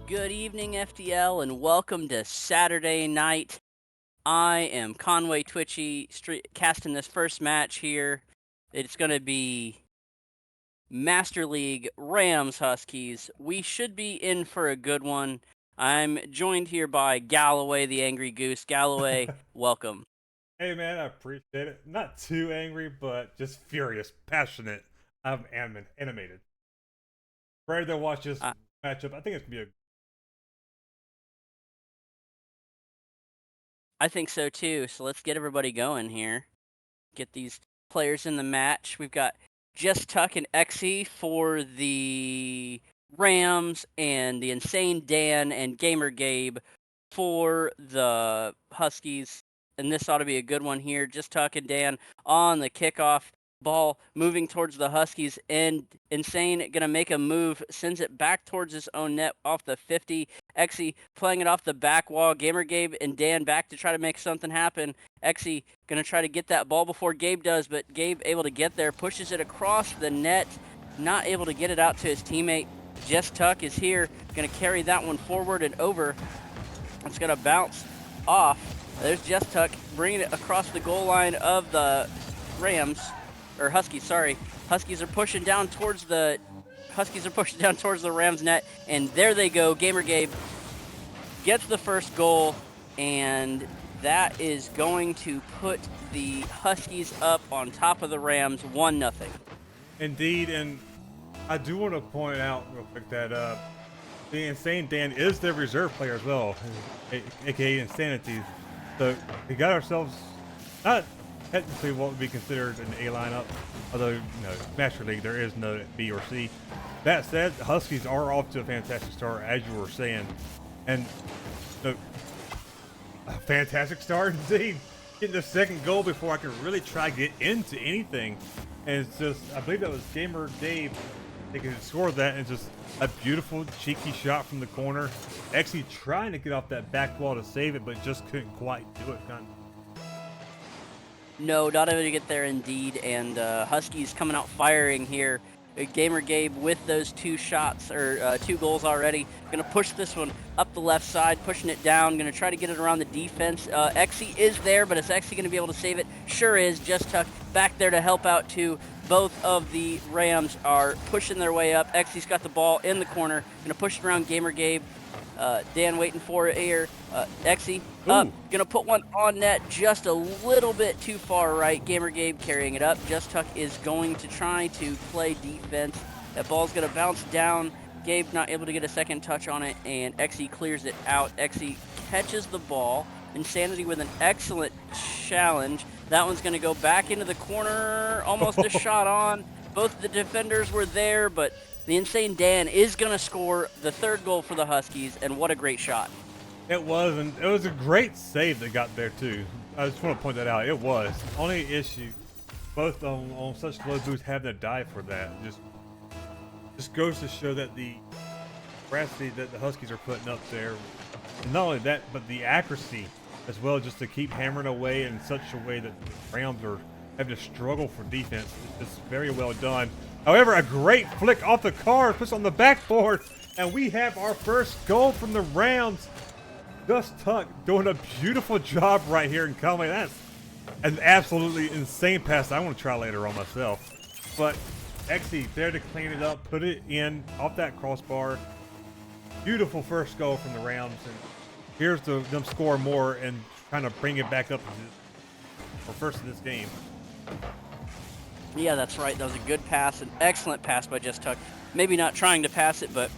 Good evening, FTL, and welcome to Saturday night. I am Conway Twitchy, casting this first match here. It's going to be Master League Rams Huskies. We should be in for a good one. I'm joined here by Galloway, the Angry Goose. Galloway, welcome. Hey man, I appreciate it. Not too angry, but just furious, passionate. I'm animated. Ready to watch this Uh, matchup. I think it's gonna be a. I think so too, so let's get everybody going here. Get these players in the match. We've got Just Tuck and Exy for the Rams, and the Insane Dan and Gamer Gabe for the Huskies. And this ought to be a good one here. Just Tuck and Dan on the kickoff. Ball moving towards the Huskies, and Insane gonna make a move, sends it back towards his own net off the 50. Exy playing it off the back wall. Gamer Gabe and Dan back to try to make something happen. Exy gonna try to get that ball before Gabe does, but Gabe able to get there, pushes it across the net, not able to get it out to his teammate. Just Tuck is here, gonna carry that one forward and over. It's gonna bounce off. There's Just Tuck bringing it across the goal line of the Rams, or Huskies, sorry. Huskies are pushing down towards the Rams net, and there they go. Gamer Gabe gets the first goal, and that is going to put the Huskies up on top of the Rams 1-0. Indeed, and I do want to point out real quick that the Insane Dan is their reserve player as well, aka Insanity. So we got ourselves not technically what would be considered an A lineup, although Master League there is no B or C. That said, the Huskies are off to a fantastic start, as you were saying, and a fantastic start indeed. Getting the second goal before I could really try to get into anything, and it's just I believe that was Gamer Dave. They could score that, and just a beautiful cheeky shot from the corner. Actually trying to get off that back wall to save it, but just couldn't quite do it. No, not able to get there indeed, and Huskies coming out firing here. Gamer Gabe with those two shots, or 2 goals already. Gonna push this one up the left side, pushing it down. Gonna try to get it around the defense. Exy is there, but is Exy gonna be able to save it? Sure is. Just Tuck back there to help out too. Both of the Rams are pushing their way up. Exy's got the ball in the corner. Gonna push it around Gamer Gabe. Dan waiting for it here. Exy up. Gonna put one on net just a little bit too far right. Gamer Gabe carrying it up. Just Tuck is going to try to play defense. That ball's gonna bounce down. Gabe not able to get a second touch on it, and Exy clears it out. Exy catches the ball. Insanity with an excellent challenge. That one's gonna go back into the corner. Almost a shot on. Both the defenders were there, but the Insane Dan is going to score the 3rd goal for the Huskies, and what a great shot. It was, and it was a great save that got there too. I just want to point that out. It was. Only issue, both on such low boosts having to die for that. Just goes to show that the veracity that the Huskies are putting up there, and not only that, but the accuracy as well, just to keep hammering away in such a way that the Rams are having to struggle for defense. It's very well done. However, a great flick off the card, puts on the backboard, and we have our first goal from the Rams. Just Tuck doing a beautiful job right here in Conway. That's an absolutely insane pass I want to try later on myself. But Exy there to clean it up, put it in off that crossbar. Beautiful first goal from the Rams, and here's them score more and kind of bring it back up for first in this game. Yeah, that's right. That was a good pass, an excellent pass by Just Tuck. Maybe not trying to pass it, but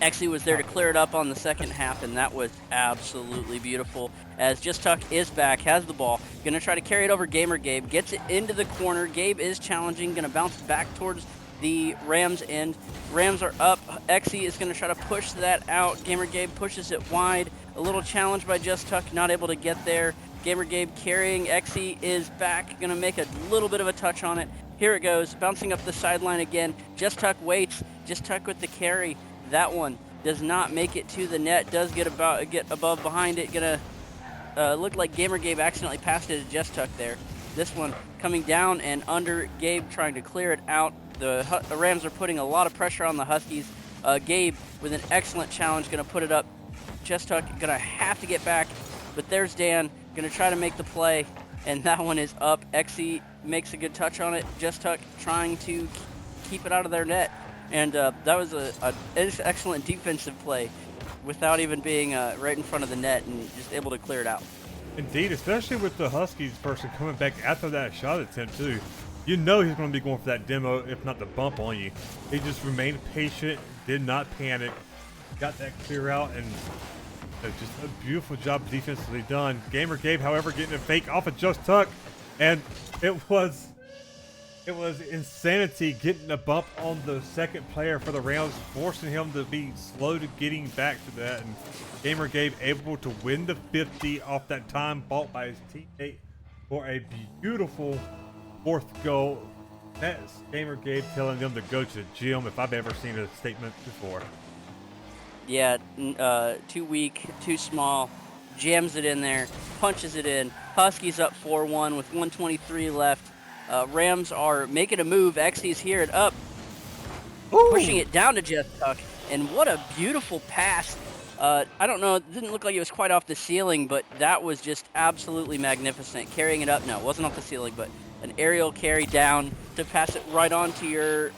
Exy was there to clear it up on the second half, and that was absolutely beautiful. As Just Tuck is back, has the ball, gonna try to carry it over Gamer Gabe, gets it into the corner. Gabe is challenging, gonna bounce back towards the Rams end. Rams are up. Exy is gonna try to push that out. Gamer Gabe pushes it wide. A little challenge by Just Tuck, not able to get there. Gamer Gabe carrying. Exy is back, gonna make a little bit of a touch on it. Here it goes, bouncing up the sideline again. Just Tuck waits. Just Tuck with the carry. That one does not make it to the net. Does get above behind it. Gonna look like Gamer Gabe accidentally passed it to Just Tuck there. This one coming down and under. Gabe trying to clear it out. The Rams are putting a lot of pressure on the Huskies. Gabe with an excellent challenge, gonna put it up. Just Tuck gonna have to get back, but there's Dan gonna try to make the play, and that one is up. Exy makes a good touch on it. Just Tuck trying to keep it out of their net, and that was a excellent defensive play without even being right in front of the net and just able to clear it out. Indeed, especially with the Huskies person coming back after that shot attempt too. You know he's going to be going for that demo, if not the bump on you. He just remained patient, did not panic, got that clear out, and just a beautiful job defensively done. Gamer Gabe, however, getting a fake off of Just Tuck, and it was insanity getting a bump on the second player for the Rams, forcing him to be slow to getting back to that. And Gamer Gabe able to win the 50 off that time bought by his teammate for a beautiful fourth goal. That's Gamer Gabe telling them to go to the gym, if I've ever seen a statement before. Yeah, too weak, too small. Jams it in there, punches it in. Huskies up 4-1 with 1:23 left. Rams are making a move. Xy's here and up, pushing it down to Just Tuck. And what a beautiful pass. I don't know, it didn't look like it was quite off the ceiling, but that was just absolutely magnificent. Carrying it up, no, it wasn't off the ceiling, but an aerial carry down to pass it right onto your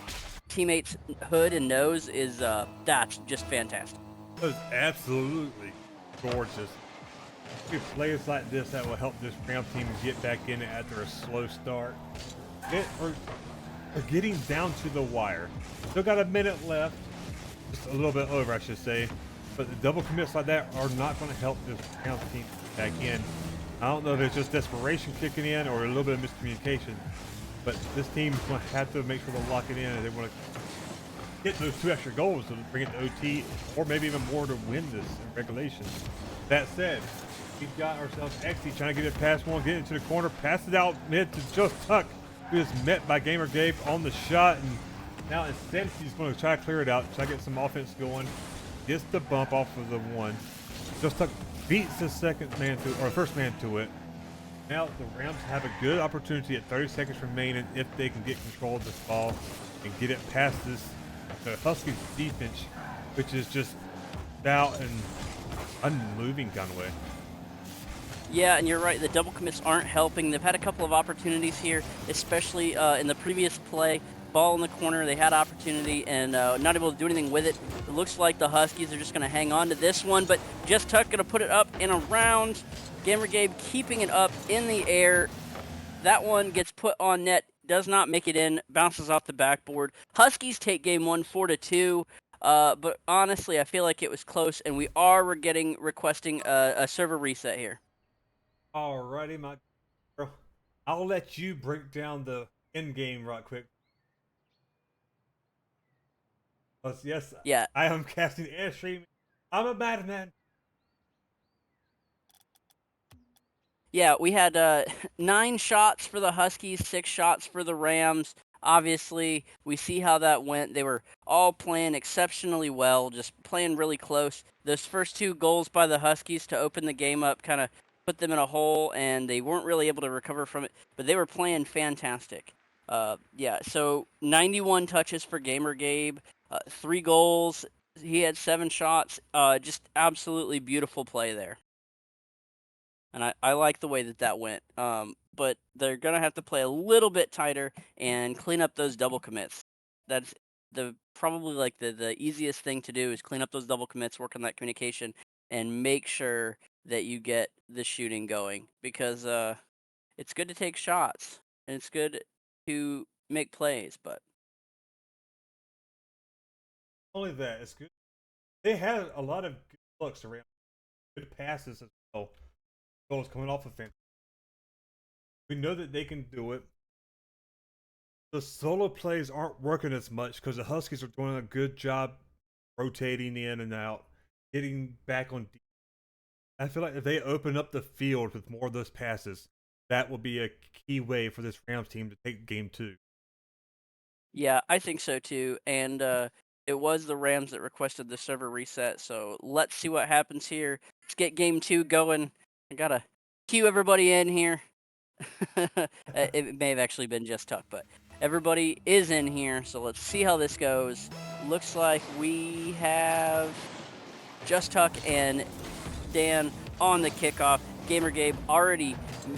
teammate's hood and nose is, that's just fantastic. It was absolutely gorgeous. Players like this that will help this Ram team get back in it after a slow start. We're getting down to the wire. Still got a minute left. Just a little bit over, I should say. But the double commits like that are not going to help this Ram team back in. I don't know if it's just desperation kicking in or a little bit of miscommunication. But this team is going to have to make sure to lock it in and they want to get those 2 extra goals to bring it to OT or maybe even more to win this in regulation. That said, we've got ourselves Exy trying to get it past one, get into the corner, pass it out mid to Just Tuck, who is met by Gamer Gabe on the shot, and now instead he's going to try to clear it out, try to get some offense going, gets the bump off of the one. Just Tuck beats the second man to, or first man to it. Now the Rams have a good opportunity at 30 seconds remaining if they can get control of this ball and get it past this Huskies defense, which is just stout and unmoving kind of way. Yeah, and you're right. The double commits aren't helping. They've had a couple of opportunities here, especially in the previous play. Ball in the corner, they had opportunity and not able to do anything with it. It looks like the Huskies are just going to hang on to this one, but Just Tuck going to put it up and around. Gamer Gabe keeping it up in the air. That one gets put on net, does not make it in, bounces off the backboard. Huskies take game 1 4-2. But honestly, I feel like it was close, and we are requesting a server reset here. Alrighty, my girl. I'll let you break down the end game right quick. Yes, Yeah, I am casting Airstream. I'm a madman. yeah, we had 9 shots for the Huskies, 6 shots for the Rams. Obviously, we see how that went. They were all playing exceptionally well, just playing really close. Those first 2 goals by the Huskies to open the game up kind of put them in a hole, and they weren't really able to recover from it, but they were playing fantastic. Yeah, so 91 touches for Gamer Gabe, 3 goals. He had 7 shots. Just absolutely beautiful play there. And I like the way that that went. But they're gonna have to play a little bit tighter and clean up those double commits. That's the probably like the easiest thing to do is clean up those double commits, work on that communication, and make sure that you get the shooting going because it's good to take shots and it's good to make plays, but Only that, it's good. They had a lot of good looks around, good passes as well. Goals coming off of them. We know that they can do it. The solo plays aren't working as much because the Huskies are doing a good job rotating in and out, getting back on. I feel like if they open up the field with more of those passes, that will be a key way for this Rams team to take game 2. yeah, I think so too. And it was the Rams that requested the server reset. So let's see what happens here. Let's get game 2 going. I gotta cue everybody in here. It may have actually been Just Tuck, but everybody is in here. So let's see how this goes. looks like we have Just Tuck and Dan on the kickoff. Gamer Gabe already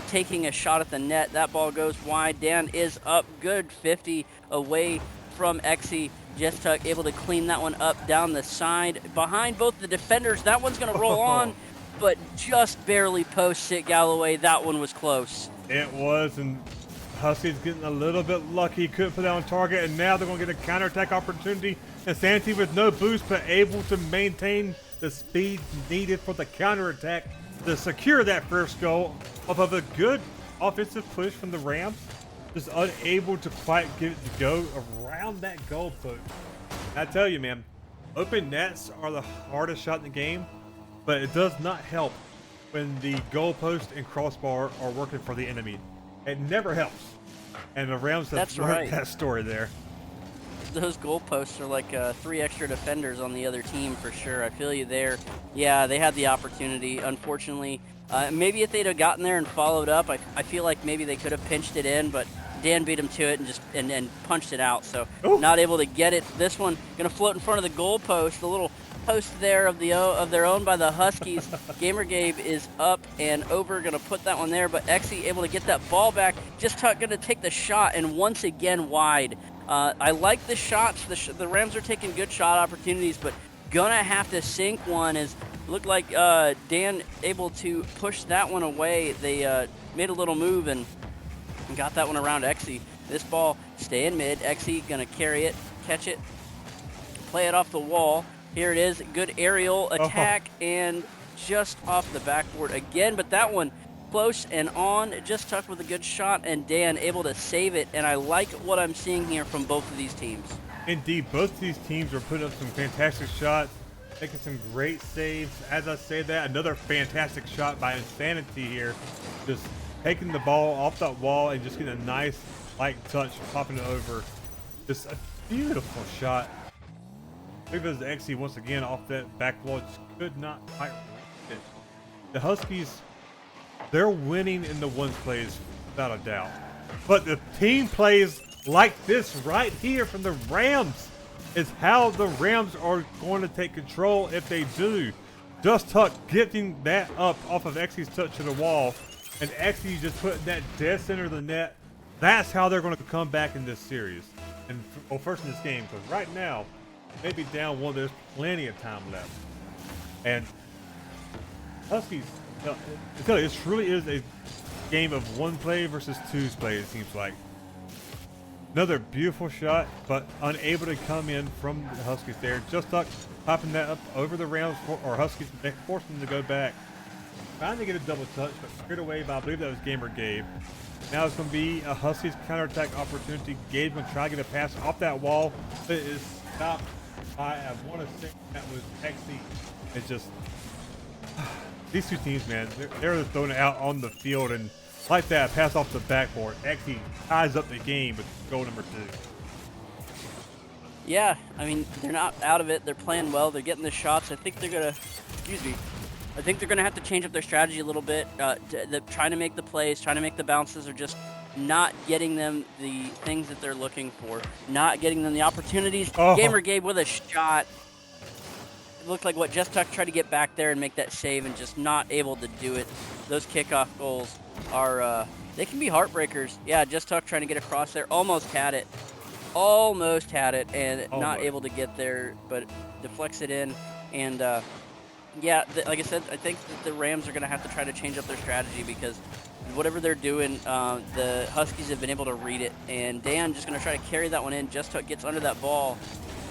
taking a shot at the net. That ball goes wide. Dan is up good 50 away from Exy. Just Tuck able to clean that one up down the side behind both the defenders. That one's going to roll on, but just barely posts it, Galloway. That one was close. It was, and Huskies getting a little bit lucky. Couldn't put that on target, and now they're going to get a counterattack opportunity. Insanity with no boost, but able to maintain the speed needed for the counterattack to secure that first goal off of a good offensive push from the Rams. Just unable to quite get it to go around that goalpost. I tell you, man, open nets are the hardest shot in the game, but it does not help when the goalpost and crossbar are working for the enemy. It never helps. And the Rams have learned that story there. Those goalposts are like 3 extra defenders on the other team for sure. I feel you there. Yeah, they had the opportunity. Unfortunately, maybe if they'd have gotten there and followed up, I feel like maybe they could have pinched it in, but Dan beat him to it and just and punched it out. So not able to get it. This one gonna float in front of the goalpost. The little post there of their own by the Huskies. Gamer Gabe is up and over, gonna put that one there, but Exy able to get that ball back. Just gonna take the shot and once again wide. I like the shots. The Rams are taking good shot opportunities, but gonna have to sink one. As looked like Dan able to push that one away. They made a little move and got that one around Exy. This ball stay in mid. Exy gonna carry it, catch it, play it off the wall. Here it is. Good aerial attack and just off the backboard again, but that one close and on. Just Tuck with a good shot, and Dan able to save it. And I like what I'm seeing here from both of these teams. Indeed, both of these teams are putting up some fantastic shots, making some great saves. As I say that, another fantastic shot by Insanity here. Just taking the ball off that wall and just getting a nice light touch, popping it over. Just a beautiful shot. I think it was Exy once again off that back wall. Just could not quite reach it. The Huskies, they're winning in the one plays without a doubt. But the team plays like this right here from the Rams is how the Rams are going to take control if they do. Just Tuck getting that up off of Exy's touch to the wall, and Exy just putting that dead center of the net. That's how they're going to come back in this series. And well, first in this game, because right now, maybe down one, there's plenty of time left. And Huskies, it truly is a game of one play versus two's play, it seems like. Another beautiful shot, but unable to come in from the Huskies there. Just Tuck popping that up over the Rams, or Huskies, forcing them to go back. Trying to get a double touch, but scared away by, I believe that was Gamer Gabe. Now it's going to be a Huskies counterattack opportunity. Gabe going to try to get a pass off that wall. It is stopped by, I want to say that was Exy. It's just, these two teams, man, they're throwing it out on the field, and like that, pass off the backboard. Exy ties up the game with goal number 2. Yeah, I mean, they're not out of it. They're playing well. They're getting the shots. I think they're going to, I think they're going to have to change up their strategy a little bit. Trying to make the plays, trying to make the bounces, are just not getting them the things that they're looking for. Not getting them the opportunities. Gamer Gabe with a shot. It looked like what Just Tuck tried to get back there and make that save and just not able to do it. Those kickoff goals are, they can be heartbreakers. Yeah, Just Tuck trying to get across there. Almost had it. And not able to get there, but deflects it in. And, yeah, like I said, I think that the Rams are going to have to try to change up their strategy, because whatever they're doing, the Huskies have been able to read it. And Dan just going to try to carry that one in. Just Tuck gets under that ball.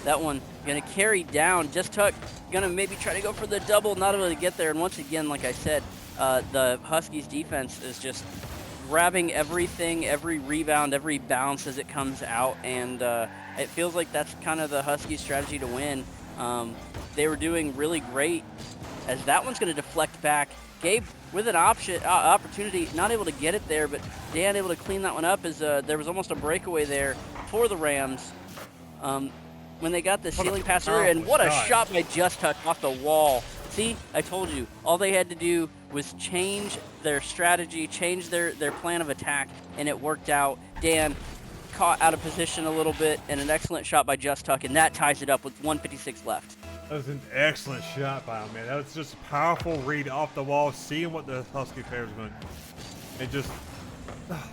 That one going to carry down. Just Tuck going to maybe try to go for the double, not able to get there. And once again, like I said, the Huskies defense is just grabbing everything, every rebound, every bounce as it comes out. And it feels like that's kind of the Huskies' strategy to win. They were doing really great, as that one's going to deflect back. Gabe with an opportunity, not able to get it there, but Dan able to clean that one up, as there was almost a breakaway there for the Rams. When they got the ceiling pass earlier, and what a shot by Just Tuck off the wall. See, I told you, all they had to do was change their strategy, change their plan of attack, and it worked out. Dan caught out of position a little bit, and an excellent shot by Just Tuck, and that ties it up with 1:56 left. That was an excellent shot by him, man. That was just a powerful read off the wall, seeing what the Husky players were going to do. And just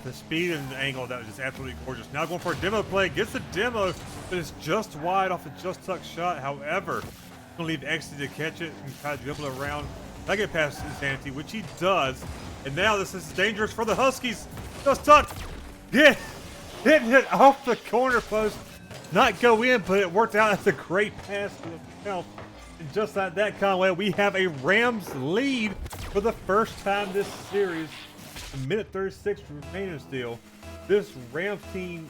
the speed and the angle, that was just absolutely gorgeous. Now going for a demo play, gets the demo, but it's just wide off the Just Tuck shot. However, going to leave Exy to catch it and try to dribble around. I get past Insanity, which he does. And now this is dangerous for the Huskies. Just Tuck, hitting it off the corner post. Not go in, but it worked out as a great pass to the count. And just like that, Conway, we have a Rams lead for the first time this series. A minute 36 remaining still. This Rams team,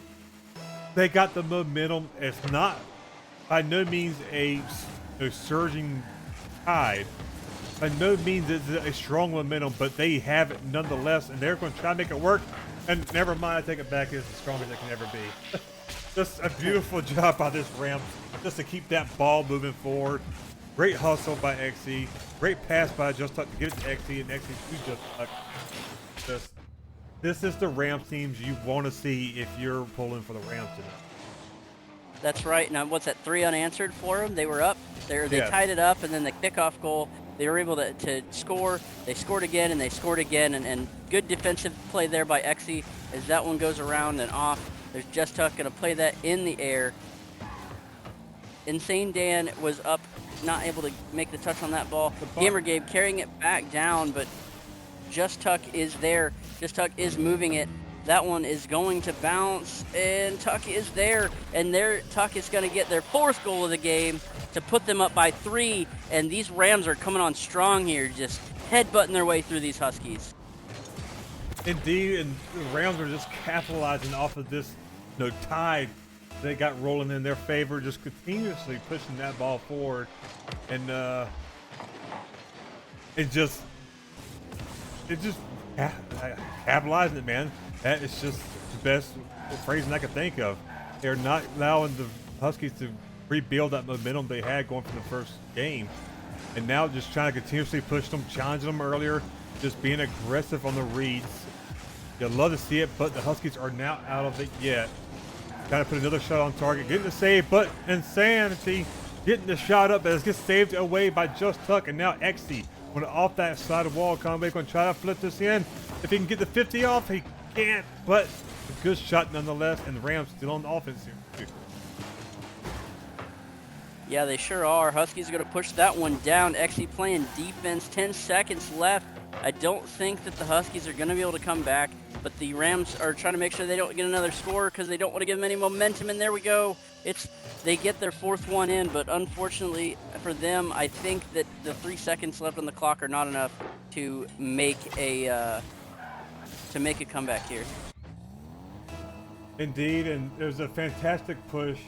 they got the momentum. It's not by no means a surging tide. By no means is it a strong momentum, but they have it nonetheless, and they're going to try to make it work. And never mind, I take it back, it's as strong as it can ever be. Just a beautiful job by this Rams, just to keep that ball moving forward. Great hustle by XE. Great pass by Just Tuck to get it to XE, and XE to Just Tuck. This is the Rams teams you want to see if you're pulling for the Rams today. That's right. Now, what's that? 3 unanswered for them. They were up. They tied it up, and then the kickoff goal, they were able to score. They scored again, and they scored again, and good defensive play there by Exy as that one goes around and off. There's Just Tuck going to play that in the air. Insane Dan was up, not able to make the touch on that ball. Gamer Gabe carrying it back down, but Just Tuck is there. Just Tuck is moving it. That one is going to bounce, and Tuck is there. And there, Tuck is going to get their 4th goal of the game to put them up by 3. And these Rams are coming on strong here, just headbutting their way through these Huskies. Indeed, and the Rams are just capitalizing off of this tide they got rolling in their favor, just continuously pushing that ball forward. And it just capitalizing it, man. That is just the best phrasing I could think of. They're not allowing the Huskies to rebuild that momentum they had going from the first game, and now just trying to continuously push them, challenging them earlier, just being aggressive on the reads. You'd love to see it, but the Huskies are not out of it yet. Trying to put another shot on target, getting the save, but Insanity getting the shot up as it gets saved away by Just Tuck, and now Exy went off that side of wall. Conway going to try to flip this in. If he can get the 50 off, he can't, but a good shot nonetheless, and the Rams still on the offense here. Yeah, they sure are. Huskies are going to push that one down. Exy playing defense, 10 seconds left. I don't think that the Huskies are going to be able to come back, but the Rams are trying to make sure they don't get another score because they don't want to give them any momentum, and there we go. They get their 4th one in, but unfortunately for them, I think that the 3 seconds left on the clock are not enough to make a comeback here. Indeed, and there's a fantastic push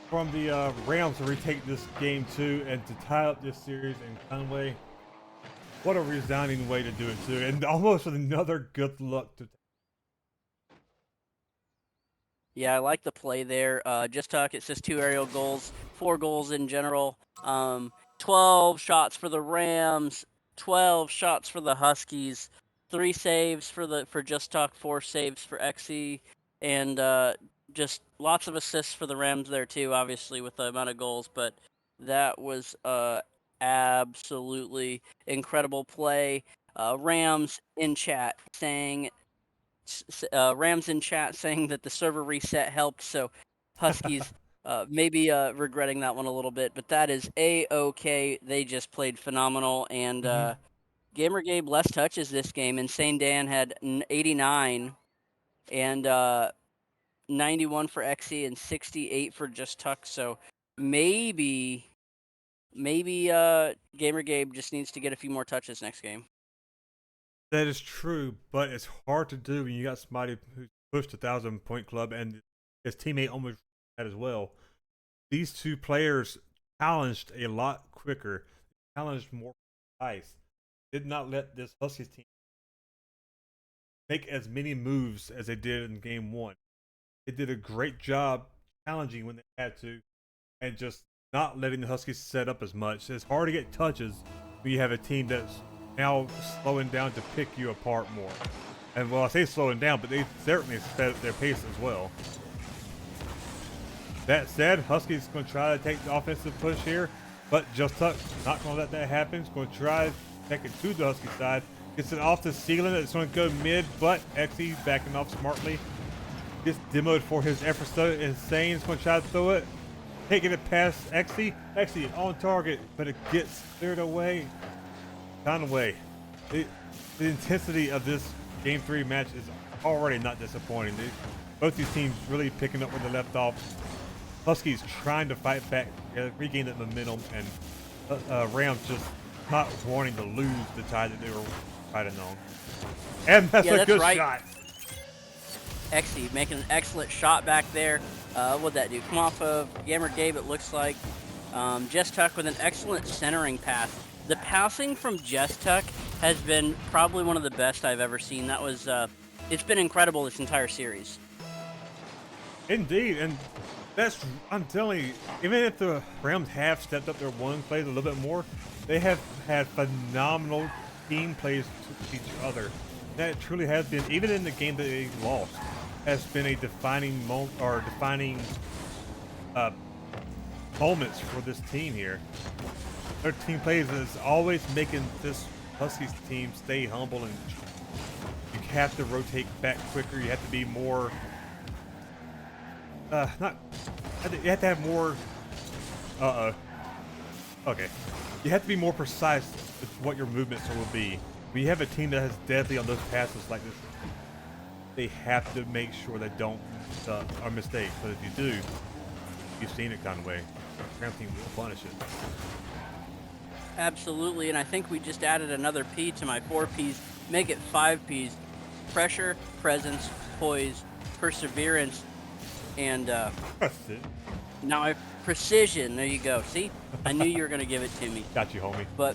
from the Rams to retake this game too, and to tie up this series. And Conway, what a resounding way to do it too, and almost with another good luck to. Yeah, I like the play there. Just Tuck, it says 2 aerial goals, 4 goals in general. 12 shots for the Rams, 12 shots for the Huskies, 3 saves for Just Tuck, 4 saves for Exy, and just lots of assists for the Rams there too, obviously with the amount of goals. But that was absolutely incredible play. Rams in chat saying that the server reset helped, so Huskies maybe regretting that one a little bit, but that is a-okay. They just played phenomenal, and Gamer Gabe less touches this game. Insane Dan had 89 and 91 for Exy and 68 for Just Tuck, so maybe Gamer Gabe just needs to get a few more touches next game. That is true, but it's hard to do when you got somebody who pushed 1,000-point club and his teammate almost that as well. These two players challenged a lot quicker, challenged more precise. Did not let this Huskies team make as many moves as they did in game 1. They did a great job challenging when they had to, and just not letting the Huskies set up as much. It's hard to get touches when you have a team that's now slowing down to pick you apart more. And well, I say slowing down, but they certainly sped up their pace as well. That said, Huskies going to try to take the offensive push here, but Just Tuck not going to let that happen. He's going to try to take it to the Husky side. Gets it off the ceiling. It's going to go mid, but Xe backing off smartly. Gets demoed for his efforts though. Insane. He's going to try to throw it. Taking it past Xe. Xe on target, but it gets cleared away. Conway. The intensity of this Game 3 match is already not disappointing. Both these teams really picking up where they left off. Huskies trying to fight back, regain that momentum, and Rams just not wanting to lose the tie that they were fighting on. And that's a good shot. Xe making an excellent shot back there. What'd that do? Come off of Gamer Gabe, it looks like. Just Tuck with an excellent centering pass. The passing from Just Tuck has been probably one of the best I've ever seen. That was, it's been incredible this entire series. Indeed, and I'm telling you, even if the Rams have stepped up their one plays a little bit more, they have had phenomenal team plays to each other. That truly has been, even in the game that they lost, has been a defining moment or defining moments for this team here. Their team plays is always making this Huskies team stay humble, and you have to rotate back quicker. You have to be more. You have to have more. Okay. You have to be more precise with what your movements will be. When you have a team that has deadly on those passes like this, they have to make sure they don't are mistakes. But if you do, you've seen it Conway. The Ram team will punish it. Absolutely, and I think we just added another P to my 4 Ps. Make it 5 Ps. Pressure, presence, poise, perseverance, and That's it. now precision. There you go. See? I knew you were going to give it to me. Got you, homie. But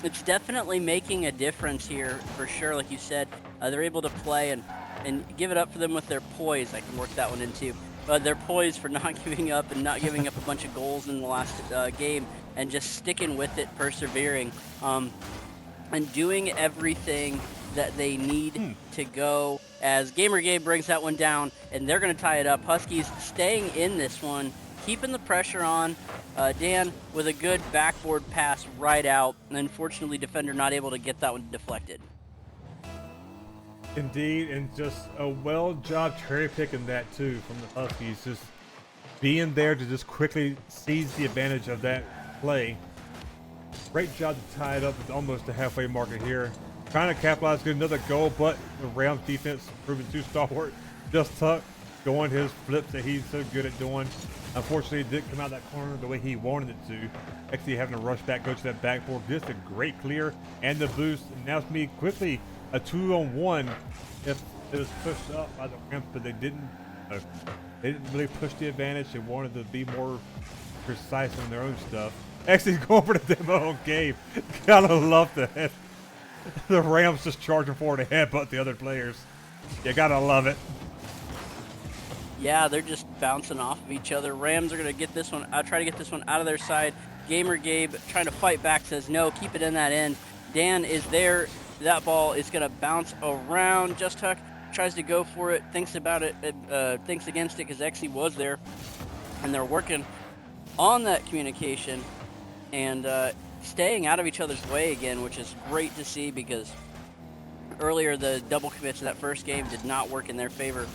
it's definitely making a difference here for sure. Like you said, they're able to play and give it up for them with their poise. I can work that one in too. Their poise for not giving up and not giving up a bunch of goals in the last game and just sticking with it, persevering, and doing everything that they need to go. As Gamer Gabe brings that one down, and they're going to tie it up. Huskies staying in this one, keeping the pressure on. Dan with a good backboard pass right out, and unfortunately defender not able to get that one deflected. Indeed, and just a well job cherry picking that too from the Huskies, just being there to just quickly seize the advantage of that play. Great job to tie it up with almost the halfway marker here. Trying to capitalize, get another goal, but the Rams defense proving too stalwart. Just Tuck doing his flips that he's so good at doing. Unfortunately, it didn't come out that corner the way he wanted it to. Actually having to rush back, go to that backboard. Just a great clear and the boost. And now it's me quickly a 2-on-1 if it was pushed up by the Rams, but they didn't really push the advantage. They wanted to be more precise on their own stuff. Actually going for the demo on Gabe. Gotta love that. The Rams just charging forward to headbutt the other players. You gotta love it. Yeah, they're just bouncing off of each other. Rams are going to get this one. Try to get this one out of their side. Gamer Gabe trying to fight back, says no, keep it in that end. Dan is there. That ball is going to bounce around. Just Tuck tries to go for it, thinks about it, thinks against it because Xe was there. And they're working on that communication and staying out of each other's way again, which is great to see because earlier the double commits in that first game did not work in their favor.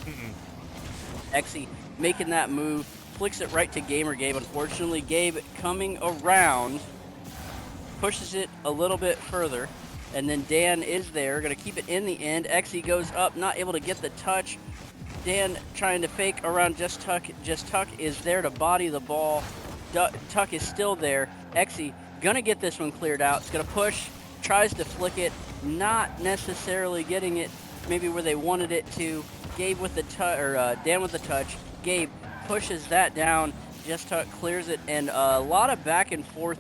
Xe making that move, flicks it right to Gamer Gabe. Unfortunately, Gabe coming around, pushes it a little bit further, and then Dan is there, going to keep it in the end. Xe goes up, not able to get the touch. Dan trying to fake around Just Tuck. Just Tuck is there to body the ball. Tuck is still there. Xe gonna get this one cleared out. It's gonna push, tries to flick it, not necessarily getting it maybe where they wanted it to. Gabe with the touch, or Dan with the touch. Gabe pushes that down. Just Tuck clears it, and a lot of back and forth.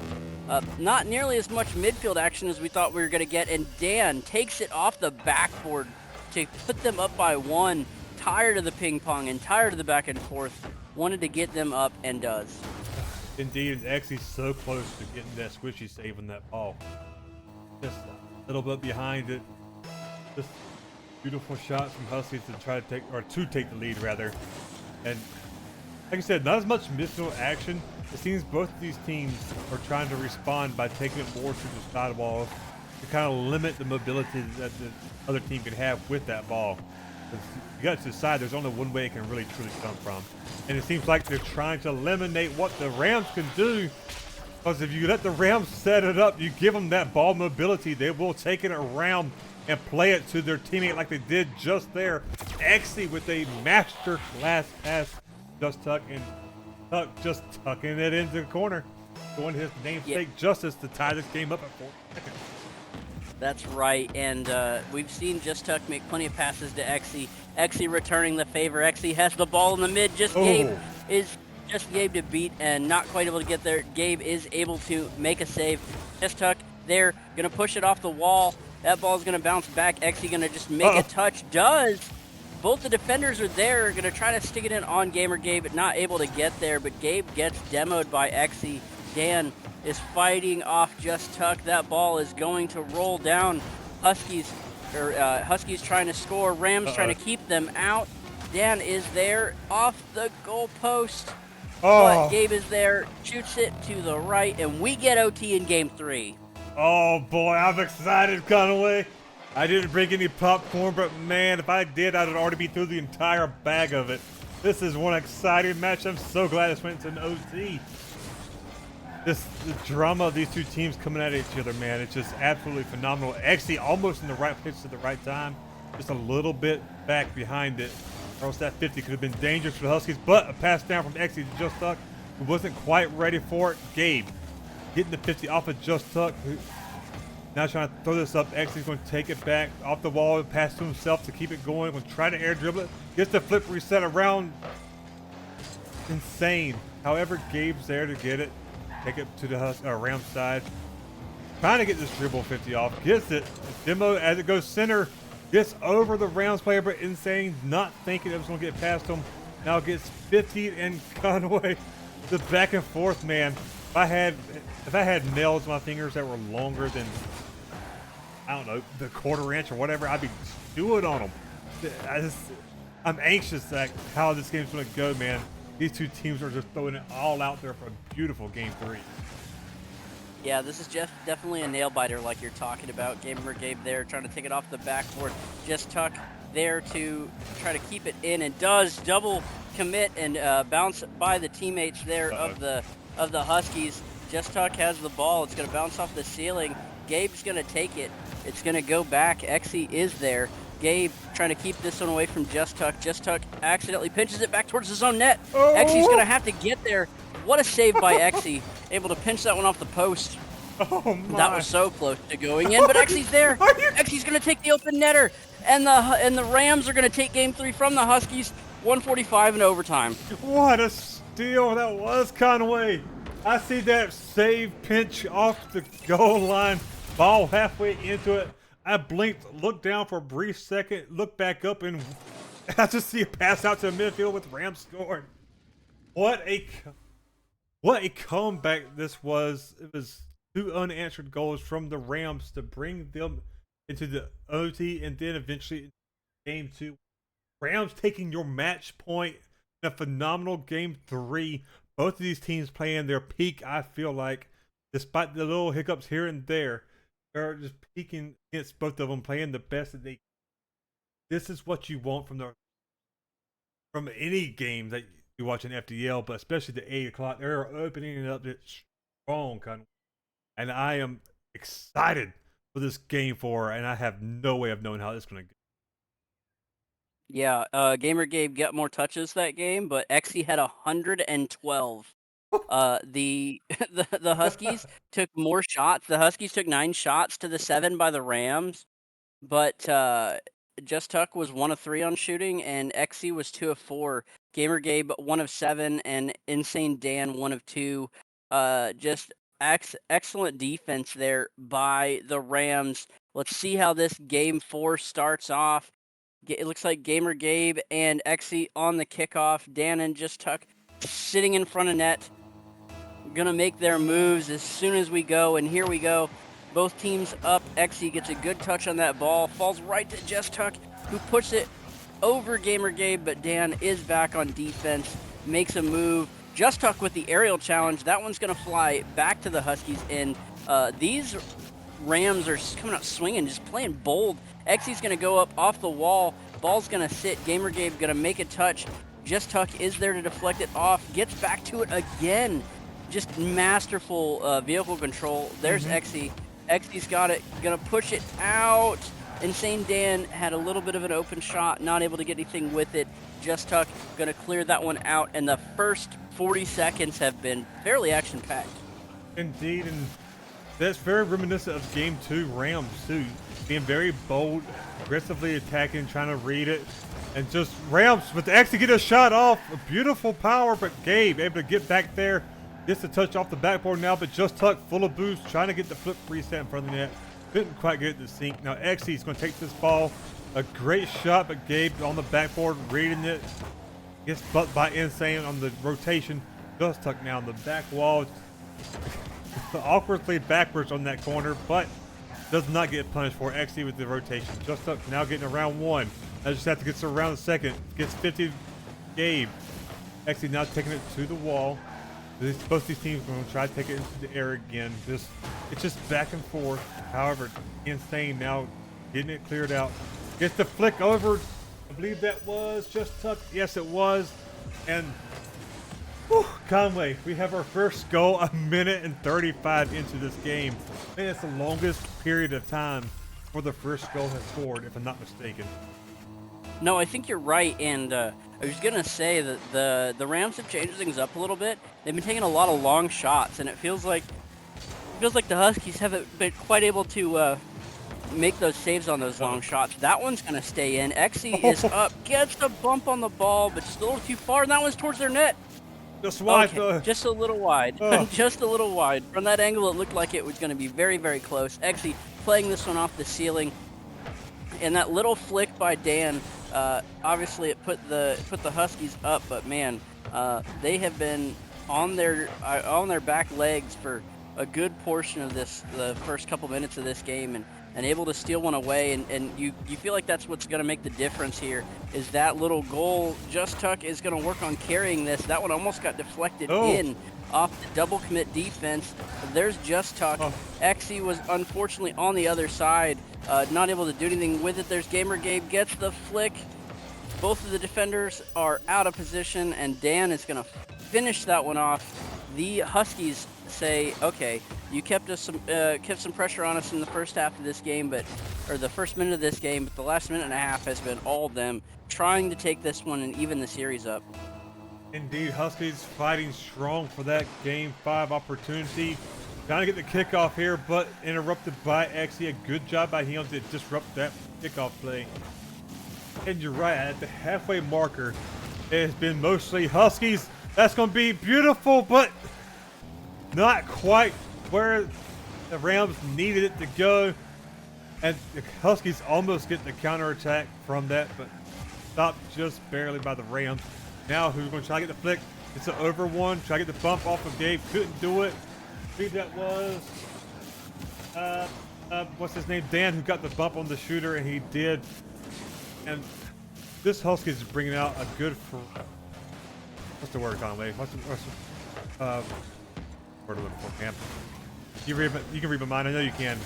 Not nearly as much midfield action as we thought we were going to get, and Dan takes it off the backboard to put them up by 1. Tired of the ping pong and tired of the back and forth. Wanted to get them up and does. Indeed, Xe's so close to getting that squishy save on that ball. Just a little bit behind it. Just Beautiful shots from Huskies to try to take the lead rather. And like I said, not as much midfield action. It seems both of these teams are trying to respond by taking it more to the sidewalls to kind of limit the mobility that the other team can have with that ball. If you got it to the side, there's only one way it can really truly come from. And it seems like they're trying to eliminate what the Rams can do. Because if you let the Rams set it up, you give them that ball mobility, they will take it around and play it to their teammate like they did just there. Exy with a master class pass. Just Tuck and Tuck just tucking it into the corner. Doing his namesake justice to tie this game up at 4 seconds. That's right, and we've seen Just Tuck make plenty of passes to Exy. Exy returning the favor. Exy has the ball in the mid. Gabe to beat and not quite able to get there. Gabe is able to make a save. Just Tuck there, gonna push it off the wall. That ball's gonna bounce back. Exy gonna just make a touch. Both the defenders are there, gonna try to stick it in on Gamer Gabe, but not able to get there. But Gabe gets demoed by Exy. Dan is fighting off Just Tuck. That ball is going to roll down. Huskies trying to score. Rams trying to keep them out. Dan is there off the goalpost. But Gabe is there, shoots it to the right, and we get OT in game 3. Oh boy, I'm excited, Conway. I didn't bring any popcorn, but man, if I did, I'd already be through the entire bag of it. This is one exciting match. I'm so glad this went to an OT. The drama of these two teams coming at each other, man, it's just absolutely phenomenal. Actually, almost in the right place at the right time. Just a little bit back behind it. Or else that 50 could have been dangerous for the Huskies, but a pass down from Exy to Just Tuck, who wasn't quite ready for it. Gabe getting the 50 off of Just Tuck, who now trying to throw this up. Exy's going to take it back off the wall and pass to himself to keep it going. Going to try to air dribble it. Gets the flip reset around. Insane. However, Gabe's there to get it. Take it to the Rams side. Trying to get this dribble 50 off. Gets it. Demo as it goes center. Gets over the Rams player, but Insane not thinking it was going to get past him. Now gets 50 and Conway. The back and forth, man. If I had nails on my fingers that were longer than, I don't know, the quarter inch or whatever, I'd be chewing on them. I'm anxious at how this game's going to go, man. These two teams are just throwing it all out there for a beautiful game 3. Yeah, this is just definitely a nail biter like you're talking about. Gamer Gabe there trying to take it off the backboard. Just Tuck there to try to keep it in and does double commit and bounce by the teammates there of the Huskies. Just Tuck has the ball. It's going to bounce off the ceiling. Gabe's going to take it. It's going to go back. Exy is there. Gabe trying to keep this one away from Just Tuck. Just Tuck accidentally pinches it back towards his own net. Exy's going to have to get there. What a save by Exy. Able to pinch that one off the post. Oh my. That was so close to going in, but Exy's there. Exy's going to take the open netter. And the Rams are going to take game 3 from the Huskies. 145 in overtime. What a steal that was, Conway. I see that save pinch off the goal line. Ball halfway into it. I blinked, looked down for a brief second, looked back up, and I just see a pass out to the midfield with Rams scoring. What a comeback this was. It was 2 unanswered goals from the Rams to bring them into the OT and then eventually game 2. Rams taking your match point in a phenomenal game 3. Both of these teams playing their peak, I feel like, despite the little hiccups here and there. They're just peaking against both of them, playing the best that they can. This is what you want from any game that you watch in FDL, but especially the 8 o'clock. They're opening it up strong, kind of. And I am excited for this game 4, and I have no way of knowing how this is going to go. Yeah, Gamer Gabe got more touches that game, but Exy had 112. The the Huskies took more shots. The Huskies took 9 shots to the 7 by the Rams, but Just Tuck was 1 of 3 on shooting, and Exy was 2 of 4. Gamer Gabe 1 of 7, and Insane Dan 1 of 2. Just excellent defense there by the Rams. Let's see how this game 4 starts off. It looks like Gamer Gabe and Exy on the kickoff. Dan and Just Tuck sitting in front of net. Gonna make their moves as soon as we go, and here we go. Both teams up. Exy gets a good touch on that ball, falls right to Just Tuck. who puts it over Gamer Gabe, but Dan is back on defense, makes a move. Just Tuck with the aerial challenge. That one's going to fly back to the Huskies, and these Rams are coming out swinging, just playing bold. Exy's going to go up off the wall. Ball's going to sit. Gamer Gabe going to make a touch. Just Tuck is there to deflect it off. Gets back to it again. Just masterful vehicle control. There's Exy. Exy's got it. Going to push it out. Insane Dan had a little bit of an open shot, not able to get anything with it. Just Tuck going to clear that one out, and the first 40 seconds have been fairly action-packed. Indeed, and that's very reminiscent of Game 2 Rams too. Being very bold, aggressively attacking, trying to read it, and just Rams with the actually get a shot off. A beautiful power, but Gabe able to get back there. Gets the touch off the backboard now, but Just Tuck full of boost, trying to get the flip reset in front of the net. Couldn't quite get it to sink. Now Exy is going to take this ball. A great shot, but Gabe on the backboard reading it. Gets bucked by Insane on the rotation. Just Tuck now on the back wall. Awkwardly backwards on that corner, but does not get punished for Exy with the rotation. Just Tuck now getting around one. I just have to get around the second. Gets 50 Gabe. Exy now taking it to the wall. Both these teams are going to try to take it into the air again. It's just back and forth. However, Insane now getting it cleared out. Gets the flick over. I believe that was Just Tuck. Yes, it was. And whew, Conway, we have our first goal a minute and 35 into this game. I think it's the longest period of time where the first goal has scored, if I'm not mistaken. No, I think you're right, and I was gonna say that the Rams have changed things up a little bit. They've been taking a lot of long shots, and it feels like the Huskies haven't been quite able to make those saves on those long shots. That one's gonna stay in. Exy is up, gets the bump on the ball, but just a little too far, and that one's towards their net. Just wide, okay, just a little wide. Just a little wide. From that angle, it looked like it was going to be very, very close. Exy playing this one off the ceiling, and that little flick by Dan. Obviously, it put the Huskies up, but man, they have been on their back legs for a good portion of the first couple minutes of this game, and able to steal one away, and you feel like that's what's going to make the difference here, is that little goal. Just Tuck is going to work on carrying this. That one almost got deflected in off the double commit defense. There's Just Tuck. Exy was unfortunately on the other side, not able to do anything with it. There's Gamer Gabe, gets the flick. Both of the defenders are out of position, and Dan is going to finish that one off. The Huskies say, okay, you kept some pressure on us in the first half of this game, or the first minute of this game, but the last minute and a half has been all of them trying to take this one and even the series up. Indeed, Huskies fighting strong for that Game 5 opportunity. Trying to get the kickoff here, but interrupted by Exy. A good job by him to disrupt that kickoff play. And you're right, at the halfway marker, it has been mostly Huskies. That's going to be beautiful, but not quite where the Rams needed it to go. And the Huskies almost get the counterattack from that, but stopped just barely by the Rams. Now who's going to try to get the flick? It's an over one. Try to get the bump off of Gabe. Couldn't do it. I believe that was what's his name? Dan, who got the bump on the shooter, and he did. And this Huskies is bringing out a good. What's the word, Conway? What's the word I'm looking for, man? You can read my mind. I know you can.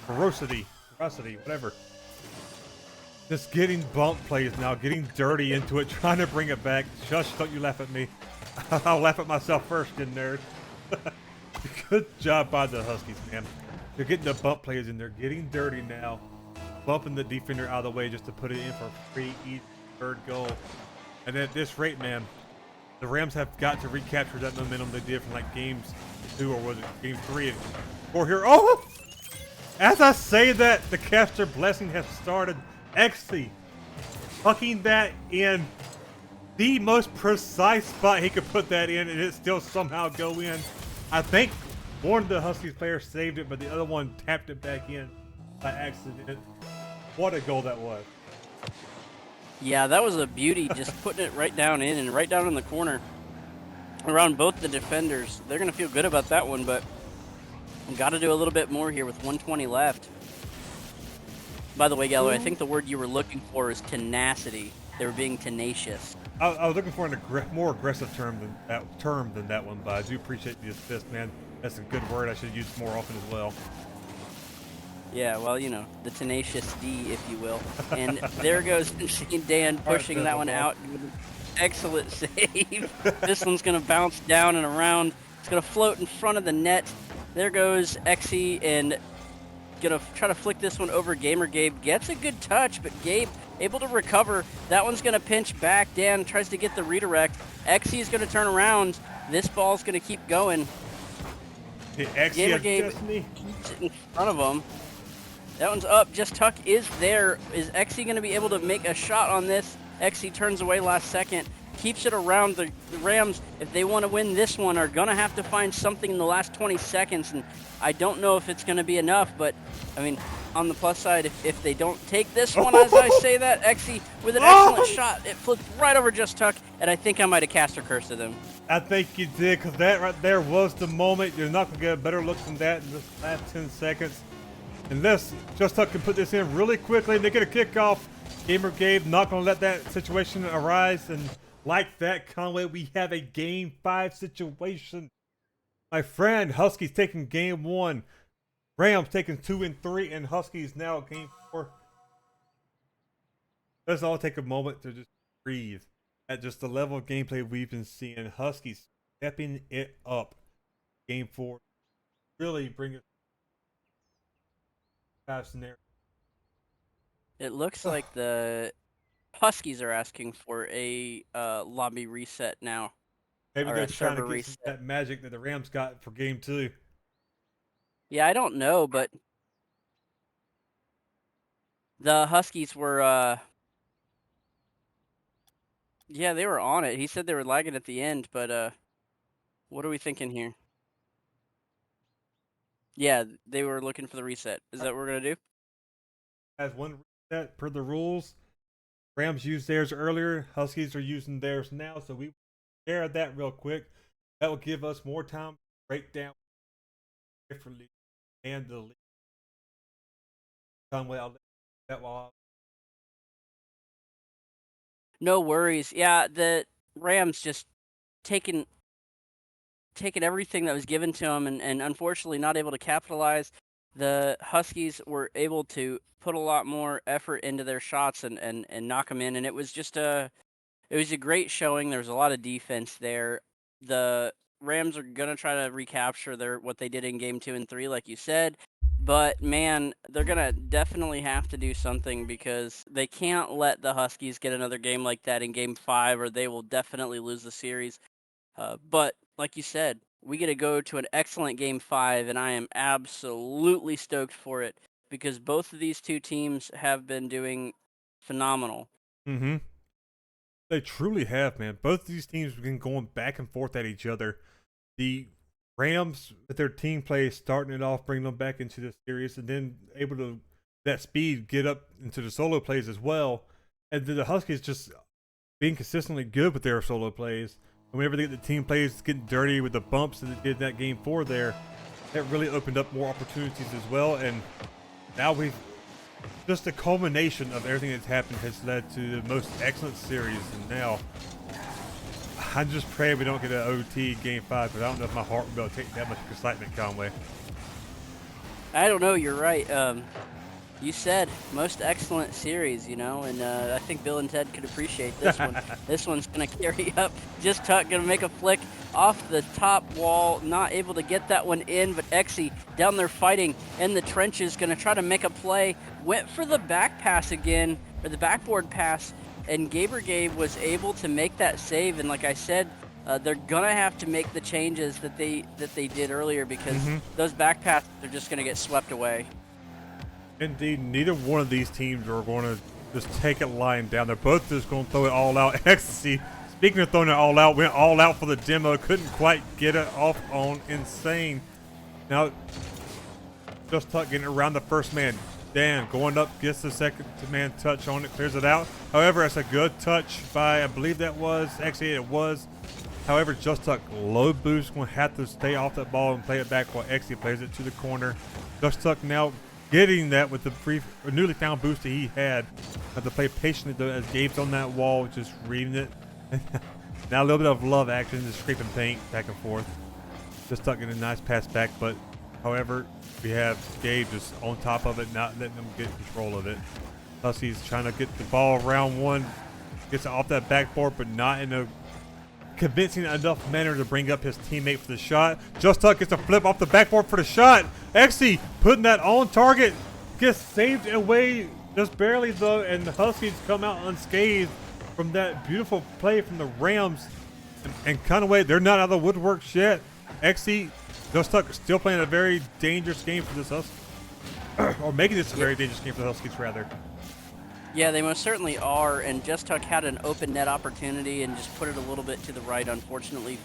Ferocity, whatever. Just getting bump plays now, getting dirty into it, trying to bring it back. Shush! Don't you laugh at me. I'll laugh at myself first, you nerd. Good job by the Huskies, man. They're getting the bump plays in there, getting dirty now, bumping the defender out of the way just to put it in for a free, easy third goal. And at this rate, man, the Rams have got to recapture that momentum they did from like games 2 or was it game 3 or here. Oh! As I say that, the caster blessing has started. Exy tucking that in the most precise spot he could put that in, and it still somehow go in. I think one of the Huskies players saved it, but the other one tapped it back in by accident. What a goal that was. Yeah, that was a beauty, just putting it right down in and right down in the corner around both the defenders. They're going to feel good about that one, but got to do a little bit more here with 120 left. By the way, Geller, I Ooh. think the word you were looking for is tenacity. They were being tenacious. I was looking for an more aggressive term than that one, but I do appreciate the assist, man. That's a good word. I should use more often as well. Yeah, well, you know, the tenacious D, if you will. And there goes Machine Dan All right, pushing that one Pickleball. out with an excellent save. This one's going to bounce down and around. It's going to float in front of the net. There goes Exy and gonna try to flick this one over Gamer Gabe. Gets a good touch, but Gabe able to recover. That one's gonna pinch back. Dan tries to get the redirect. Exy is gonna turn around. This ball's gonna keep going. The Exy Gamer of Gabe Destiny. keeps it in front of him. That one's up. Just Tuck is there. Is Exy gonna be able to make a shot on this? Exy turns away last second. Keeps it around. The Rams, if they want to win this one, are going to have to find something in the last 20 seconds. And I don't know if it's going to be enough, but, I mean, on the plus side, if they don't take this one, as I say that, Exy with an excellent shot. It flipped right over Just Tuck, and I think I might have cast or cursed at him. I think you did, because that right there was the moment. You're not going to get a better look than that in the last 10 seconds. Unless Just Tuck can put this in really quickly and they get a kickoff. Gamer Gabe not going to let that situation arise. And like that, Conway, we have a game 5 situation. My friend, Huskies taking game 1. Rams taking 2 and 3. And Huskies now game 4. Let's all take a moment to just breathe at just the level of gameplay we've been seeing. Huskies stepping it up. Game 4. Really bring it. Scenario. It looks like the Huskies are asking for a lobby reset now. Maybe Or they're a trying to server get some reset. of that magic that the Rams got for game 2. Yeah, I don't know, but the Huskies were, yeah, they were on it. He said they were lagging at the end, but what are we thinking here? Yeah, they were looking for the reset. Is that what we're gonna do? Has one reset per the rules. Rams used theirs earlier. Huskies are using theirs now, so we share that real quick. That will give us more time to break down differently and the league. Conway, I'll let that while. No worries. Yeah, the Rams just taking everything that was given to them and unfortunately not able to capitalize. The Huskies were able to put a lot more effort into their shots and knock them in, and it was just it was a great showing. There was a lot of defense there. The Rams are gonna try to recapture what they did in game 2 and 3, like you said. But man, they're gonna definitely have to do something because they can't let the Huskies get another game like that in game 5, or they will definitely lose the series. But like you said, we get to go to an excellent game 5, and I am absolutely stoked for it because both of these two teams have been doing phenomenal. Mm-hmm. They truly have, man. Both of these teams have been going back and forth at each other. The Rams, with their team play, starting it off, bringing them back into the series, and then able to that speed get up into the solo plays as well. And then the Huskies just being consistently good with their solo plays. And whenever they get the team plays getting dirty with the bumps that they did in that game 4 there, that really opened up more opportunities as well. And now we've just the culmination of everything that's happened has led to the most excellent series. And now I'm just praying we don't get an OT game 5, but I don't know if my heart will be able to take that much excitement, Conway. I don't know. You're right. You said most excellent series, you know, and I think Bill and Ted could appreciate this one. This one's gonna carry up. Just Tuck gonna make a flick off the top wall, not able to get that one in, but Exy down there fighting in the trenches, gonna try to make a play. Went for the back pass again, or the backboard pass, and Gabe was able to make that save. And like I said, they're gonna have to make the changes that they did earlier because those back passes are just gonna get swept away. Indeed, neither one of these teams are going to just take it lying down. They're both just going to throw it all out. Ecstasy, speaking of throwing it all out, went all out for the demo. Couldn't quite get it off on Insane. Now, Just Tuck getting around the first man. Dan going up, gets the second man touch on it, clears it out. However, that's a good touch by, I believe that was, actually it was. However, Just Tuck low boost, going to have to stay off that ball and play it back while Exy plays it to the corner. Just Tuck now getting that with the brief or newly found boost that he had. Have to play patiently though as Gabe's on that wall, just reading it. Now a little bit of love action, just scraping paint back and forth. Just tucking a nice pass back, but however, we have Gabe just on top of it, not letting them get control of it. Huskies trying to get the ball around one, gets it off that backboard, but not in a convincing enough manner to bring up his teammate for the shot. Just Tuck gets a flip off the backboard for the shot. Exy putting that on target, gets saved away just barely though, and the Huskies come out unscathed from that beautiful play from the Rams. And Conway, they're not out of the woodwork yet. Exy, Just Tuck still playing a very dangerous game for this Huskies, or making this a very dangerous game for the Huskies rather. Yeah, they most certainly are, and Just Tuck had an open net opportunity and just put it a little bit to the right, unfortunately,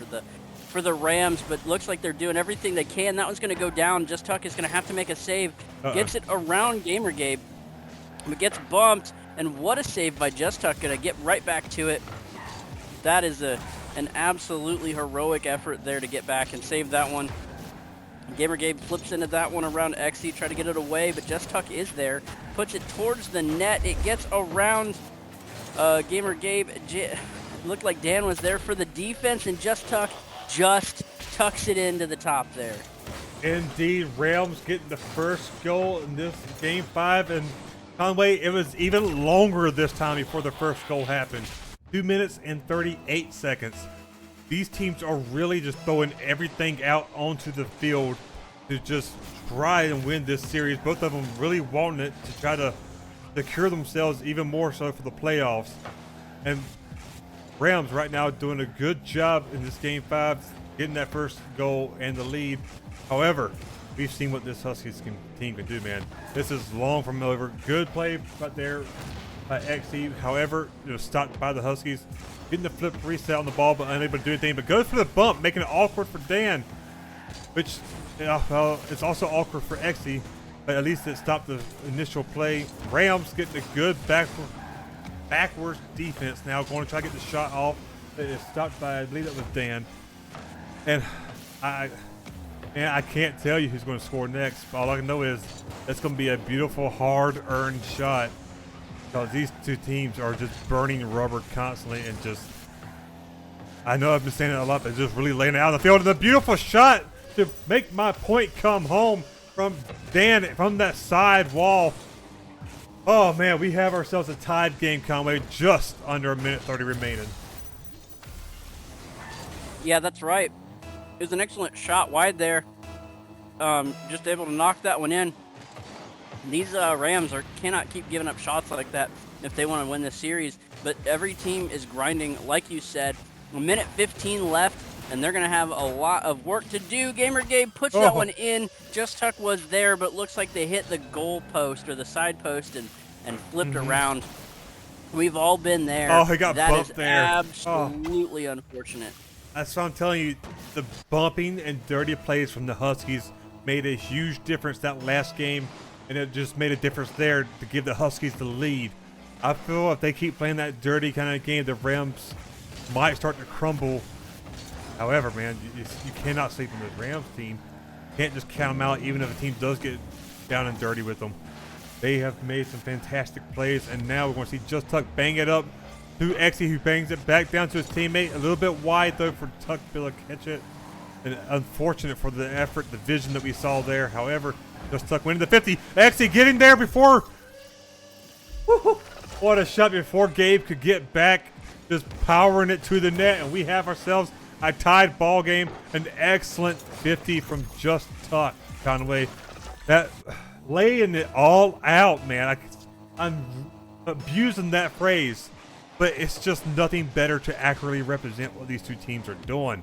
for the Rams, but looks like they're doing everything they can. That one's going to go down. Just Tuck is going to have to make a save. Gets it around Gamer Gabe, but gets bumped, and what a save by Just Tuck. Going to get right back to it. That is an absolutely heroic effort there to get back and save that one. Gamer Gabe flips into that one around Exy, try to get it away, but Just Tuck is there. Puts it towards the net. It gets around Gamer Gabe. Looked like Dan was there for the defense, and Just Tuck just tucks it into the top there. Indeed, Rams getting the first goal in this game 5, and Conway, it was even longer this time before the first goal happened. 2 minutes and 38 seconds. These teams are really just throwing everything out onto the field to just try and win this series. Both of them really wanting it to try to secure themselves even more so for the playoffs. And Rams right now doing a good job in this game 5, getting that first goal and the lead. However, we've seen what this Huskies team can do, man. This is long from over. Good play right there by XE. However, it was stopped by the Huskies. Getting the flip reset on the ball, but unable to do anything. But goes for the bump, making it awkward for Dan. Which, well, it's also awkward for XE. But at least it stopped the initial play. Rams getting a good backwards defense now. Going to try to get the shot off. It is stopped by, I believe that was Dan. And I can't tell you who's going to score next. All I can know is that's going to be a beautiful, hard-earned shot. Because these two teams are just burning rubber constantly and just, I know I've been saying it a lot, but just really laying it out on the field. And a beautiful shot to make my point come home from Dan from that side wall. Oh man, we have ourselves a tied game, Conway, just under a minute 30 remaining. Yeah, that's right. It was an excellent shot wide there. Just able to knock that one in. These Rams cannot keep giving up shots like that if they want to win this series. But every team is grinding, like you said. A minute 15 left, and they're going to have a lot of work to do. Gamer Gabe puts that one in. Just Tuck was there, but looks like they hit the goal post or the side post and flipped around. We've all been there. Oh, he got bumped there. That is absolutely unfortunate. That's what I'm telling you. The bumping and dirty plays from the Huskies made a huge difference that last game. And it just made a difference there to give the Huskies the lead. I feel if they keep playing that dirty kind of game, the Rams might start to crumble. However, man, you cannot sleep on the Rams team. You can't just count them out, even if a team does get down and dirty with them. They have made some fantastic plays, and now we're going to see Just Tuck bang it up to Exy, who bangs it back down to his teammate. A little bit wide, though, for Tuck to be able to catch it. And unfortunate for the effort, the vision that we saw there. However, Just Tuck winning the 50. Actually getting there before. Woo-hoo, what a shot before Gabe could get back. Just powering it to the net. And we have ourselves a tied ball game. An excellent 50 from Just Tuck, Conway. That laying it all out, man. I'm abusing that phrase. But it's just nothing better to accurately represent what these two teams are doing.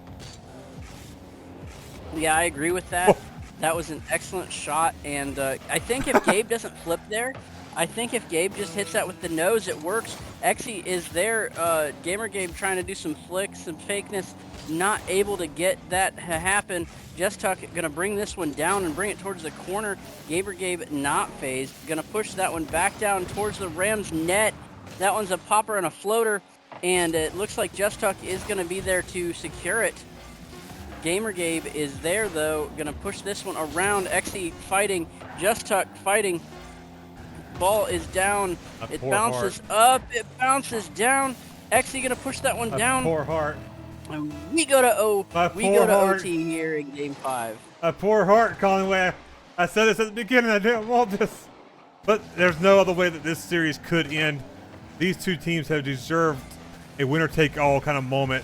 Yeah, I agree with that. That was an excellent shot, and I think if Gabe doesn't flip there, I think if Gabe just hits that with the nose, it works. Exy is there. Gamer Gabe trying to do some flicks, some fakeness, not able to get that to happen. Just Tuck going to bring this one down and bring it towards the corner. Gamer Gabe not phased. Going to push that one back down towards the Rams net. That one's a popper and a floater, and it looks like Just Tuck is going to be there to secure it. Gamer Gabe is there though, gonna push this one around. Xe fighting, Just Tuck fighting. Ball is down. My It poor heart. bounces up. It bounces down. Xe gonna push that one My down. poor heart. And we go to My we go poor to heart. OT here in Game 5. My poor heart, Conway. I said this at the beginning. I didn't want this. But there's no other way that this series could end. These two teams have deserved a winner-take-all kind of moment.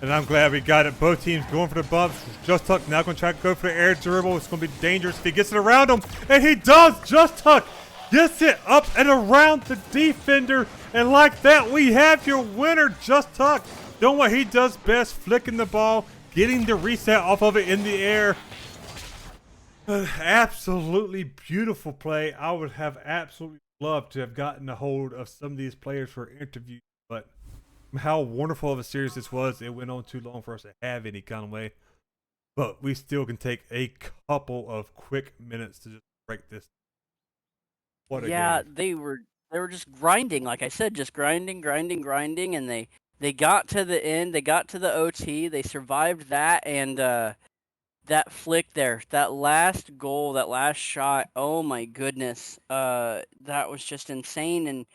And I'm glad we got it. Both teams going for the bumps. Just Tuck now going to try to go for the air dribble. It's going to be dangerous if he gets it around him. And he does. Just Tuck gets it up and around the defender. And like that, we have your winner, Just Tuck. Doing what he does best, flicking the ball, getting the reset off of it in the air. Absolutely beautiful play. I would have absolutely loved to have gotten a hold of some of these players for interviews, but how wonderful of a series this was. It went on too long for us to have any kind of way, but we still can take a couple of quick minutes to just break this. What a Yeah, game. they were just grinding, like I said, just grinding, and they got to the end, they got to the OT, they survived that, and that flick there, that last goal, that last shot, oh my goodness, that was just insane. And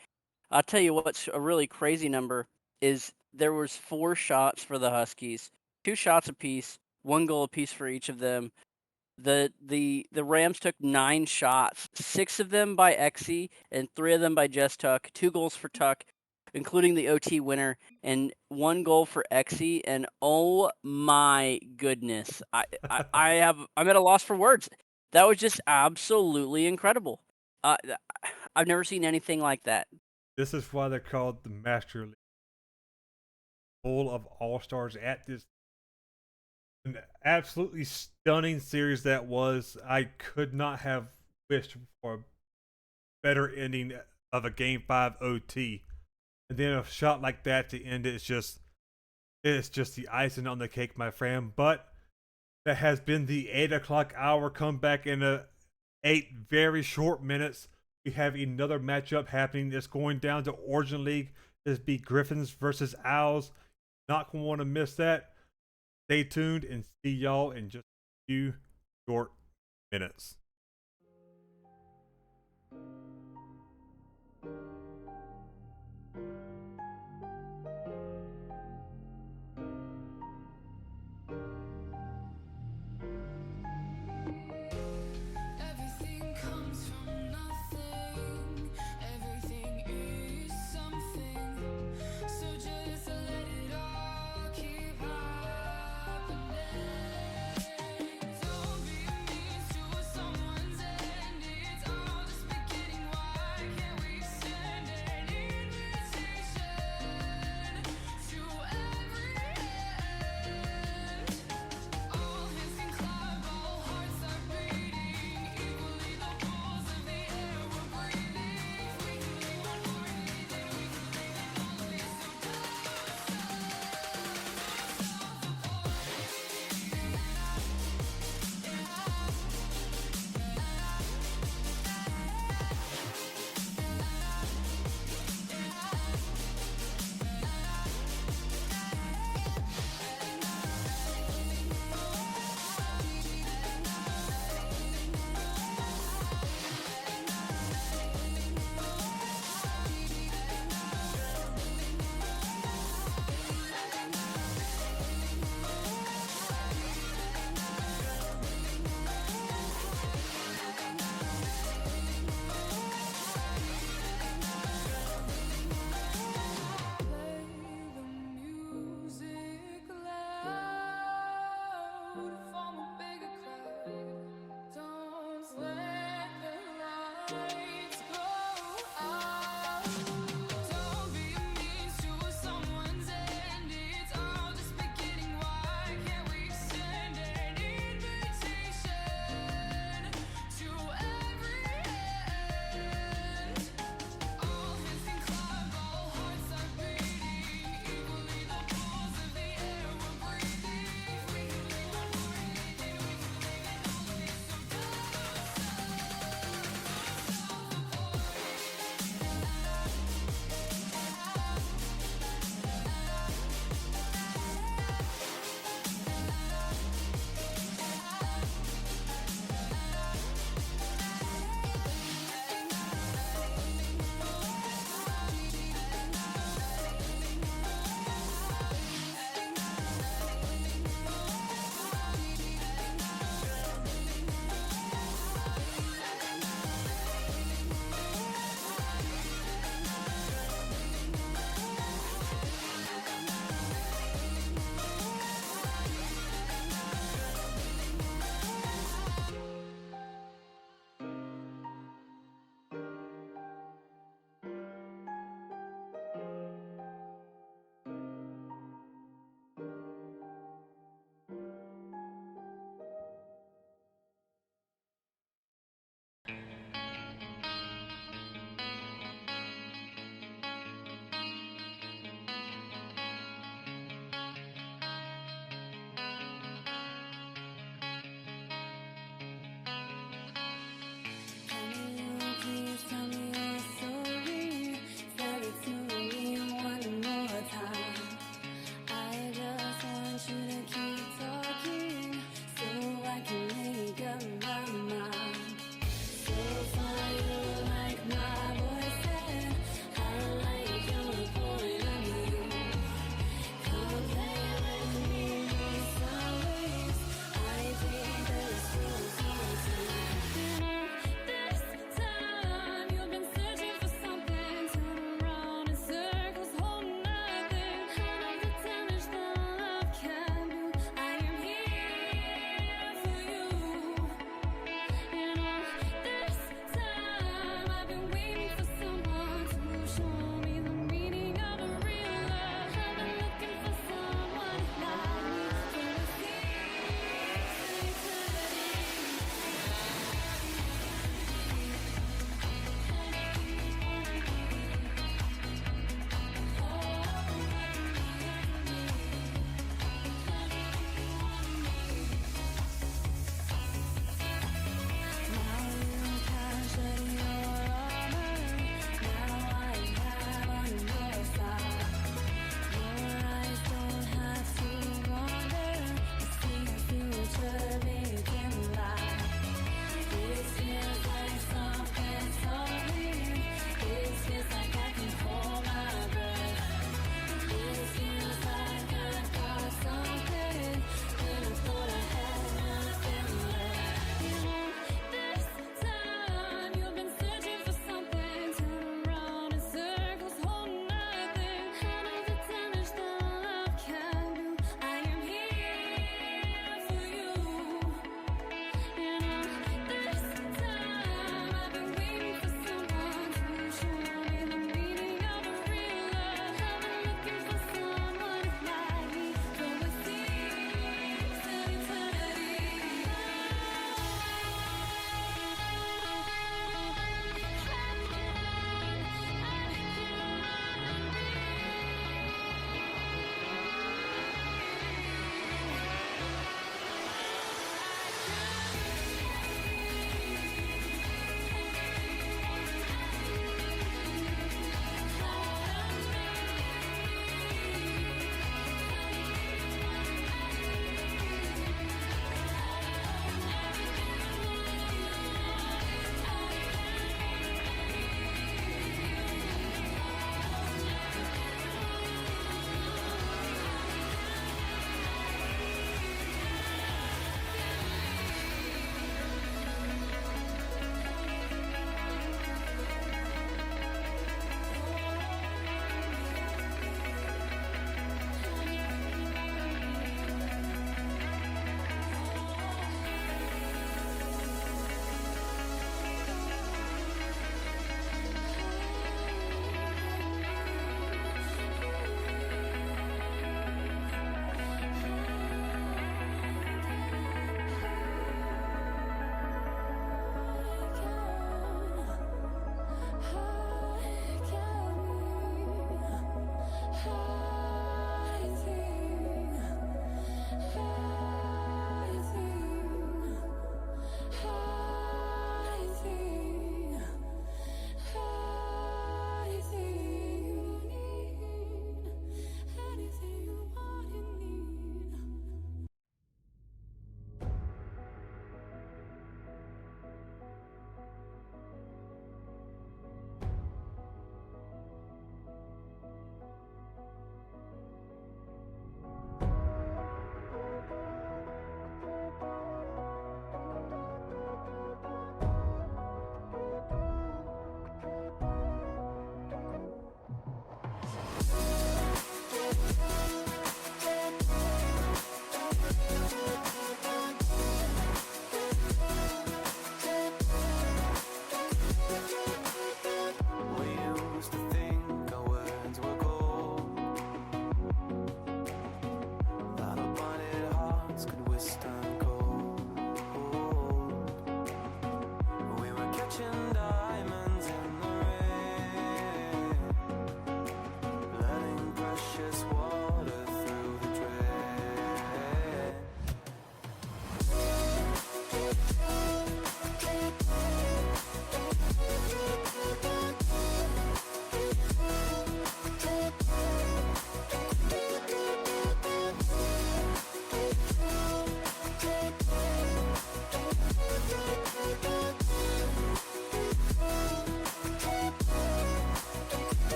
I'll tell you what's a really crazy number is there was 4 shots for the Huskies, 2 shots apiece, 1 goal apiece for each of them. The Rams took 9 shots, 6 of them by Xe and 3 of them by Just Tuck. 2 goals for Tuck, including the OT winner, and 1 goal for Xe. And oh my goodness, I'm at a loss for words. That was just absolutely incredible. Uh, th- I've never seen anything like that. This is why they're called the Master League. Full of all-stars at this. An absolutely stunning series that was. I could not have wished for a better ending of a Game 5 OT. And then a shot like that to end it, it's just the icing on the cake, my friend. But that has been the 8 o'clock hour comeback in 8 very short minutes. We have another matchup happening. It's going down to Origin League. This be Griffins versus Owls. Not going to want to miss that. Stay tuned and see y'all in just a few short minutes. Everything comes from nothing. Everything is something. So just let it all keep happening. Don't be a means to someone.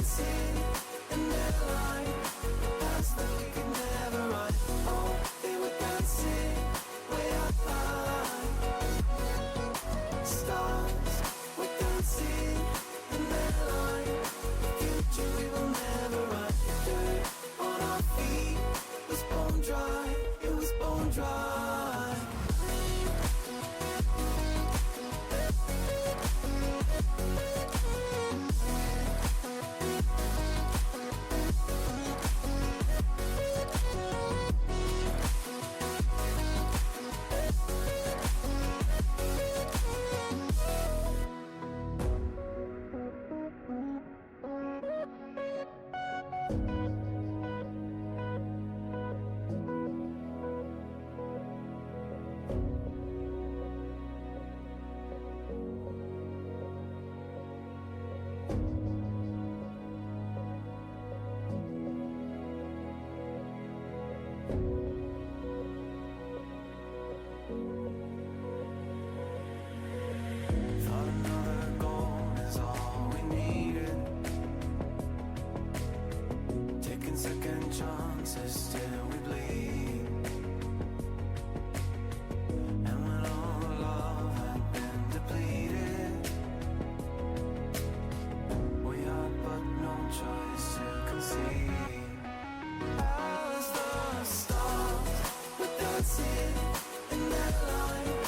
dancing in their line, past that we could never run. Oh, they were dancing way up high. Stars were dancing in their line, future we will never run. Dirt on our feet was bone dry, it was bone dry. Thought another goal is all we needed. Taking second chances till we bleed. And when all the love had been depleted, we had but no choice to concede. As the stars were dancing in that line,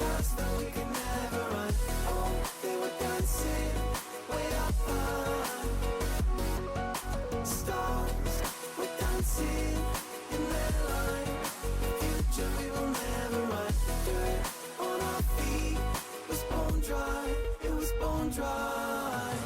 past that we could never run. Oh, they were dancing way up high. Stars were dancing in that line, future we will never run. Dirt on our feet was bone dry, it was bone dry.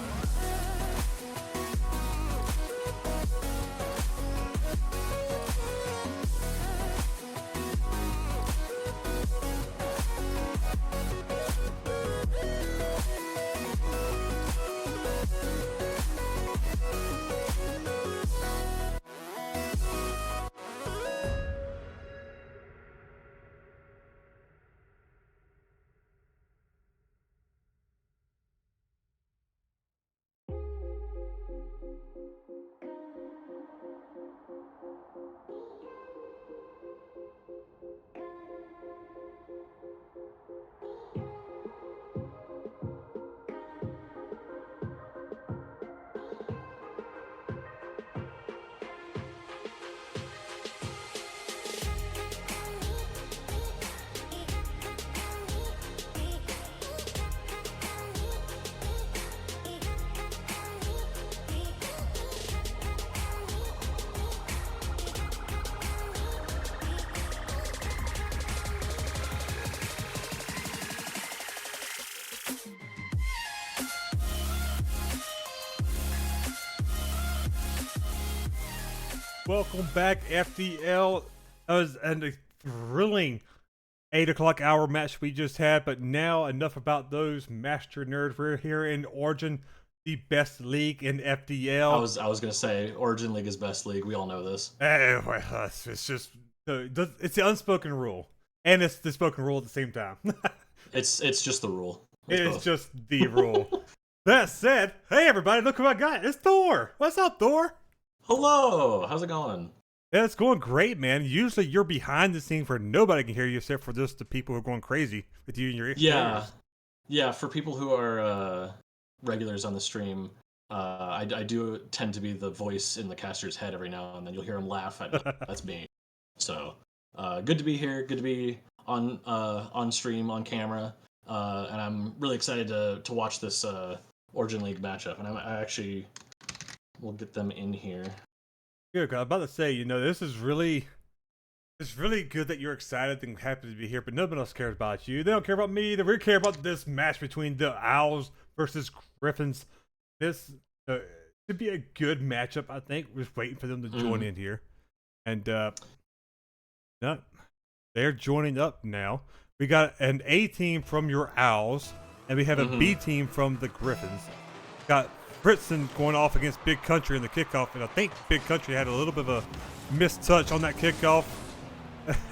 Welcome back, FDL. That was a thrilling 8 o'clock hour match we just had, but now enough about those master nerds. We're here in Origin, the best league in FDL. I was gonna say Origin League is best league. We all know this. Well, it's just it's the unspoken rule, and it's the spoken rule at the same time. It's just the rule. It's just the rule. That said, hey everybody, look who I got. It's Thor. What's up, Thor? Hello, how's it going? Yeah, it's going great, man. Usually you're behind the scenes where nobody can hear you except for just the people who are going crazy with you and your Yeah. For people who are regulars on the stream, I do tend to be the voice in the caster's head every now and then. You'll hear him laugh. That's me. So good to be here. Good to be on stream, on camera, and I'm really excited to watch this Origin League matchup. And I actually will get them in here. Good, 'cause I was about to say, this is really, it's really good that you're excited and happy to be here, but nobody else cares about you. They don't care about me either. We care about this match between the Owls versus Griffins. This should be a good matchup, I think. We're just waiting for them to join in here. And no, they're joining up now. We got an A team from your Owls, and we have a B team from the Griffins. Got Fritzen going off against Big Country in the kickoff, and I think Big Country had a little bit of a missed touch on that kickoff,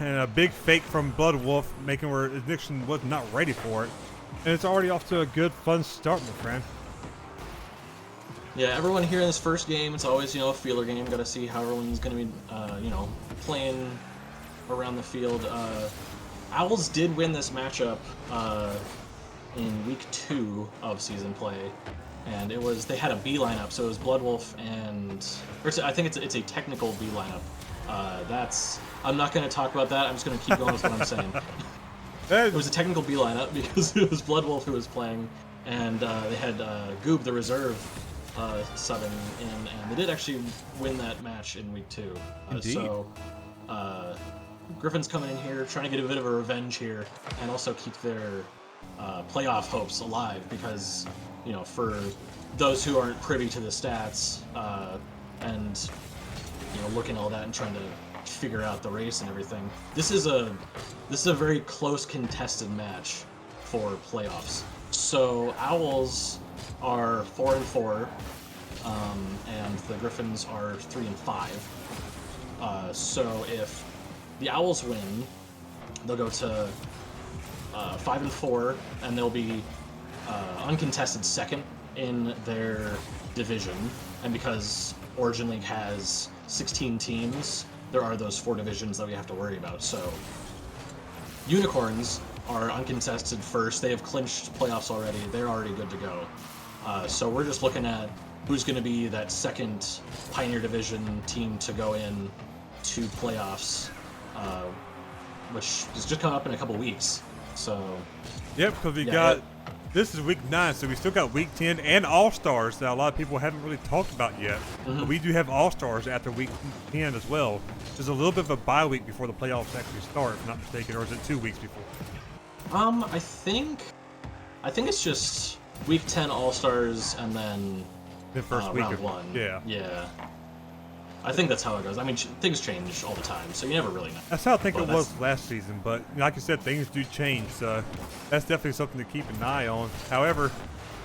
and a big fake from Blood Wolf, making where Ignition was not ready for it. And it's already off to a good, fun start, my friend. Yeah, everyone here in this first game, it's always, a feeler game. Got to see how everyone's going to be, playing around the field. Owls did win this matchup in week 2 of season play, and they had a B lineup, so it was Bloodwolf I think it's a technical B lineup. I'm not going to talk about that. I'm just going to keep going with what I'm saying. It was a technical B lineup because it was Bloodwolf who was playing, and they had Goob, the reserve, subbing in, and they did actually win that match in week 2. Indeed. So, Griffins coming in here, trying to get a bit of a revenge here, and also keep their playoff hopes alive because, for those who aren't privy to the stats and looking at all that and trying to figure out the race and everything, this is a very close contested match for playoffs. So Owls are 4-4, and the Griffins are 3-5. So if the Owls win, they'll go to 5-4, and they'll be uncontested second in their division. And because Origin League has 16 teams, there are those 4 divisions that we have to worry about. So Unicorns are uncontested first. They have clinched playoffs already. They're already good to go. So we're just looking at who's going to be that second Pioneer Division team to go in to playoffs, which is just coming up in a couple weeks. So, Yep, because this is week 9, so we still got week 10 and All-Stars that a lot of people haven't really talked about yet. But we do have All-Stars after week 10 as well. There's a little bit of a bye week before the playoffs actually start, if I'm not mistaken, or is it 2 weeks before? I think it's just week 10 All-Stars and then The first week round of 1. Yeah. I think that's how it goes. I mean, things change all the time, so you never really know. That's how I think Well, it was last season, but like I said, things do change, so that's definitely something to keep an eye on. However,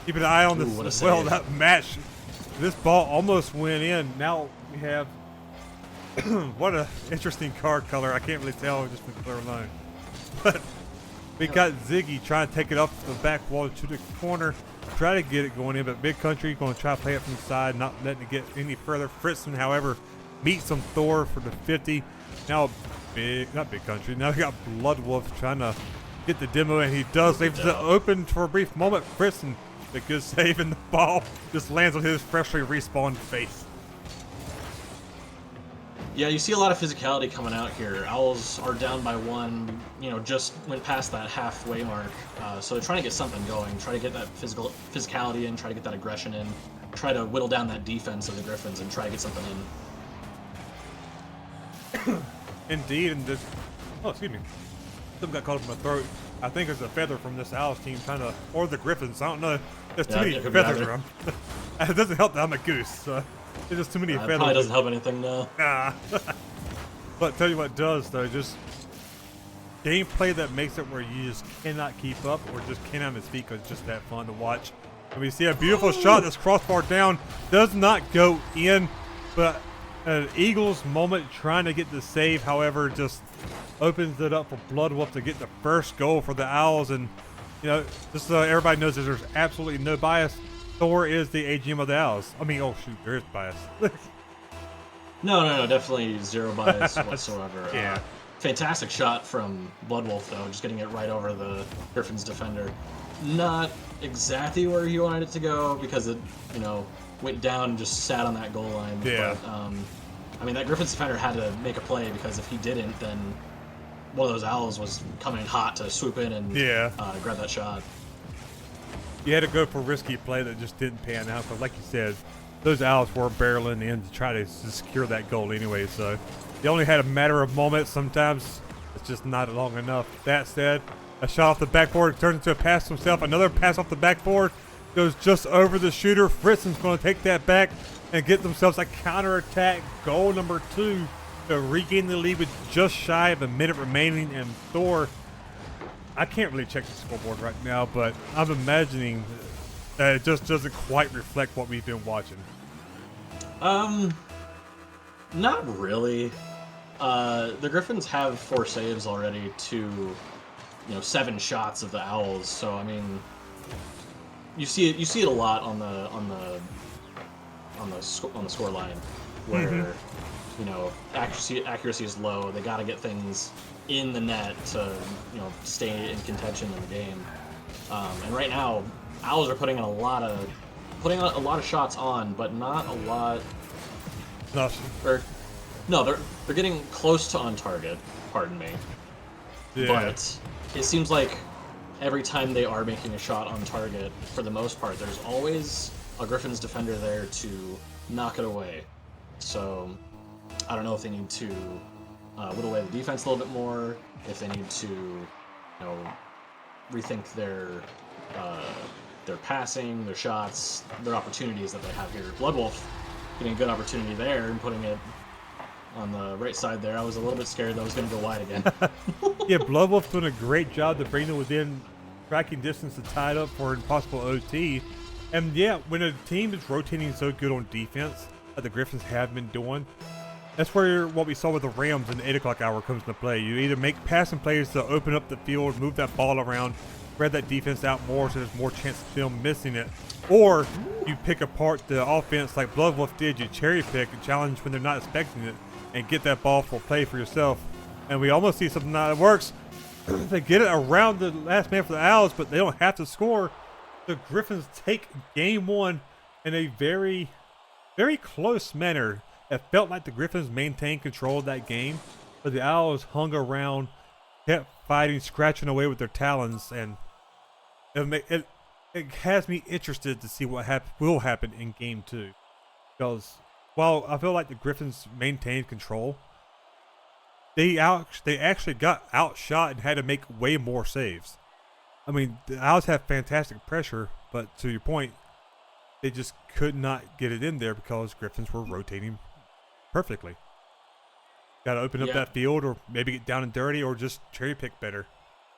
keep an eye on this what a as well. save. That match, this ball almost went in. Now we have what a interesting card color. I can't really tell just from the color alone, but we got Ziggy trying to take it up the back wall to the corner, try to get it going in, but Big Country going to try to play it from the side, not letting it get any further. Fritzen, however, meets some Thor for the 50. Now not Big Country, now we got Bloodwolf trying to get the demo, and he does. Leaves it open for a brief moment. Fritzen, the good save, and the ball just lands on his freshly respawned face. Yeah, you see a lot of physicality coming out here. Owls are down by 1, just went past that halfway mark. So they're trying to get something going, try to get that physicality in, try to get that aggression in, try to whittle down that defense of the Griffins and try to get something in. Indeed, and this, excuse me, something got caught up in my throat. I think it's a feather from this Owls team or the Griffins. I don't know. There's too many it could be feathers either. around. It doesn't help that I'm a goose, so there's just too many It feathers. probably doesn't help anything, no. Nah. But tell you what does, though, just gameplay that makes it where you just cannot keep up or just cannot miss feet because it's just that fun to watch. And we see a beautiful shot that's crossbar down, does not go in, but an Eagles moment trying to get the save, however, just opens it up for Bloodwolf to get the first goal for the Owls. And, just so everybody knows that there's absolutely no bias, Thor is the AGM of the Owls. I mean, oh shoot, there is bias. No, definitely zero bias whatsoever. Yeah. Fantastic shot from Bloodwolf, though, just getting it right over the Griffins defender. Not exactly where he wanted it to go because it, went down and just sat on that goal line. Yeah. But, that Griffins defender had to make a play because if he didn't, then one of those Owls was coming in hot to swoop in and grab that shot. You had to go for a risky play that just didn't pan out, but like you said, those Owls were barreling in to try to secure that goal anyway, so they only had a matter of moments. Sometimes it's just not long enough. That said, a shot off the backboard turns into a pass to himself. Another pass off the backboard goes just over the shooter. Fritzen's going to take that back and get themselves a counterattack goal number 2 to regain the lead with just shy of a minute remaining. And Thor, I can't really check the scoreboard right now, but I'm imagining that it just doesn't quite reflect what we've been watching. Not really. The Griffins have 4 saves already to, 7 shots of the Owls. So you see it a lot on the on the score line, where you know accuracy is low. They got to get things in the net to stay in contention in the game. And right now, Owls are putting a lot of shots on, but not a lot. Nothing. No, they're getting close to on target. Pardon me. Yeah. But it seems like every time they are making a shot on target, for the most part, there's always a Griffins defender there to knock it away. So I don't know if they need to whittle away the defense a little bit more, if they need to, rethink their passing, their shots, their opportunities that they have here. Bloodwolf getting a good opportunity there and putting it on the right side there. I was a little bit scared that was going to go wide again. Yeah, Bloodwolf's doing a great job to bring them within tracking distance to tie it up for an possible OT. And yeah, when a team is rotating so good on defense, like the Griffins have been doing, that's where what we saw with the Rams in the 8 o'clock hour comes into play. You either make passing plays to open up the field, move that ball around, spread that defense out more so there's more chance of them missing it, or you pick apart the offense like Bloodwolf did. You cherry pick and challenge when they're not expecting it and get that ball for play for yourself. And we almost see something that works. They get it around the last man for the Owls, but they don't have to score. The Griffins take game one in a very, very close manner. It felt like the Griffins maintained control of that game, but the Owls hung around, kept fighting, scratching away with their talons, and it has me interested to see what will happen in game two. Because while I feel like the Griffins maintained control, they actually got outshot and had to make way more saves. I mean, the Owls have fantastic pressure, but to your point, they just could not get it in there because Griffins were rotating perfectly. Got to open up that field, or maybe get down and dirty, or just cherry pick better.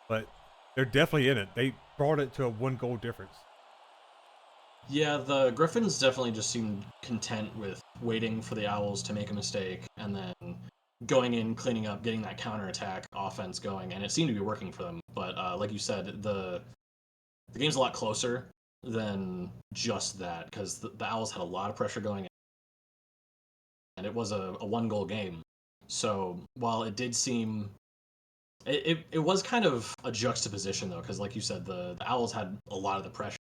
But they're definitely in it. They brought it to a 1-goal difference. Yeah, the Griffins definitely just seemed content with waiting for the Owls to make a mistake and then going in, cleaning up, getting that counterattack offense going, and it seemed to be working for them. But like you said, the game's a lot closer than just that, because the Owls had a lot of pressure going in, and it was a 1-goal game. So while it did seem, it was kind of a juxtaposition though, because like you said, the Owls had a lot of the pressure,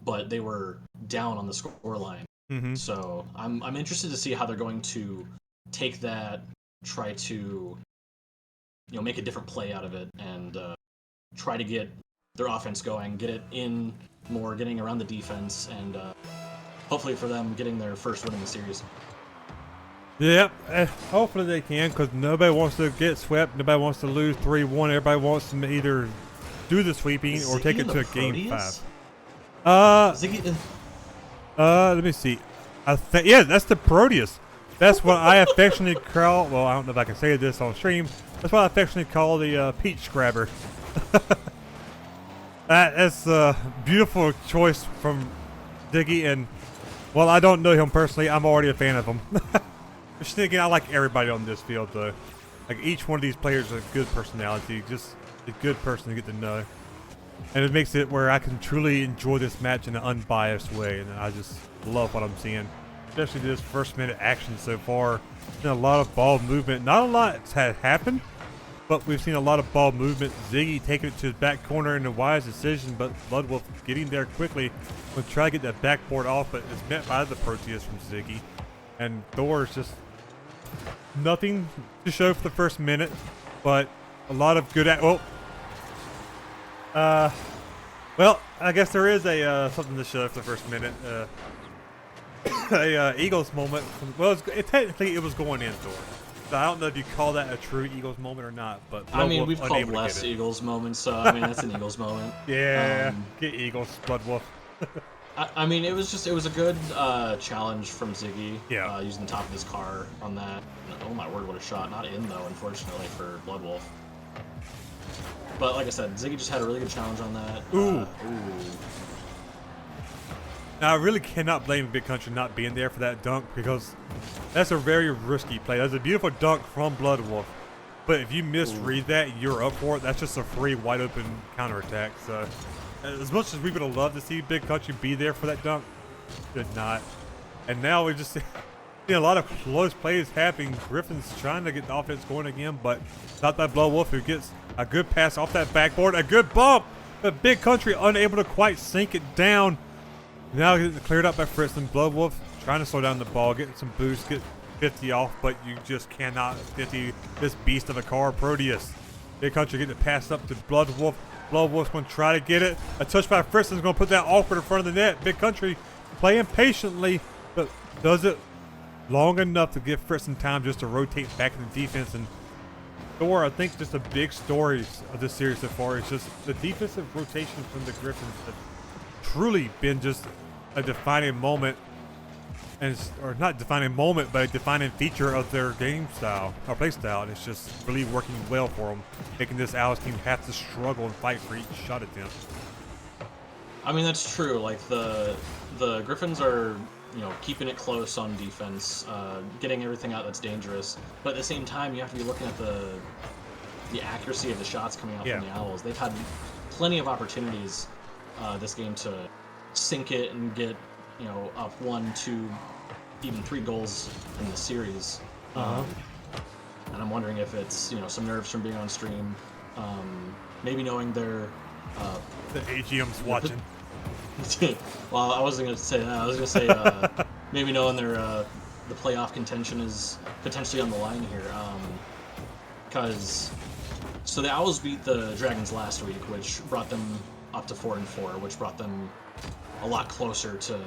but they were down on the score line. Mm-hmm. So I'm interested to see how they're going to take that, try to make a different play out of it, and try to get their offense going, get it in more, getting around the defense, and hopefully for them getting their first win in the series. Yep, hopefully they can, because nobody wants to get swept, nobody wants to lose 3-1, everybody wants to either do the sweeping or take it to a game 5. Let me see. Yeah, that's the Proteus. That's what I affectionately call, well, I don't know if I can say this on stream, that's what I affectionately call the peach scrabber. That's a beautiful choice from Ziggy, and while I don't know him personally, I'm already a fan of him. Just thinking, I like everybody on this field, though. Like, each one of these players is a good personality, just a good person to get to know. And it makes it where I can truly enjoy this match in an unbiased way, and I just love what I'm seeing. Especially this first minute action so far. Been a lot of ball movement. Not a lot has happened, but we've seen a lot of ball movement. Ziggy taking it to his back corner in a wise decision, but Bloodwolf getting there quickly. We'll try to get that backboard off, but it's met by the Proteus from Ziggy. And Thor's just nothing to show for the first minute, but a lot of good well, I guess there is a something to show for the first minute. Eagles moment. Well, technically it was going in, Thor. So I don't know if you call that a true Eagles moment or not, but I mean, we've called less Eagles moments, so I mean that's an Eagles moment. Yeah, get Eagles, Bloodwolf. I mean, it was a good challenge from Ziggy. Yeah. Using the top of his car on that. Oh my word, what a shot! Not in though, unfortunately for Bloodwolf. But like I said, Ziggy just had a really good challenge on that. Ooh. Now, I really cannot blame Big Country not being there for that dunk, because that's a very risky play. That's a beautiful dunk from Bloodwolf. But if you misread that, you're up for it. That's just a free, wide open counterattack. So, as much as we would have loved to see Big Country be there for that dunk, did not. And now we just see a lot of close plays happening. Griffins trying to get the offense going again, but not that Blood Wolf, who gets a good pass off that backboard, a good bump, but Big Country unable to quite sink it down. Now getting cleared up by Fritz, and Blood Wolf trying to slow down the ball, getting some boost, get 50 off, but you just cannot 50 this beast of a car, Proteus. Big Country getting it passed up to Blood Wolf. Blood Wolf's going to try to get it. A touch by Fritz is going to put that awkward in front of the net. Big Country playing patiently, but does it long enough to give Fritz some time just to rotate back in the defense. And Thor, I think just the big stories of this series so far is just the defensive rotation from the Griffins have truly been just a defining moment, or not defining moment, but a defining feature of their game style or play style, and it's just really working well for them, making this Owls team have to struggle and fight for each shot attempt. I mean, that's true. Like the Griffins are, keeping it close on defense, getting everything out that's dangerous. But at the same time, you have to be looking at the accuracy of the shots coming out from the Owls. They've had plenty of opportunities this game to sink it and get, up 1, 2, even 3 goals in the series. And I'm wondering if it's, some nerves from being on stream, maybe knowing their the AGM's watching. Well, I wasn't going to say that. I was going to say maybe knowing their the playoff contention is potentially on the line here. Because so the Owls beat the Dragons last week, which brought them up to 4-4, which brought them a lot closer to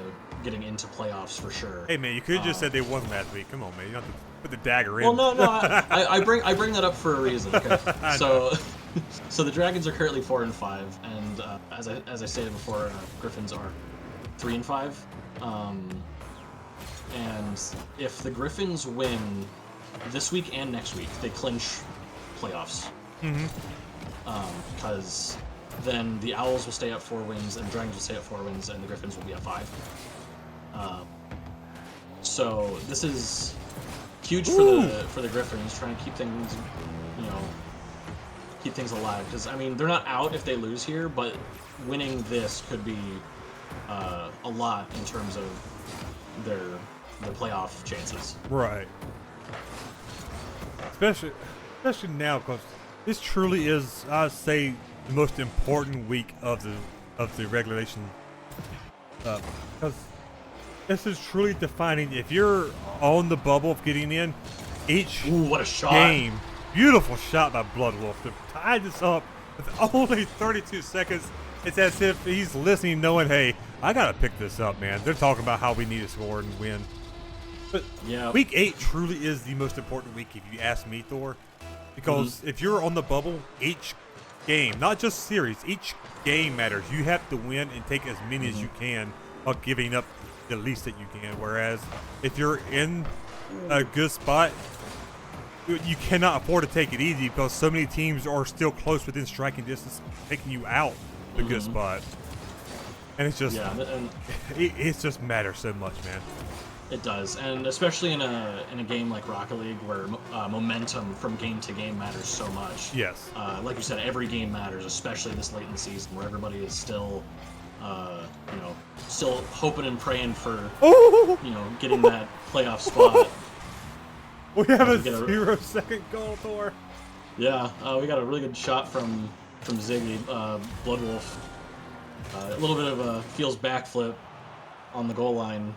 getting into playoffs for sure. Hey man, you could have just said they won last week. Come on, man, you don't have to put the dagger in. Well, no, I bring that up for a reason. Okay, so the Dragons are currently 4-5, and as I stated before, Griffins are 3-5. And if the Griffins win this week and next week, they clinch playoffs. Because then the Owls will stay at 4 wins, and the Dragons will stay at 4 wins, and the Griffins will be at 5. So this is huge for the Griffins, trying to keep things, keep things alive. Because I mean, they're not out if they lose here, but winning this could be a lot in terms of their playoff chances. Right. Especially now, because this truly is, I'd say, the most important week of the regulation. Because this is truly defining. If you're on the bubble of getting in, each what a shot. game, beautiful shot by Blood Wolf to tie this up with only 32 seconds. It's as if he's listening, knowing, hey, I gotta pick this up, man. They're talking about how we need to score and win. But week 8 truly is the most important week, if you ask me, Thor. Because if you're on the bubble, each game, not just series, each game matters. You have to win and take as many as you can while giving up the least that you can. Whereas if you're in a good spot, you cannot afford to take it easy because so many teams are still close within striking distance, taking you out the good spot. And it's just, it just matters so much, man. It does, and especially in a game like Rocket League where momentum from game to game matters so much. Yes. Like you said, every game matters, especially this late in the season where everybody is still, still hoping and praying for, getting that playoff spot. We have a 0-second goal, Thor. Yeah, we got a really good shot from Ziggy, Blood Wolf. A little bit of a feels backflip on the goal line.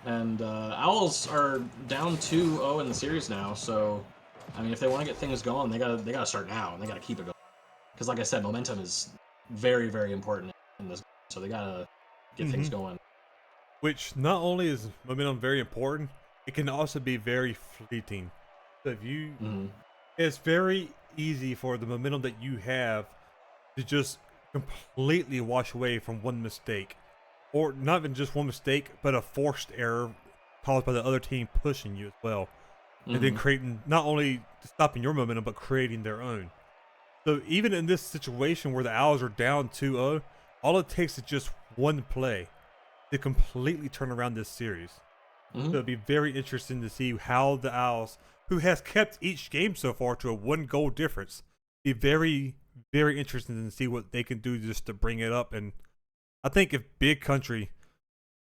And Owls are down 2-0 in the series now, so I mean, if they want to get things going, they gotta start now, and they gotta keep it going. Because, like I said, momentum is very, very important in this, so they gotta get things going. Which not only is momentum very important, it can also be very fleeting. So if you, it's very easy for the momentum that you have to just completely wash away from one mistake. Or not even just one mistake, but a forced error caused by the other team pushing you as well. And then creating, not only stopping your momentum, but creating their own. So even in this situation where the Owls are down 2-0, all it takes is just one play to completely turn around this series. So it'd be very interesting to see how the Owls, who has kept each game so far to a 1-goal difference, be very, very interesting to see what they can do just to bring it up. And I think if Big Country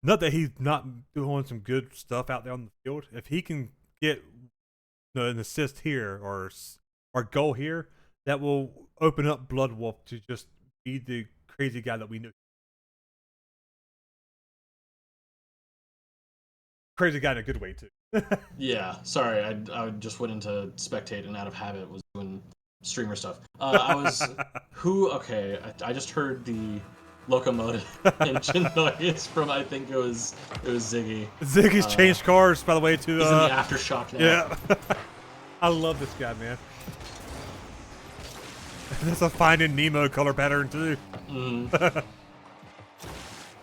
not that he's not doing some good stuff out there on the field. If he can get an assist here or goal here, that will open up Blood Wolf to just be the crazy guy that we knew. Crazy guy in a good way too. Yeah, sorry, I just went into spectate and out of habit was doing streamer stuff. I was okay. I just heard the locomotive engine noise from I think it was Ziggy. Ziggy's changed cars, by the way, to He's in the aftershock now. yeah. I love this guy, man. That's a Finding Nemo color pattern too.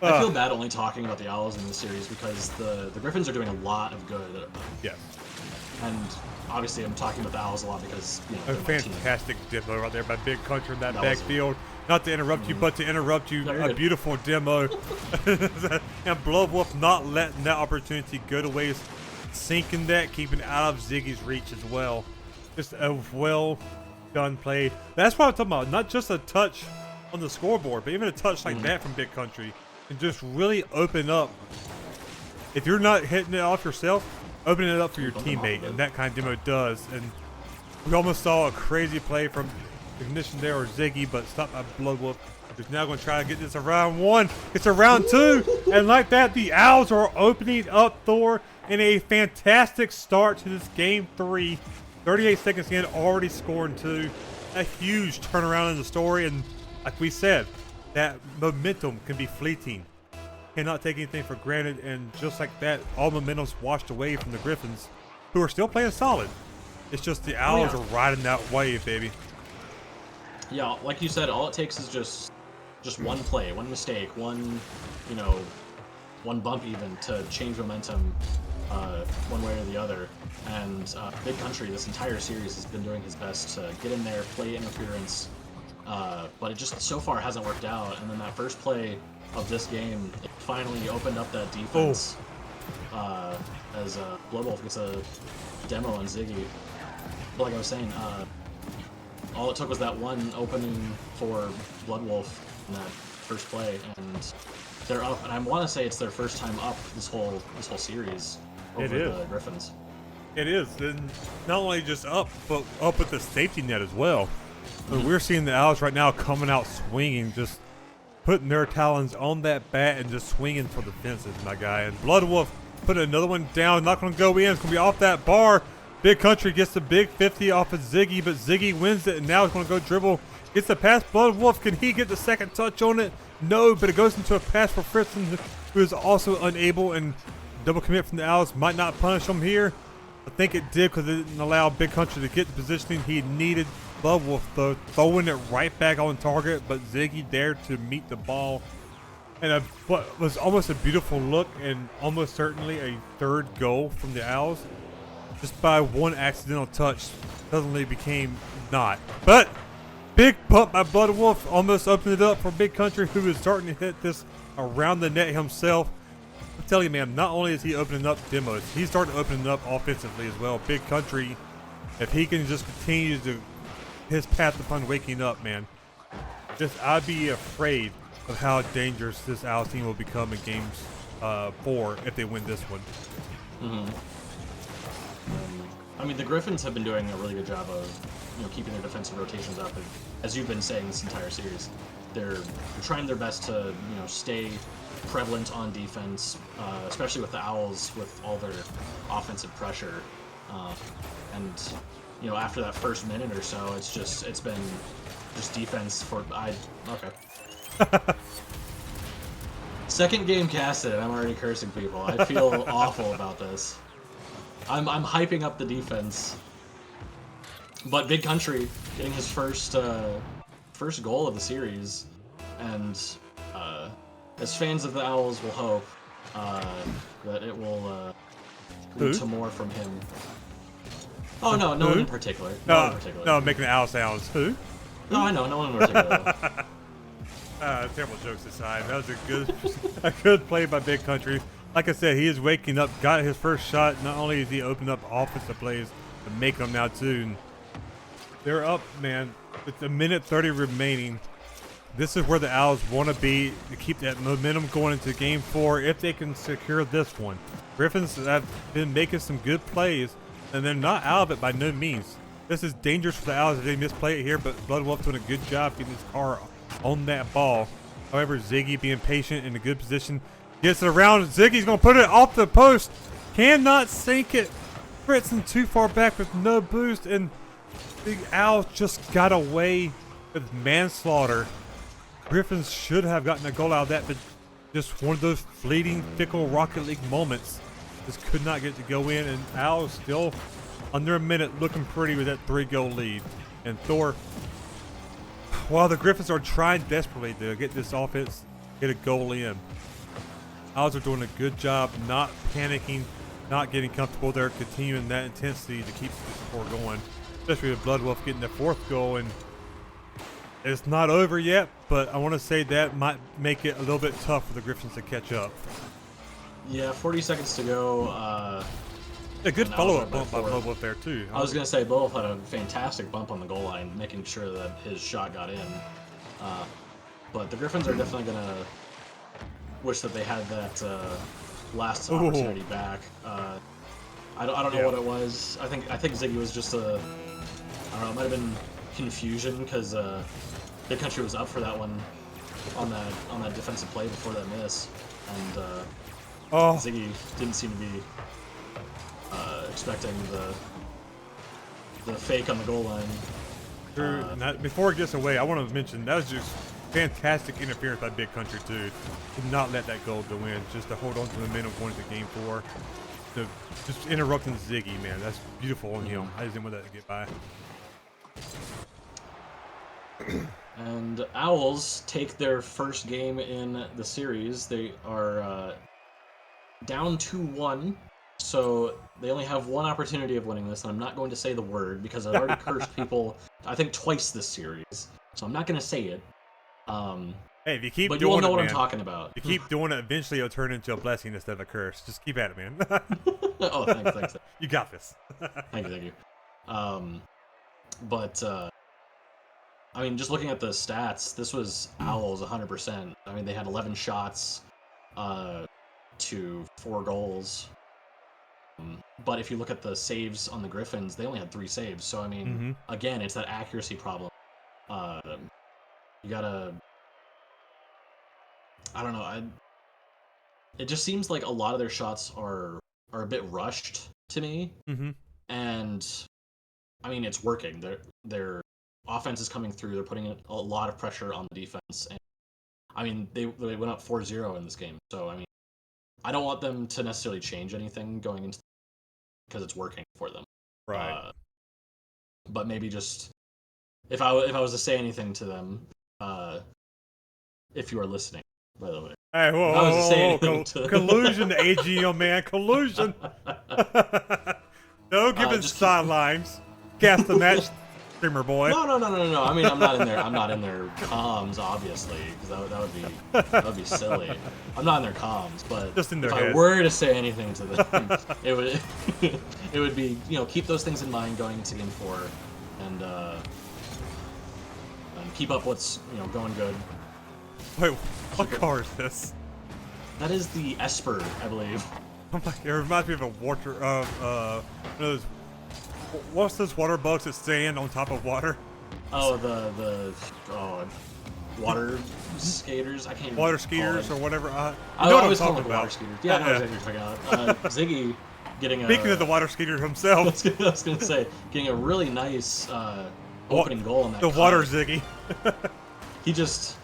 I feel bad only talking about the Owls in this series because the Griffins are doing a lot of good. Yes. And obviously I'm talking about the Owls a lot because, you know, A they're my team. fantastic demo right there by Big Country in that That was- backfield. Not to interrupt you, but to interrupt you, No, you're a good. beautiful demo. And Blood Wolf not letting that opportunity go to waste, sinking that, keeping out of Ziggy's reach as well. Just a well done play. That's what I'm talking about. Not just a touch on the scoreboard, but even a touch like that from Big Country. And just really open up. If you're not hitting it off yourself, open it up for your teammate. And that kind of demo does. And we almost saw a crazy play from Ignition there or Ziggy, but stopped by Blood Wolf. Who's now going to try to get this a round 1. It's a round 2. And like that, the Owls are opening up Thor in a fantastic start to this game 3. 38 seconds in, already scoring 2. A huge turnaround in the story. And like we said, that momentum can be fleeting. Cannot take anything for granted. And just like that, all momentum's washed away from the Griffins, who are still playing solid. It's just the Owls are riding that wave, baby. Yeah, like you said, all it takes is just one play, one mistake, one bump even to change momentum one way or the other. And Big Country this entire series has been doing his best to get in there, play interference, but it just so far hasn't worked out. And then that first play of this game, it finally opened up that defense as Blood Wolf gets a demo on Ziggy. But like I was saying, all it took was that one opening for Blood Wolf in that first play, and they're up. And I want to say it's their first time up this whole series over the Griffins. It is. And not only just up, but up with the safety net as well. So we're seeing the Owls right now coming out swinging, just putting their talons on that bat and just swinging for the fences, my guy. And Blood Wolf put another one down, not going to go in. It's going to be off that bar. Big Country gets the big 50 off of Ziggy, but Ziggy wins it, and now he's going to go dribble. Gets the pass. Blood Wolf, can he get the second touch on it? No, but it goes into a pass for Fritzen, who is also unable, and double commit from the Owls might not punish him here. I think it did because it didn't allow Big Country to get the positioning he needed. Blood Wolf, though, throwing it right back on target, but Ziggy there to meet the ball. And what was almost a beautiful look, and almost certainly a third goal from the Owls. Just by one accidental touch, suddenly became not. But big bump by Blood Wolf almost opened it up for Big Country, who is starting to hit this around the net himself. I'm telling you, man, not only is he opening up demos, he's starting to open up offensively as well. Big Country, if he can just continue to his path upon waking up, man, I'd be afraid of how dangerous this Owls team will become in games 4 if they win this one. I mean, the Griffins have been doing a really good job of, keeping their defensive rotations up. And as you've been saying this entire series, they're trying their best to, stay prevalent on defense, especially with the Owls with all their offensive pressure. And after that first minute or so, it's been just defense for okay. Second game casted, and I'm already cursing people. I feel awful about this. I'm hyping up the defense, but Big Country getting his first goal of the series, and as fans of the Owls will hope that it will lead to more from him. Oh no, no one in particular. No one in particular. No, making the Owl sounds. Who? No, I know, no one in particular. Terrible jokes aside, that was a good play by Big Country. Like I said, he is waking up, got his first shot. Not only is he opening up offensive plays, but make them now too. And they're up, man. With a minute 30 remaining. This is where the Owls want to be to keep that momentum going into Game 4 if they can secure this one. Griffins have been making some good plays, and they're not out of it by no means. This is dangerous for the Owls if they misplay it here, but Bloodwolf doing a good job getting his car on that ball. However, Ziggy being patient in a good position gets it around. Ziggy's going to put it off the post. Cannot sink it. Fritzen too far back with no boost, and the Owls just got away with manslaughter. Griffins should have gotten a goal out of that, but just one of those fleeting, fickle Rocket League moments. Just could not get it to go in, and Owls still under a minute looking pretty with that 3-goal lead. And Thor, while the Griffins are trying desperately to get this offense, get a goal in, Owls are doing a good job not panicking, not getting comfortable. They're continuing that intensity to keep the score going, especially with Bloodwolf getting the 4th goal. And it's not over yet, but I want to say that might make it a little bit tough for the Griffins to catch up. Yeah, 40 seconds to go. A good and follow-up Owls bump by are by 4. Bloodwolf there too. I was going to say, Bloodwolf had a fantastic bump on the goal line, making sure that his shot got in. But the Griffins are definitely going to wish that they had that last opportunity back. I don't know what it was. I think Ziggy was just I don't know, it might have been confusion because Big Country was up for that one on that defensive play before that miss, and Ziggy didn't seem to be expecting the fake on the goal line. True. Before it gets away, I want to mention that was just fantastic interference by Big Country too. To not let that goal go in, just to hold on to the momentum going into Game 4. Just interrupting Ziggy, man, that's beautiful on him. I just didn't want that to get by. And Owls take their first game in the series. They are down 2-1, so they only have one opportunity of winning this, and I'm not going to say the word because I've already cursed people, I think, twice this series, so I'm not going to say it. Hey, if you keep but doing you will know it, what man, I'm talking about. If you keep doing it, eventually it'll turn into a blessing instead of a curse. Just keep at it, man. Oh, thanks. You got this. Thank you. But I mean, just looking at the stats, this was Owls 100%. I mean, they had 11 shots to 4 goals. But if you look at the saves on the Griffins, they only had 3 saves. So, I mean, again, it's that accuracy problem. You gotta... I don't know. It just seems like a lot of their shots are a bit rushed to me. And, I mean, it's working. Their offense is coming through. They're putting a lot of pressure on the defense. And, I mean, they went up 4-0 in this game. So, I mean, I don't want them to necessarily change anything going into because it's working for them. Right. But maybe just if I was to say anything to them, if you are listening, by the way. Hey, whoa. Collusion, AGM, man. Collusion. No giving sidelines. Cast the match, streamer boy. No. I mean, I'm not in their comms, obviously, because that would be silly. I'm not in their comms, but just in their if head. I were to say anything to them, it would be, keep those things in mind going into Game 4, and keep up what's going good. Wait, what car is this? That is the Esper, I believe. Oh my, it reminds me of a water what's those water bugs that stand on top of water? Oh, the water skaters. I can't. Water skaters or whatever. I always call them water skaters. Yeah, I know exactly what you're talking about. Ziggy getting Speaking of the water skater himself. I was gonna say, getting a really nice opening goal in that. The water Ziggy. He just,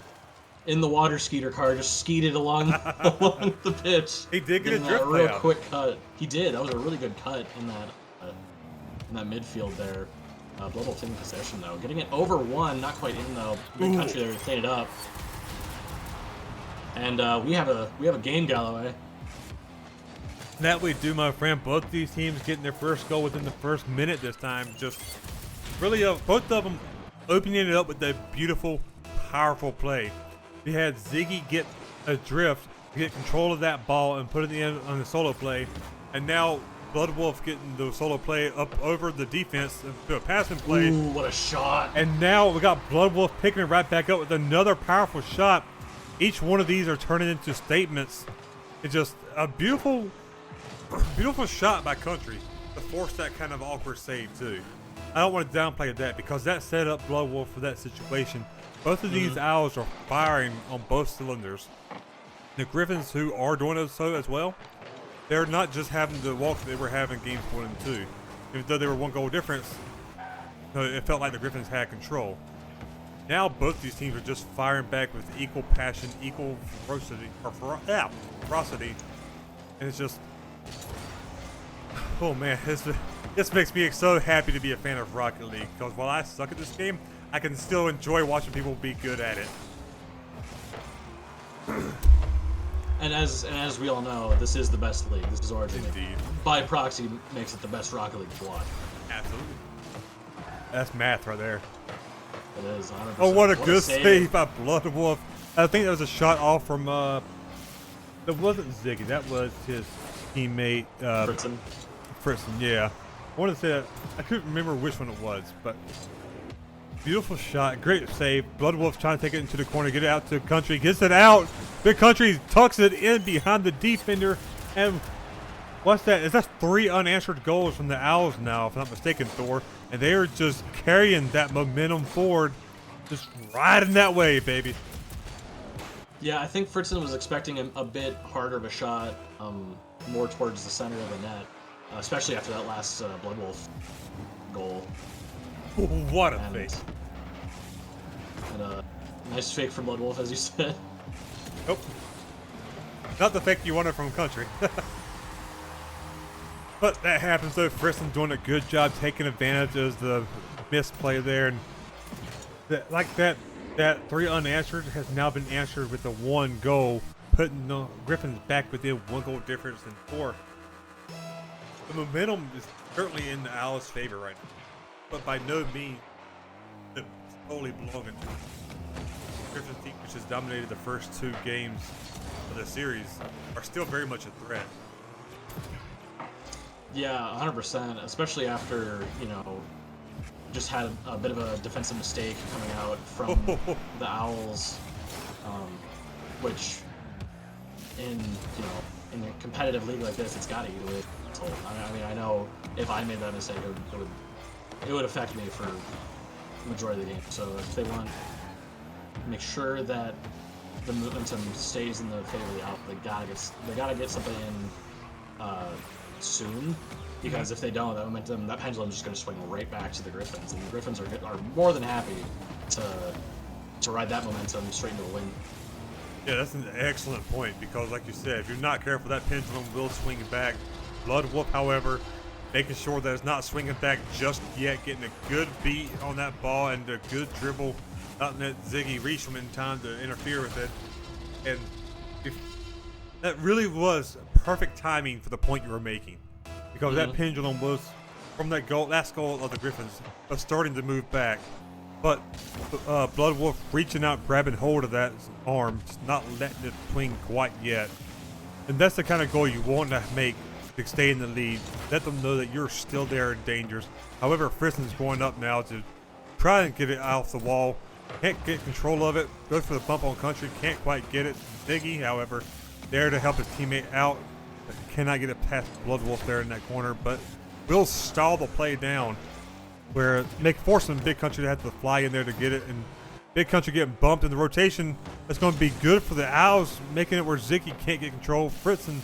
in the water skeeter car, just skeeted along the pitch. He did get a drift real out. quick cut. He did. That was a really good cut in that midfield there. Bloodwolf taking possession though, getting it over 1, not quite in though. Big Country there to clean it up. And we have a game, Galloway. That we do, my friend. Both these teams getting their first goal within the first minute this time. Just really, both of them opening it up with a beautiful, powerful play. We had Ziggy get a drift, get control of that ball, and put it in on the solo play. And now Blood Wolf getting the solo play up over the defense to a passing play. Ooh, what a shot! And now we got Blood Wolf picking it right back up with another powerful shot. Each one of these are turning into statements. It's just a beautiful shot by Country to force that kind of awkward save too. I don't want to downplay that because that set up Blood Wolf for that situation. Both of these Owls are firing on both cylinders. The Griffins, who are doing so as well, they're not just having the walk that they were having games 1 and 2. Even though they were 1 goal difference, it felt like the Griffins had control. Now both these teams are just firing back with equal passion, equal ferocity, and it's just, oh man, this makes me so happy to be a fan of Rocket League, because while I suck at this game, I can still enjoy watching people be good at it. And as we all know, this is the best league. This is Origin League. Indeed. By proxy, makes it the best Rocket League to watch. Absolutely. That's math right there. It is 100%. Oh, what a good save by Blood Wolf. I think that was a shot off from, that wasn't Ziggy, that was his teammate, Fritzen, yeah. I wanted to say that, I couldn't remember which one it was, but beautiful shot, great save. Blood Wolf trying to take it into the corner, get it out to Country, gets it out. Big Country tucks it in behind the defender, and what's that? Is that 3 unanswered goals from the Owls now, if I'm not mistaken, Thor? And they are just carrying that momentum forward, just riding that wave, baby. Yeah, I think Fritzen was expecting a bit harder of a shot, more towards the center of the net, especially after that last Blood Wolf goal. What a fake. And a nice fake from Blood Wolf, as you said. Nope. Not the fake you wanted from Country. But that happens though. Fritzen doing a good job taking advantage of the misplay there, and that 3 unanswered has now been answered with the 1 goal, putting the Griffins back within 1 goal difference and 4. The momentum is certainly in the Owls' favor right now, but by no means it's totally belonging to the Griffins team, which has dominated the first 2 games of the series, are still very much a threat. Yeah, 100%, especially after, just had a bit of a defensive mistake coming out from the Owls, which in a competitive league like this, it's got to eat away. I mean, I know if I made that mistake, it would affect me for the majority of the game. So if they want to make sure that the momentum stays in the favor of the Owls, they gotta get something in soon. Because if they don't, that pendulum is just going to swing right back to the Griffins, and the Griffins are more than happy to ride that momentum straight into a win. Yeah, that's an excellent point, because like you said, if you're not careful, that pendulum will swing back. Blood Wolf, however, making sure that it's not swinging back just yet, getting a good beat on that ball and a good dribble, not letting Ziggy reach him in time to interfere with it. And that really was perfect timing for the point you were making. Because that pendulum was, from that last goal of the Griffins, was starting to move back. But Blood Wolf reaching out, grabbing hold of that arm, just not letting it swing quite yet. And that's the kind of goal you want to make to stay in the lead. Let them know that you're still there in dangers. However, Fritzen's going up now to try and get it off the wall. Can't get control of it. Goes for the bump on Country. Can't quite get it. Ziggy, however, there to help his teammate out. Cannot get it past Blood Wolf there in that corner, but will stall the play down, where forcing Big Country to have to fly in there to get it, and Big Country getting bumped in the rotation. That's going to be good for the Owls, making it where Ziggy can't get control. Fritzen,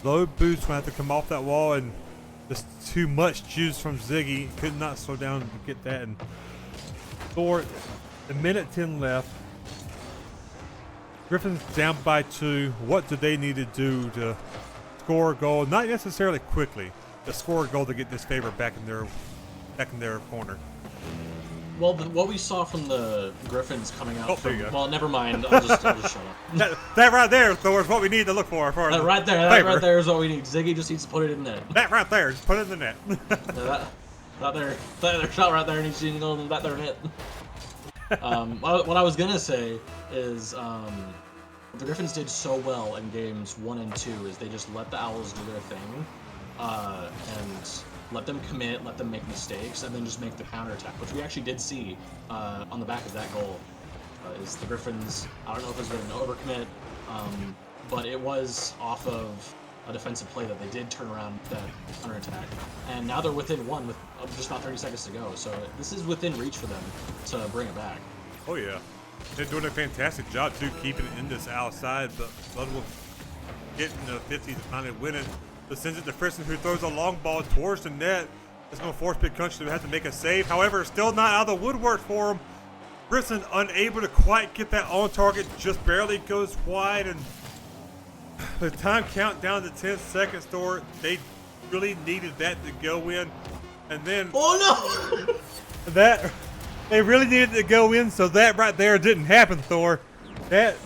low boots going to have to come off that wall, and just too much juice from Ziggy. Could not slow down to get that. And for a minute 10 left, Griffins down by 2. What do they need to do to score a goal? Not necessarily quickly, to score a goal to get this favor back in their corner. Well, what we saw from the Griffins coming out there you go. Well, never mind. I'll just shut up. That right there, Thor, is what we need to look for. That right there is what we need. Ziggy just needs to put it in the net. That right there, just put it in the net. that shot right there needs to go in that there net. What I was gonna say is the Griffins did so well in games 1 and 2 is they just let the Owls do their thing. let them commit, let them make mistakes, and then just make the counterattack, which we actually did see on the back of that goal. Is the Griffins, I don't know if it was an overcommit, but it was off of a defensive play that they did turn around that counterattack. And now they're within one with just about 30 seconds to go, so this is within reach for them to bring it back. Oh yeah. They're doing a fantastic job too, keeping it in this outside, but Bloodwolf getting the 50 to finally win it. But sends it to Friston, who throws a long ball towards the net. It's going to force Big Country to have to make a save. However, it's still not out of the woodwork for him. Friston unable to quite get that on target, just barely goes wide, and the time count down to 10 seconds, Thor. They really needed that to go in, and then Oh no! that they really needed to go in, so that right there didn't happen, Thor. That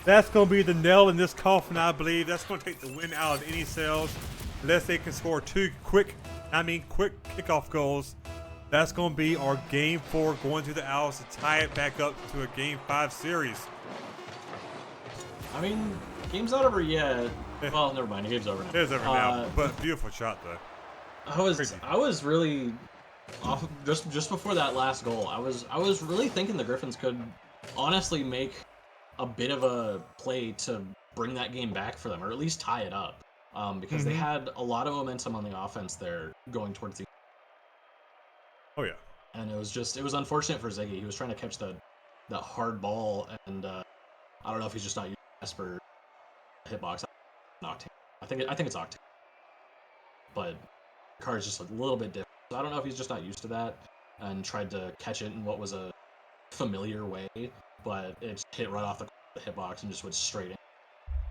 that's going to be the nail in this coffin, I believe. That's going to take the win out of any cells, unless they can score two quick kickoff goals. That's going to be our Game 4 going to the Owls to tie it back up to a Game 5 series. I mean, game's not over yet. Well, never mind. The game's over now. It is over now, but beautiful shot though. I was really off just before that last goal. I was really thinking the Griffins could honestly make a bit of a play to bring that game back for them, or at least tie it up, because they had a lot of momentum on the offense there going towards the. Oh yeah. And it was unfortunate for Ziggy. He was trying to catch that hard ball, and I don't know if he's just not used to Esper hitbox. Octane. I think it's Octane. But the card is just a little bit different. So I don't know if he's just not used to that and tried to catch it in what was a familiar way, but it hit right off the hitbox and just went straight in.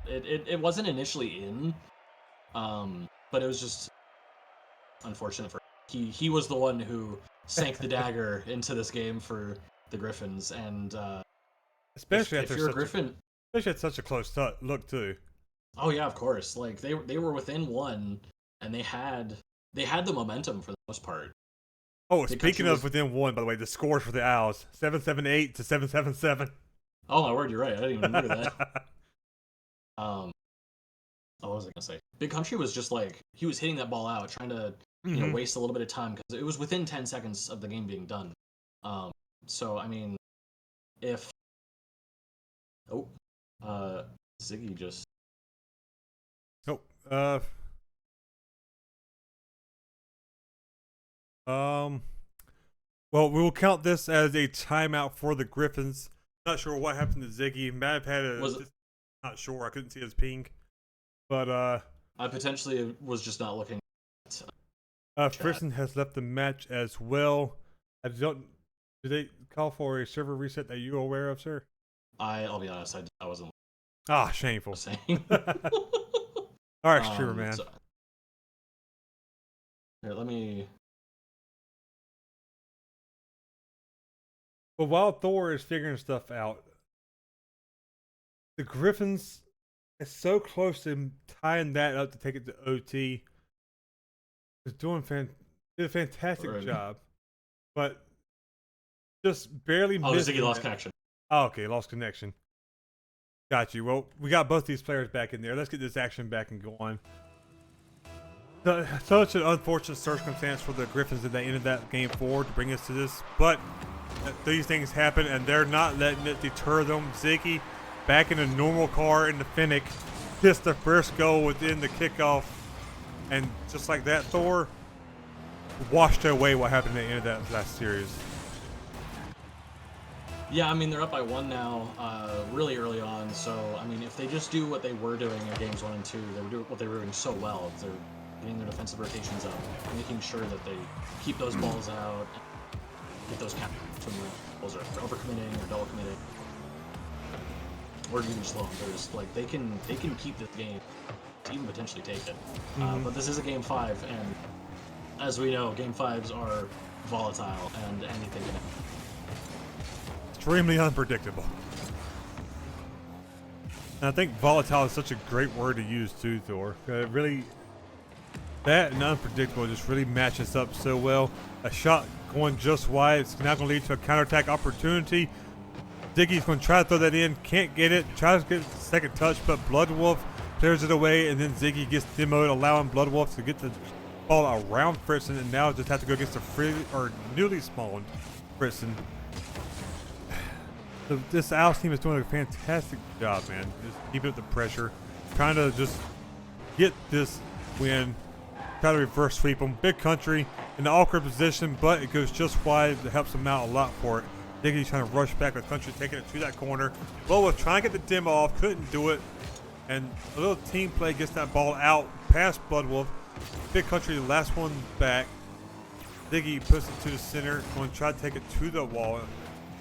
It wasn't initially in, but it was just unfortunate for he was the one who sank the dagger into this game for the Griffins, and Especially if you're a Griffin, especially at such a close look too. Oh yeah, of course. Like they were within one, and they had the momentum for the most part. Oh, speaking of within one, by the way, the scores for the Owls: 778 to 777. Oh my word, you're right. I didn't even remember that. What was I gonna say? Big Country was just like he was hitting that ball out, trying to waste a little bit of time because it was within 10 seconds of the game being done. So I mean, if Ziggy just well, we will count this as a timeout for the Griffins. Not sure what happened to Ziggy. Might have had not sure. I couldn't see his ping, but I potentially was just not looking at Friston has left the match as well. Did they call for a server reset that you are aware of, sir? I'll be honest, I wasn't Shameful. saying. All right, sure, man. Here, let me. But while Thor is figuring stuff out, the Griffins is so close to tying that up to take it to OT. Is doing did a fantastic job, but just barely missed. Ziggy lost connection. Oh, okay, lost connection. Got you. Well, we got both these players back in there. Let's get this action back and go on. Such an unfortunate circumstance for the Griffins that they ended that game 4 to bring us to this, but these things happen and they're not letting it deter them. Ziggy back in a normal car in the Fennec hits the first goal within the kickoff, and just like that, Thor washed away what happened at the end of that last series. Yeah, I mean, they're up by 1 now, really early on, so, I mean, if they just do what they were doing in games 1 and 2, they were doing what they were doing so well. They're getting their defensive rotations up, making sure that they keep those balls out, and get those captures when the balls are overcommitting or double committing, or even slow. There's, like, they can keep this game to even potentially take it. But this is a game 5, and as we know, game 5s are volatile, and anything can happen. Extremely unpredictable. And I think volatile is such a great word to use too, Thor. It really, that and unpredictable just really matches up so well. A shot going just wide, it's now going to lead to a counterattack opportunity. Ziggy's going to try to throw that in, can't get it, tries to get the second touch, but Bloodwolf clears it away, and then Ziggy gets demoed, allowing Bloodwolf to get the ball around Fritzen, and now just have to go against the newly spawned Fritzen. So this Owls team is doing a fantastic job, man. Just keeping up the pressure, trying to just get this win, try to reverse sweep them. Big Country in the awkward position, but it goes just wide. It helps them out a lot for it. Diggy's trying to rush back with Country, taking it to that corner. Low was trying to get the dim off, couldn't do it. And a little team play gets that ball out past Bloodwolf. Big Country, the last one back. Diggy puts it to the center, going to try to take it to the wall.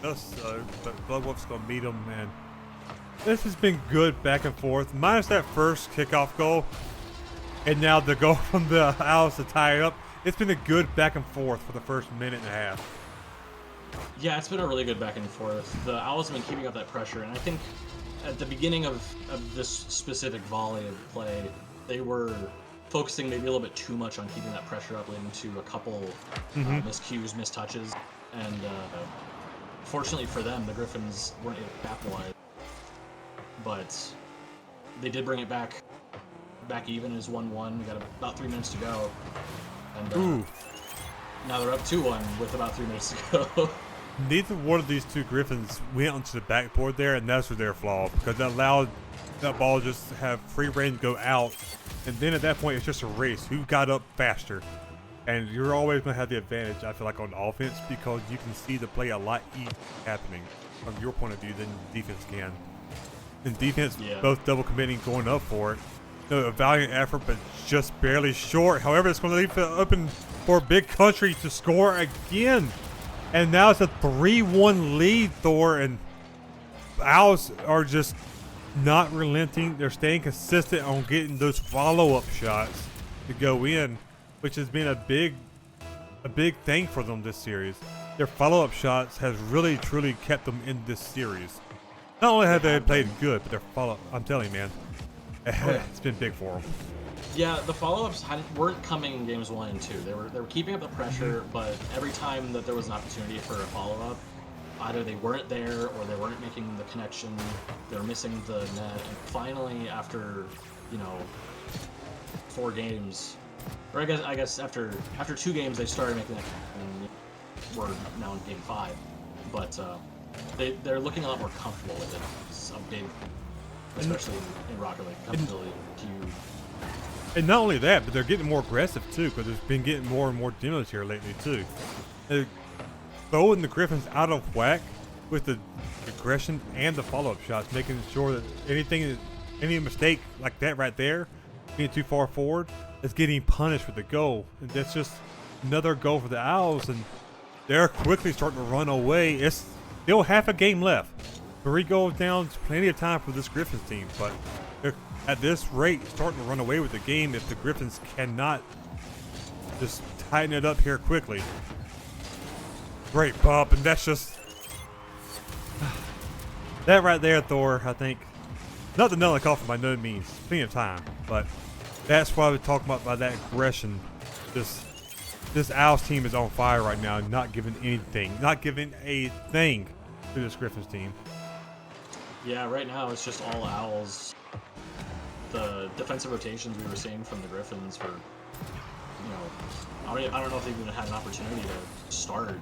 Just so, but Bloodwolf's going to meet him, man. This has been good back and forth, minus that first kickoff goal. And now the goal from the Owls to tie it up. It's been a good back and forth for the first minute and a half. Yeah, it's been a really good back and forth. The Owls have been keeping up that pressure, and I think at the beginning of this specific volley of play, they were focusing maybe a little bit too much on keeping that pressure up, leading to a couple miscues, mistouches, and fortunately for them, the Griffins weren't able to capitalize. But they did bring it back even as 1-1. We got about 3 minutes to go, and now they're up 2-1 with about 3 minutes to go. Neither one of these two Griffins went onto the backboard there, and that's where their flaw, because that allowed that ball just to have free reign to go out, and then at that point it's just a race. Who got up faster? And you're always going to have the advantage, I feel like, on offense, because you can see the play a lot easier happening from your point of view than defense can. And defense, both double committing, going up for it. A valiant effort, but just barely short. However, it's going to leave it open for Big Country to score again. And now it's a 3-1 lead, Thor, and Owls are just not relenting. They're staying consistent on getting those follow-up shots to go in, which has been a big thing for them this series. Their follow-up shots has really, truly kept them in this series. Not only have they played good, but their follow-up, I'm telling you, man, it's been big for them. Yeah, the follow-ups weren't coming in games 1 and 2. They were keeping up the pressure, but every time that there was an opportunity for a follow-up, either they weren't there or they weren't making the connection. They were missing the net, and finally, after 4 games, or I guess after 2 games, they started making that, and we're now in game 5. But they're looking a lot more comfortable with it. It's a big, especially in Rocket League, comfortability. And not only that, but they're getting more aggressive too, because there's been getting more and more demos here lately too. They're throwing the Griffins out of whack with the aggression and the follow-up shots, making sure that any mistake like that right there, being too far forward, is getting punished with the goal. And that's just another goal for the Owls, and they're quickly starting to run away. It's still half a game left. 3 goals down, plenty of time for this Griffins team, but they're at this rate starting to run away with the game if the Griffins cannot just tighten it up here quickly. Great bump, and that's just that right there, Thor. I think not the nail in the coffin by no means, plenty of time, but that's why we're talking about by that aggression. This Owls team is on fire right now, not giving anything, not giving a thing to this Griffins team. Yeah, right now it's just all Owls. The defensive rotations we were seeing from the Griffins were, I don't know if they even had an opportunity to start.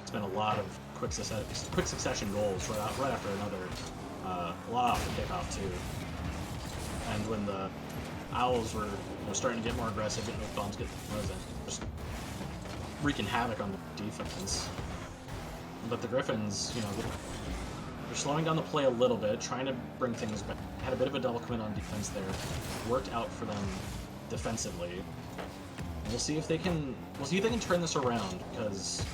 It's been a lot of quick succession goals right after another, a lot off the kickoff too. And when the Owls were starting to get more aggressive, getting those bombs, getting those in, just wreaking havoc on the defense. But the Griffins, they're slowing down the play a little bit, trying to bring things back. Had a bit of a double commit on defense there. Worked out for them defensively. And we'll see if they can turn this around, because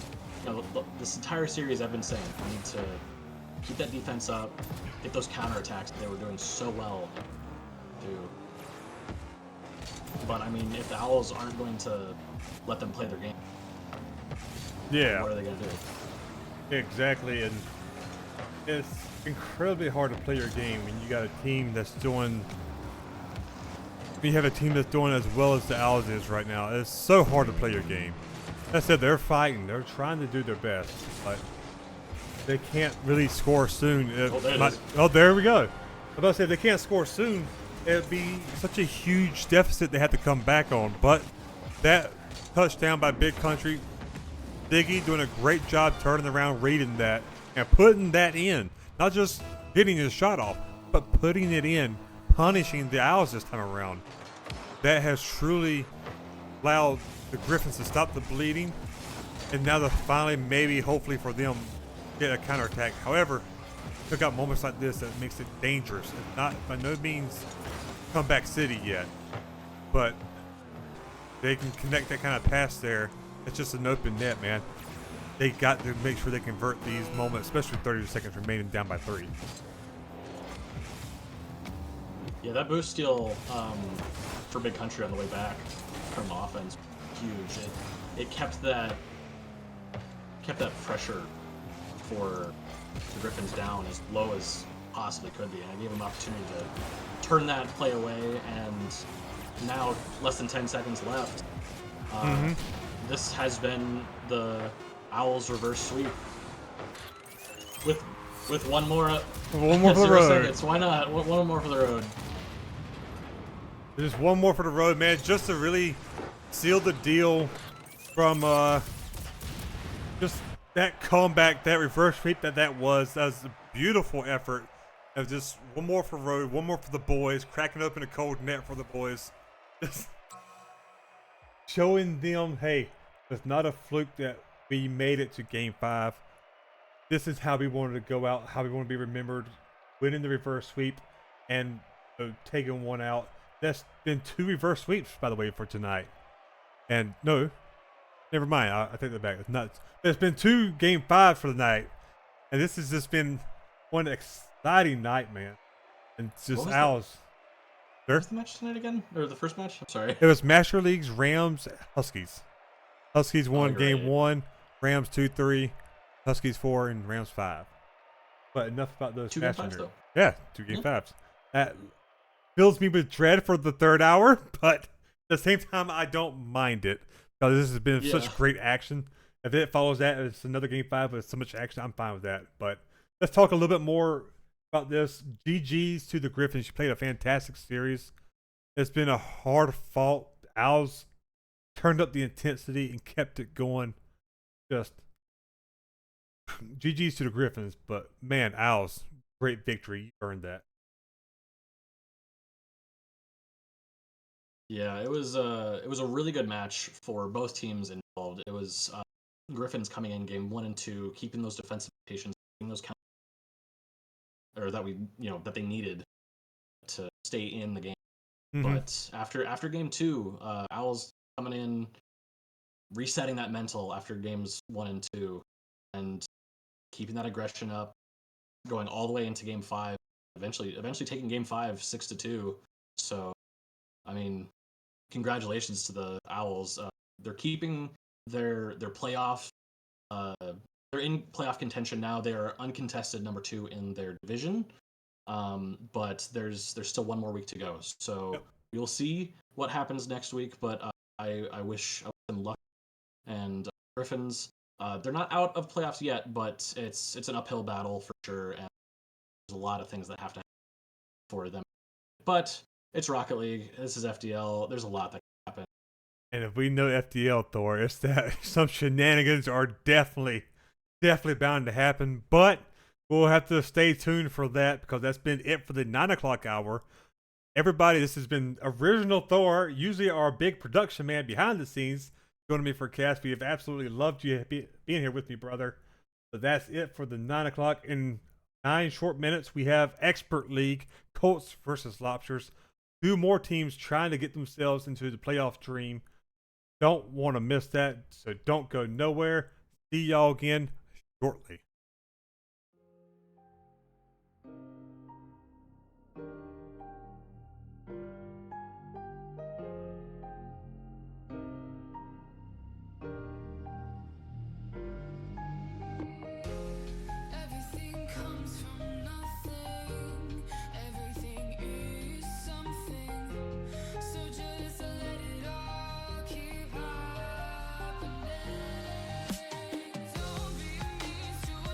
this entire series I've been saying we need to keep that defense up, get those counterattacks that they were doing so well do. But I mean, if the Owls aren't going to let them play their game, what are they going to do? Exactly, and it's incredibly hard to play your game when you got a team that's doing. You have a team that's doing as well as the Owls is right now. It's so hard to play your game. That said, they're fighting. They're trying to do their best, but they can't really score soon. There we go. I was about to say, if they can't score soon, it'd be such a huge deficit they have to come back on. But that touchdown by Big Country, Diggy doing a great job turning around, reading that, and putting that in. Not just getting his shot off, but putting it in, punishing the Owls this time around. That has truly allowed the Griffins to stop the bleeding, and now they're finally, maybe, hopefully for them, get a counterattack. However, took out moments like this that makes it dangerous. It's not by no means comeback city yet, but they can connect that kind of pass there. It's just an open net, man. They got to make sure they convert these moments, especially 30 seconds remaining down by 3. Yeah, that boost steal for Big Country on the way back from offense, huge. It kept that pressure for the Griffins down as low as possibly could be, and I gave them opportunity to turn that play away. And now, less than 10 seconds left. This has been the Owls' reverse sweep with one more. One more for the 0 road. seconds. Why not? One more for the road. Just one more for the road, man, just to really seal the deal from just that comeback, that reverse sweep that was a beautiful effort. Of just one more for road, one more for the boys, cracking open a cold net for the boys. Just showing them, hey, it's not a fluke that we made it to Game 5. This is how we wanted to go out, how we want to be remembered, winning the reverse sweep and taking one out. That's been 2 reverse sweeps, by the way, for tonight. And no, never mind. I take that back. It's not. There's been 2 Game 5s for the night, and this has just been one exciting night, man. And it's just Owls. What was the match tonight again? Or the first match? I'm sorry. It was Master League's Rams Huskies. Huskies won Game right. 1, Rams 2-3, Huskies 4, and Rams 5. But enough about those 2 Game 5s, passengers. though. Yeah, 2 Game 5s. That fills me with dread for the 3rd hour, but at the same time, I don't mind it because this has been such great action. If it follows that, it's another Game 5 with so much action. I'm fine with that. But let's talk a little bit more about this. GG's to the Griffins. You played a fantastic series. It's been a hard fought. Owls turned up the intensity and kept it going. Just GG's to the Griffins. But man, Owls, great victory. You earned that. Yeah, it was a really good match for both teams involved. It was Griffins coming in Game 1 and 2, keeping those defensive patients, keeping those or that they needed to stay in the game. But after Game 2, Owls coming in, resetting that mental after Games 1 and 2, and keeping that aggression up, going all the way into Game 5. Eventually taking Game 5 6-2. So, I mean, congratulations to the Owls. They're keeping their playoff. They're in playoff contention now. They are uncontested number 2 in their division. But there's still one more week to go. So we'll see what happens next week. But I wish them luck. And Griffins, they're not out of playoffs yet, but it's an uphill battle for sure. And there's a lot of things that have to happen for them. But it's Rocket League. This is FDL. There's a lot that can happen. And if we know FDL, Thor, it's that some shenanigans are definitely bound to happen. But we'll have to stay tuned for that because that's been it for the 9 o'clock hour. Everybody, this has been Original Thor, usually our big production man behind the scenes, joining me for cast. We have absolutely loved you being here with me, brother. But that's it for the 9 o'clock. In 9 short minutes, we have Expert League, Colts versus Lobsters. 2 more teams trying to get themselves into the playoff dream. Don't want to miss that, so don't go nowhere. See y'all again shortly. Everything comes from nothing. Everything is something. So just let it all keep happening. Don't be mean to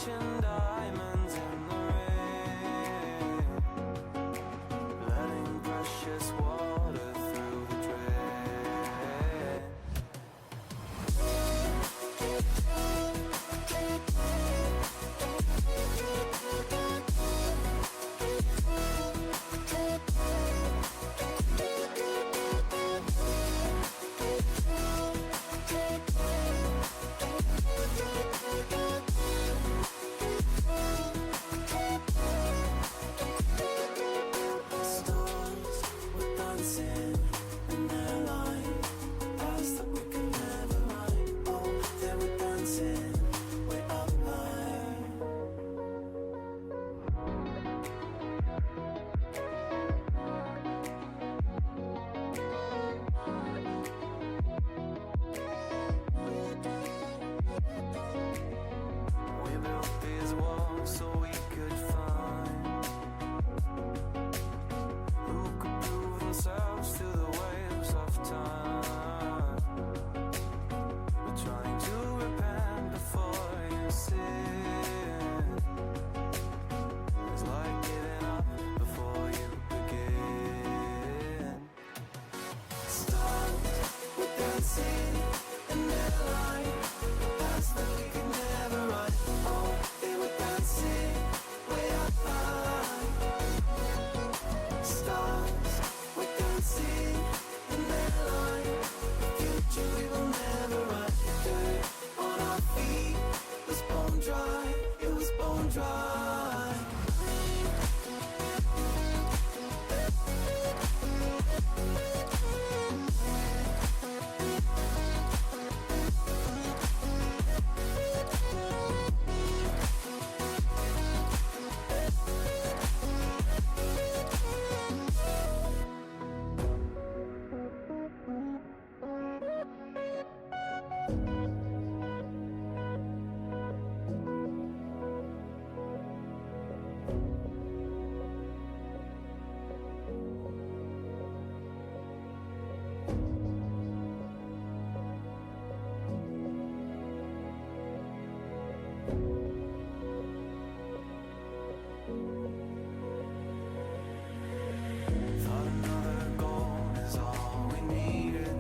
catching diamonds in the rain, letting precious water through the drain. Stars were dancing in their light, paths that we could never ride. Oh, they were dancing way up high. We built these walls so we could find who could prove themselves to the waves of time. We're trying to repent before you sin. It's like giving up before you begin. Stars were dancing in their light, paths that we could never ride. Oh, they were dancing way up high. Stars were dancing in their light, the future we will never ride. Dirt on our feet was bone dry, it was bone dry. Thought another goal is all we needed.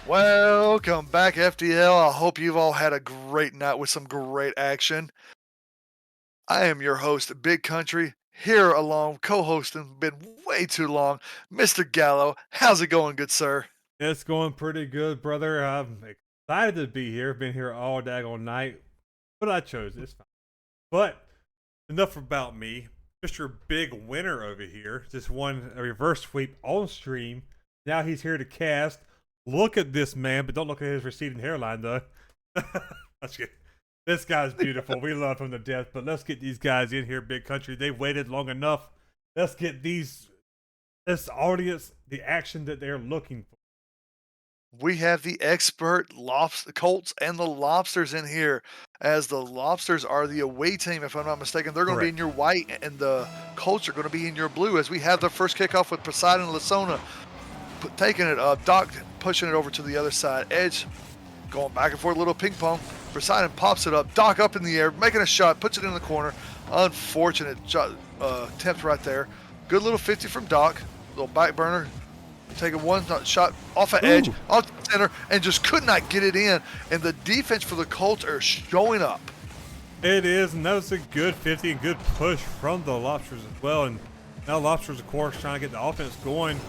Welcome back, FTL. I hope you've all had a great night with some great action. I am your host, Big Country, here along, co-hosting, been way too long, Mr. Gallo. How's it going, good sir? It's going pretty good, brother. I'm excited to be here. Been here all daggone night, but I chose this. But enough about me. Mr. Big Winner over here just won a reverse sweep on stream. Now he's here to cast. Look at this man, but don't look at his receding hairline, though. That's good. This guy's beautiful. We love him to death, but let's get these guys in here, Big Country. They waited long enough. Let's get this audience the action that they're looking for. We have the expert Colts and the Lobsters in here, as the Lobsters are the away team, if I'm not mistaken. They're going to be in your white, and the Colts are going to be in your blue, as we have the first kickoff with Poseidon Lasona taking it up. Doc pushing it over to the other side. Edge going back and forth, little ping pong. Poseidon pops it up. Doc up in the air, making a shot, puts it in the corner. Unfortunate attempt right there. Good little 50 from Doc. Little back burner. Taking one shot off of Edge, off the center, and just could not get it in. And the defense for the Colts are showing up. It is, and that was a good 50 and good push from the Lobsters as well. And now Lobsters, of course, trying to get the offense going.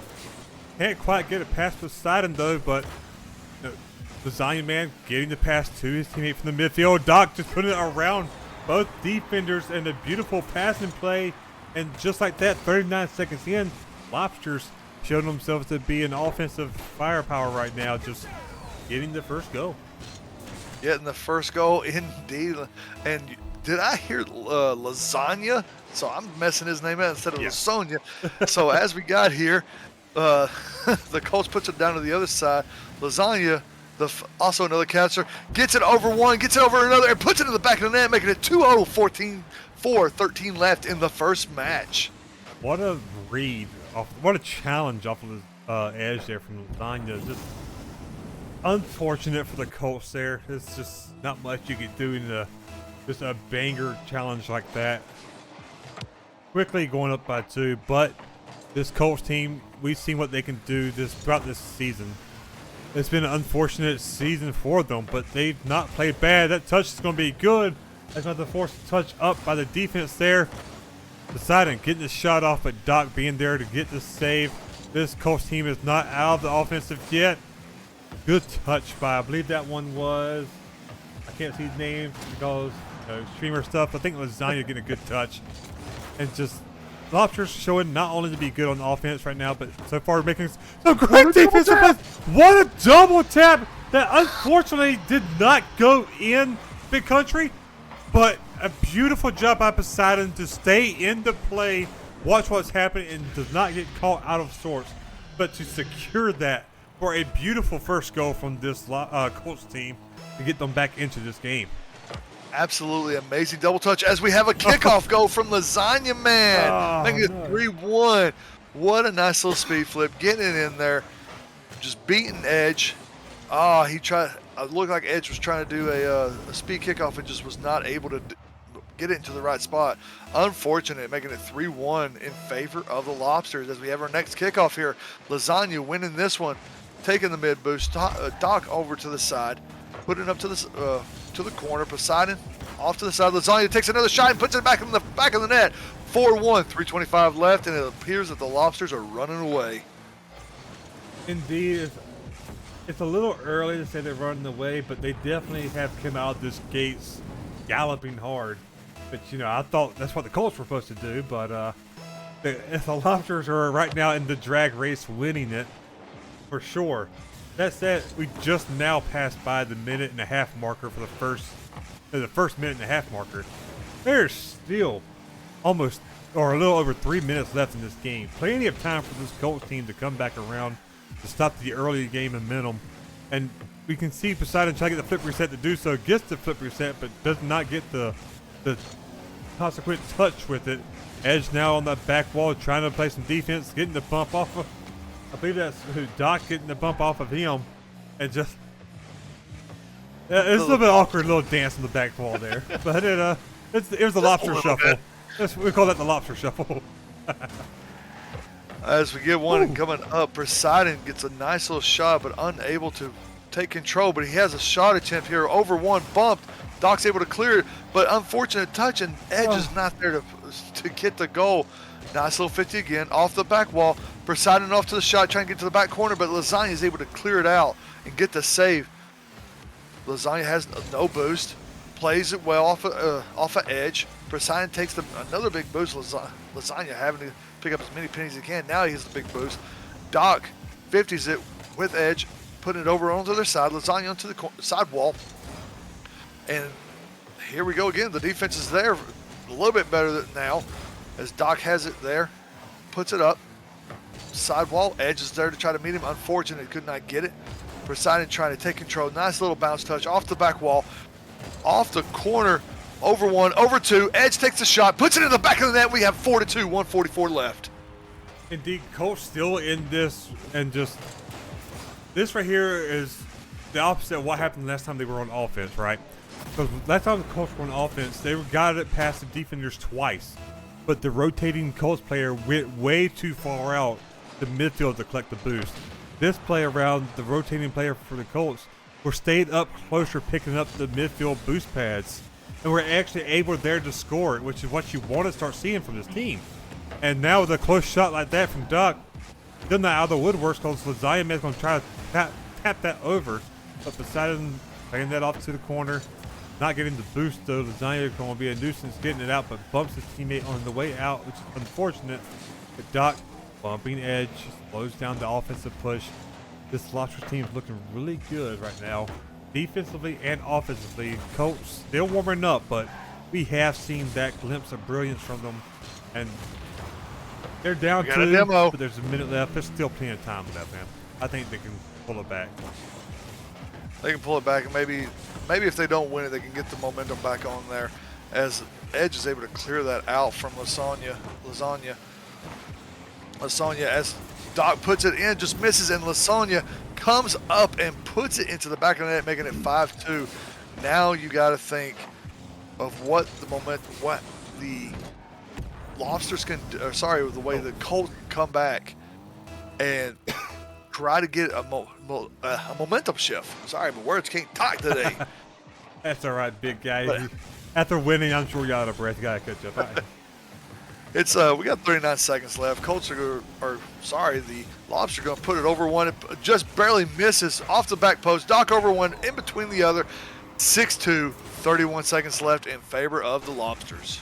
Can't quite get it past Poseidon, though, but the Zion man getting the pass to his teammate from the midfield. Doc just putting it around both defenders, and a beautiful passing play. And just like that, 39 seconds in, Lobsters showing themselves to be an offensive firepower right now, just getting the first goal. Getting the first goal, indeed. And did I hear lasagna? So I'm messing his name out instead of Lasonia. So as we got here, the Colts puts it down to the other side. Lasagna, also another catcher, gets it over one, gets it over another, and puts it in the back of the net, making it 2-0, 14-4, left in the first match. What a read. What a challenge off of the edge there from Lasagna. Just unfortunate for the Colts there. It's just not much you can do in just a banger challenge like that. Quickly going up by 2, but this Colts team, we've seen what they can do throughout this season. It's been an unfortunate season for them, but they've not played bad. That touch is going to be good. That's not the forced touch up by the defense there. Poseidon getting the shot off, but Doc being there to get the save. This Colts team is not out of the offensive yet. Good touch by, I believe that one was, I can't see his name because streamer stuff. I think Lasagna getting a good touch. And just Lobsters showing not only to be good on offense right now, but so far making some great defensive plays. What a double tap that unfortunately did not go in, Big Country. But a beautiful job by Poseidon to stay in the play, watch what's happening, and does not get caught out of sorts, but to secure that for a beautiful first goal from this Colts team to get them back into this game. Absolutely amazing double touch as we have a kickoff goal from Lasagna Man, Oh, making it no. 3-1. What a nice little speed flip, getting it in there, just beating Edge. Oh, he tried. It looked like Edge was trying to do a speed kickoff and just was not able to get it into the right spot. Unfortunate, making it 3-1 in favor of the Lobsters as we have our next kickoff here. Lasagna winning this one, taking the mid boost. Doc over to the side, putting it up to the corner. Poseidon off to the side. Lasagna takes another shot and puts it back in the back of the net. 4-1, 3:25 left, and it appears that the Lobsters are running away. Indeed, it's a little early to say they're running away, but they definitely have come out of this gates galloping hard. But you know, I thought that's what the Colts were supposed to do, but if the Lobsters are right now in the drag race winning it, for sure. That said, we just now passed by the minute-and-a-half marker for the first minute-and-a-half marker. There's still almost, or a little over 3 minutes left in this game. Plenty of time for this Colts team to come back around to stop the early game momentum. And we can see Poseidon try to get the flip reset to do so, gets the flip reset, but does not get the consequent touch with it. Edge now on the back wall trying to play some defense, getting the bump off of, I believe that's Doc getting the bump off of him. And just, it's a little bit awkward little dance on the back wall there. But it was the lobster shuffle. We call that the lobster shuffle. As we get one coming up, Poseidon gets a nice little shot, but unable to take control. But he has a shot attempt here over one, bumped. Doc's able to clear it, but unfortunate touch, and Edge is not there to get the goal. Nice little 50 again, off the back wall. Poseidon off to the shot, trying to get to the back corner, but Lasagna is able to clear it out and get the save. Lasagna has no boost, plays it well off of Edge. Poseidon takes another big boost. Lasagna having to pick up as many pennies as he can. Now he has the big boost. Doc 50s it with Edge, putting it over on the other side. Lasagna onto the side wall. And here we go again. The defense is there a little bit better now as Doc has it there. Puts it up. Sidewall. Edge is there to try to meet him. Unfortunate, could not get it. Poseidon trying to take control. Nice little bounce touch off the back wall. Off the corner. Over one, over two. Edge takes the shot. Puts it in the back of the net. We have 4-2, 1:44 left. Indeed, Colts still in this, and just this right here is the opposite of what happened last time they were on offense, right? Because last time the Colts were on offense, they got it past the defenders twice, but the rotating Colts player went way too far out the midfield to collect the boost. This play around, the rotating player for the Colts were stayed up closer, picking up the midfield boost pads, and we're actually able there to score it, which is what you want to start seeing from this team. And now with a close shot like that from Doc, still not out of the woodworks because Lasagna is going to try to tap that over, but Poseidon playing that off to the corner, not getting the boost though. Lasagna is going to be a nuisance getting it out, but bumps his teammate on the way out, which is unfortunate. But Doc bumping Edge, slows down the offensive push. This Lobsters team is looking really good right now, defensively and offensively. Colts still warming up, but we have seen that glimpse of brilliance from them, and they're down We got a 2, demo. but there's a minute left. There's still plenty of time left, man. I think they can pull it back. They can pull it back, and maybe if they don't win it, they can get the momentum back on there. As Edge is able to clear that out from Lasagna as Doc puts it in, just misses, and Lasagna comes up and puts it into the back of the net, making it 5-2. Now you got to think of what the Lobsters can, the way the Colts can come back and try to get a momentum shift. Sorry, my words can't talk today. That's all right, big guy. But- After winning, I'm sure you're out of breath. You gotta catch up. All right. It's we got 39 seconds left. Colts the Lobster going to put it over one. It just barely misses off the back post. Doc over one, in between the other. 6-2, 31 seconds left in favor of the Lobsters.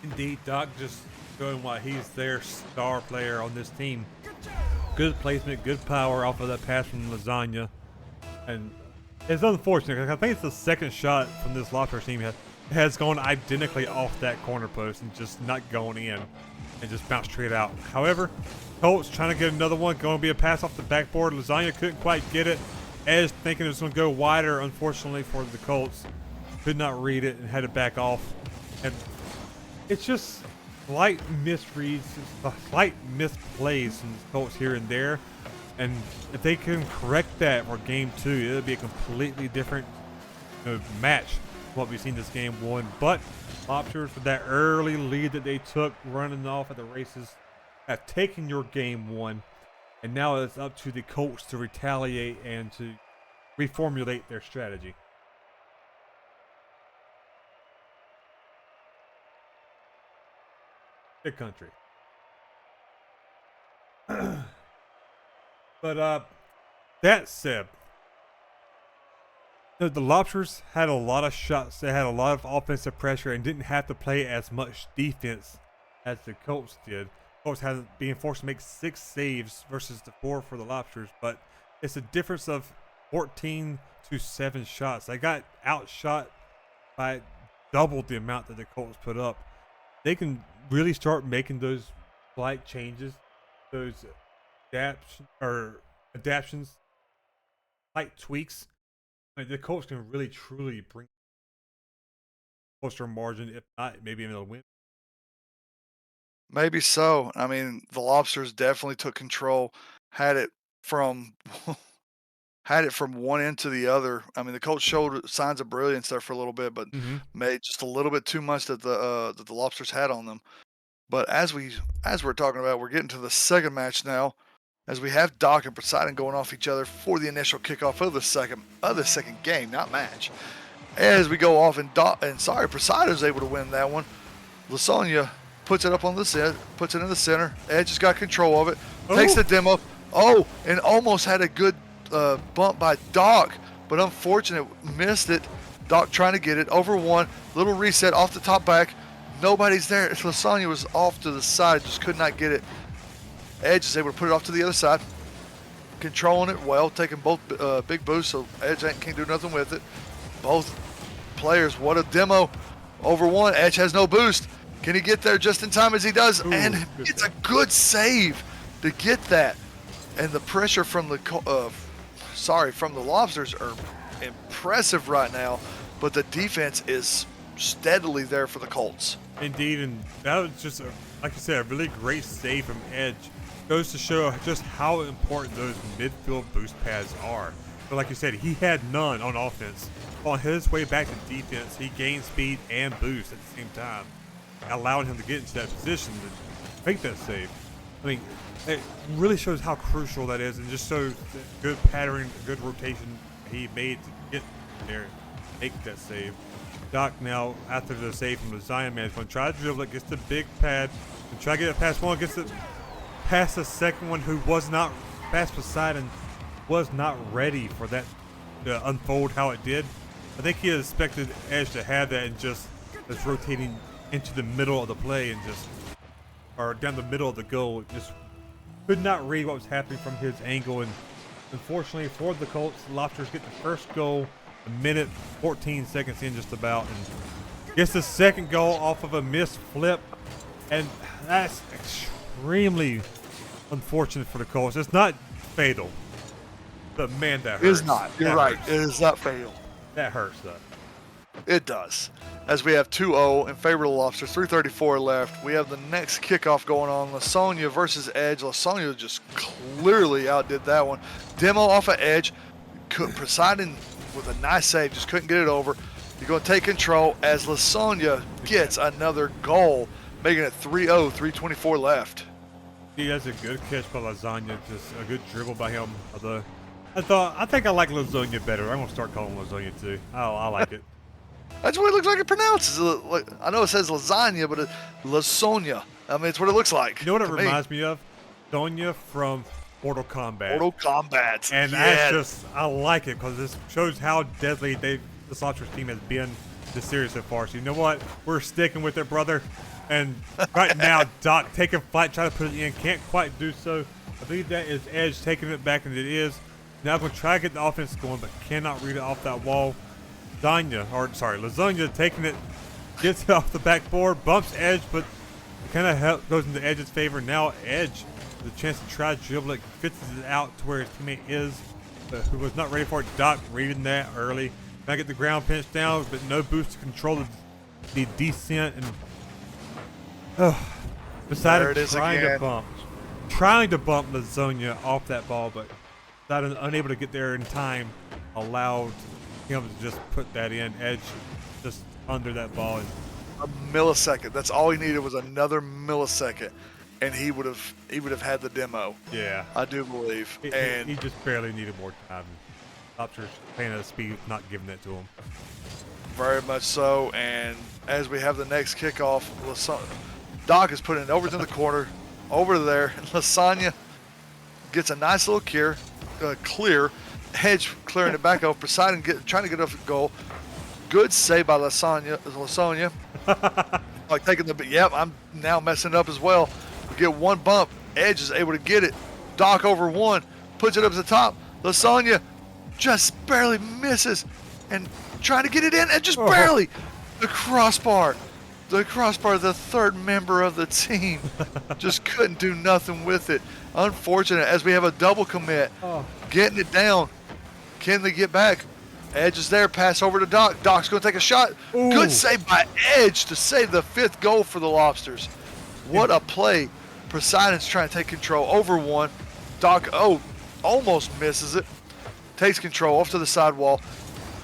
Indeed, Doc just showing why he's their star player on this team. Good placement, good power off of that pass from Lasagna. And it's unfortunate because I think it's the second shot from this Lobster team has gone identically off that corner post and just not going in and just bounced straight out. However, Colts trying to get another one, going to be a pass off the backboard. Lasagna couldn't quite get it. Edge thinking it was going to go wider, unfortunately, for the Colts. could not read it and had to back off. And it's just slight misreads, slight misplays from the Colts here and there. And if they can correct that for game 2, it'll be a completely different match from what we've seen this game 1. But Lobsters, with that early lead that they took running off at the races, have taken your game 1. And now it's up to the Colts to retaliate and to reformulate their strategy. Big country. But that said, the Lobsters had a lot of shots. They had a lot of offensive pressure and didn't have to play as much defense as the Colts did. Colts had being forced to make 6 saves versus the 4 for the Lobsters, but it's a difference of 14 to 7 shots. They got outshot by double the amount that the Colts put up. They can really start making those slight changes, those adaptations, slight tweaks. I mean, the Colts can really truly bring closer margin, if not maybe even a win. Maybe so. I mean, the Lobsters definitely took control, had it from had it from one end to the other. I mean, the Colts showed signs of brilliance there for a little bit, but made just a little bit too much that the Lobsters had on them. But as we're talking about, we're getting to the second match now, as we have Doc and Poseidon going off each other for the initial kickoff of the second game, not match. As we go off and Poseidon's able to win that one. Lasonia puts it up on the set, puts it in the center. Edge has got control of it, takes the demo. Oh, and almost had a good bump by Doc, but unfortunate, missed it. Doc trying to get it over one, little reset off the top back. Nobody's there. Lasonia was off to the side, just could not get it. Edge is able to put it off to the other side, controlling it well, taking both big boosts, so Edge can't do nothing with it. Both players, what a demo. Over one, Edge has no boost. Can he get there just in time as he does? Ooh, and it's a good save to get that. And the pressure from the Lobsters are impressive right now, but the defense is steadily there for the Colts. Indeed, and that was just, like you said, a really great save from Edge. Goes to show just how important those midfield boost pads are. But like you said, he had none on offense. On his way back to defense, he gained speed and boost at the same time, allowing him to get into that position to make that save. I mean, it really shows how crucial that is, and just shows the good pattern, good rotation he made to get there, make that save. Doc now, after the save from the Zion man, is going to try to dribble it, gets the big pad, and try to get it past one, gets it past the second one, who was not, past Poseidon, was not ready for that to unfold how it did. I think he had expected Edge to have that and just was rotating into the middle of the play and just, or down the middle of the goal, just could not read what was happening from his angle. And unfortunately for the Colts, the Lobsters get the first goal a minute 14 seconds in just about, and gets the second goal off of a missed flip, and that's extremely unfortunate for the Colts. It's not fatal, but man, that hurts. It is not. You're right. Hurts. It is not fatal. That hurts though. It does. As we have 2-0 in favor of the Lobsters, 3:34 left. We have the next kickoff going on. Lasonia versus Edge. Lasonia just clearly outdid that one. Demo off of Edge. Poseidon with a nice save, just couldn't get it over. You're going to take control as Lasonia gets another goal, making it 3-0, 3:24 left. He has a good catch by Lasagna, just a good dribble by him. I think I like Lasagna better. I'm gonna start calling him Lasagna too. I like it. That's what it looks like it pronounces. I know it says lasagna, but it's Lasonia. I mean, it's what it looks like. You know what it reminds me of? Sonya from Mortal Kombat. Mortal Kombat. And that's just, I like it because this shows how deadly the Lobsters team has been this series so far. So you know what? We're sticking with it, brother. And right now, Doc taking flight, trying to put it in, can't quite do so. I believe that is Edge taking it back, and it is. Now I'm going to try to get the offense going, but cannot read it off that wall. Lasagna taking it, gets it off the backboard, bumps Edge, but it kind of goes into Edge's favor. Now Edge, the chance to try to dribble it, fits it out to where his teammate is, who was not ready for it. Doc reading that early, I get the ground pinch down, but no boost to control the descent, and decided There it is trying again. to bump Lasagna off that ball, but decided unable to get there in time, allowed him to just put that in, Edge just under that ball. And A millisecond. That's all he needed was another millisecond, and he would have had the demo. yeah, I do believe. he just barely needed more time. Lobsters playing at a speed, not giving it to him. Very much so. And as we have the next kickoff, Doc is putting it over to the corner, over there. Lasagna gets a nice little clear. Hedge clearing it back over. Poseidon trying to get off the goal. Good save by Lasagna. Like taking the, yep, I'm now messing up as well. We get one bump. Edge is able to get it. Doc over one, puts it up to the top. Lasagna just barely misses and trying to get it in and just barely. The crossbar, the third member of the team just couldn't do nothing with it. Unfortunate as we have a double commit. Getting it down. Can they get back? Edge is there, pass over to Doc. Doc's going to take a shot. Ooh. Good save by Edge to save the 5th goal for the Lobsters. What a play. Poseidon's trying to take control over one. Doc, almost misses it. Takes control off to the sidewall.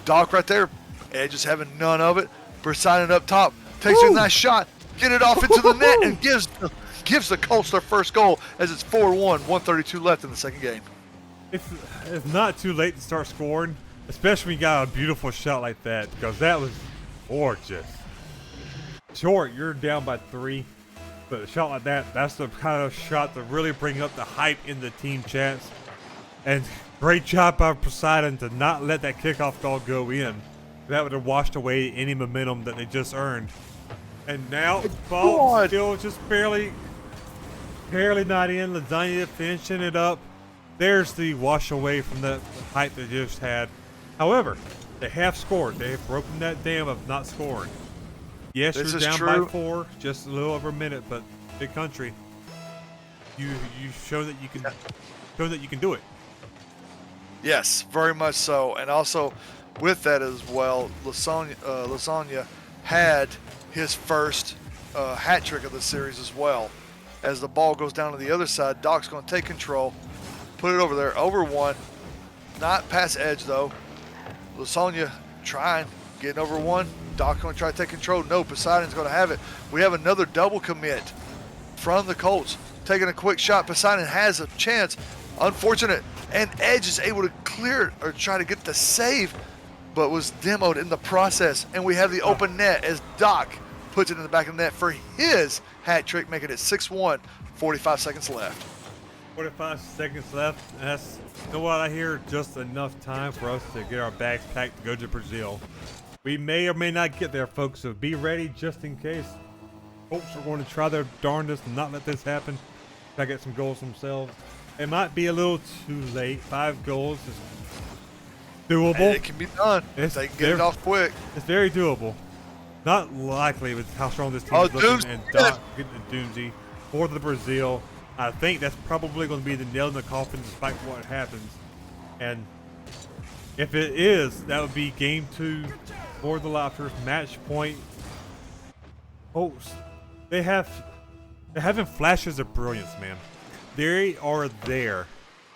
Doc right there. Edge is having none of it. Poseidon up top. Takes a nice shot. Get it off into the net and gives the Colts their first goal as it's 4-1, 1:32 left in the second game. It's not too late to start scoring, especially when you got a beautiful shot like that, because that was gorgeous. Sure, you're down by 3, but a shot like that, that's the kind of shot to really bring up the hype in the team chats. And great job by Poseidon to not let that kickoff goal go in. That would have washed away any momentum that they just earned. And now, ball still just barely not in. Lasagna finishing it up. There's the wash away from the hype they just had. However, they have scored. They have broken that dam of not scoring. Yes, This you're is down true. by 4, just a little over a minute, but big country. You show that you can do it. Yes, very much so. And also with that as well, Lasagna had his first hat trick of the series as well. As the ball goes down to the other side, Doc's going to take control, put it over there, over one. Not past Edge though. Lasagna trying, getting over one. Doc going to try to take control. No, Poseidon's going to have it. We have another double commit from the Colts. Taking a quick shot. Poseidon has a chance. Unfortunate. And Edge is able to clear it or try to get the save, but was demoed in the process. And we have the open net as Doc puts it in the back of the net for his hat trick, making it 6-1, 45 seconds left. 45 seconds left. And that's, you know what I hear? Just enough time for us to get our bags packed to go to Brazil. We may or may not get there, folks, so be ready just in case. Colts are going to try their darndest and not let this happen. Try to get some goals themselves. It might be a little too late. 5 goals is doable. And it can be done. They can get it off quick. It's very doable. Not likely with how strong this team is looking, and Doc getting the doozy for the Brazil. I think that's probably going to be the nail in the coffin despite what happens. And if it is, that would be game 2 for the Lobsters. Match point. Colts, they're having flashes of brilliance, man. They are there.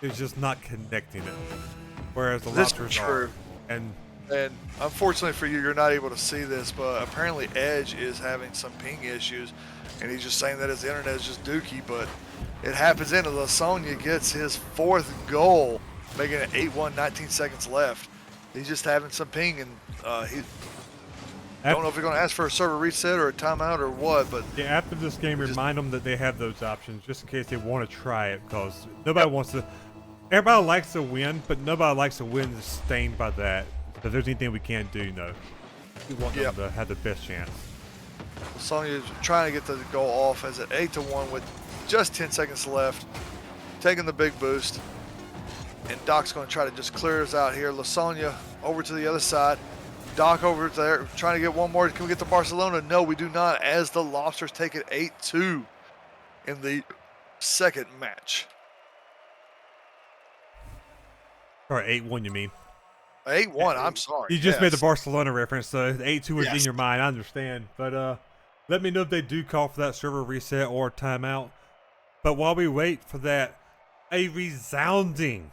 It's just not connecting it. Whereas the Lobsters are. And unfortunately for you, you're not able to see this, but apparently Edge is having some ping issues, and he's just saying that his internet is just dookie, but it happens in. Lasagna gets his 4th goal, making it 8-1, 19 seconds left. He's just having some ping, and he don't know if you're going to ask for a server reset or a timeout or what, but yeah, after this game, remind them that they have those options just in case they want to try it, because nobody wants to. Everybody likes to win, but nobody likes to win sustained by that. If there's anything we can't do, no. We want them to have the best chance. Lasagna trying to get the goal off as at 8-1 with just 10 seconds left, taking the big boost. And Doc's going to try to just clear us out here. Lasagna over to the other side. Doc over there trying to get one more. Can we get to Barcelona? No, we do not, as the Lobsters take it 8-2 in the second match. Or 8-1, you mean? 8-1, I'm sorry. You just made the Yes. Barcelona reference, so the 8-2 was in Yes. your mind. I understand. But let me know if they do call for that server reset or timeout. But while we wait for that, a resounding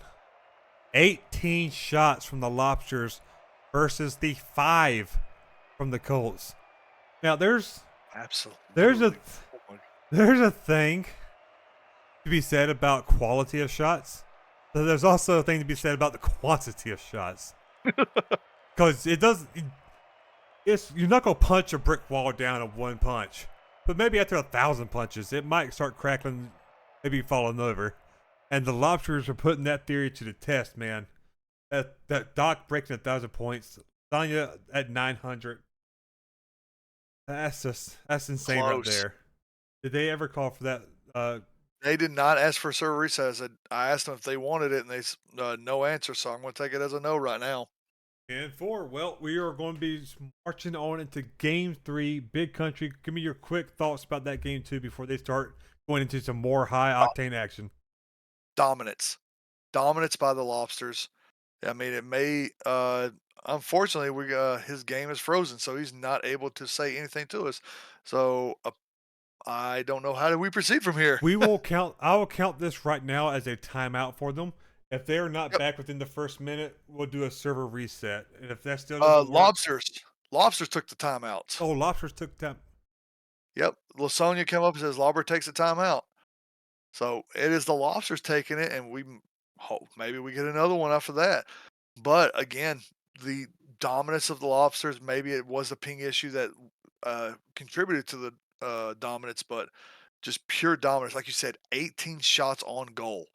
18 shots from the Lobsters versus the 5 from the Colts. Now Absolutely. there's a Oh my- there's a thing to be said about quality of shots. So there's also a thing to be said about the quantity of shots. Because it's you're not gonna punch a brick wall down in one punch. But maybe after 1,000 punches, it might start crackling, maybe falling over. And the Lobsters are putting that theory to the test, man. That Doc breaking 1,000 points, Sonya at 900. That's insane right Close. there. Did they ever call for that? They did not ask for a server reset. I asked them if they wanted it, and no answer. So I'm going to take it as a no right now. And 4. Well, we are going to be marching on into Game 3. Big Country. Give me your quick thoughts about that Game 2 before they start going into some more high octane action. Dominance by the Lobsters. I mean, it may. Unfortunately, his game is frozen, so he's not able to say anything to us. So I don't know how do we proceed from here. We will count. I will count this right now as a timeout for them. If they are not Yep. back within the first minute, we'll do a server reset. And if that still doesn't work, Lobsters took the timeout. oh, Lobsters took time. Yep, Lasonia came up and says Lobber takes a timeout. So it is the Lobsters taking it, and we hope maybe we get another one after that. But again, the dominance of the Lobsters, maybe it was a ping issue that contributed to the dominance, but just pure dominance. Like you said, 18 shots on goal.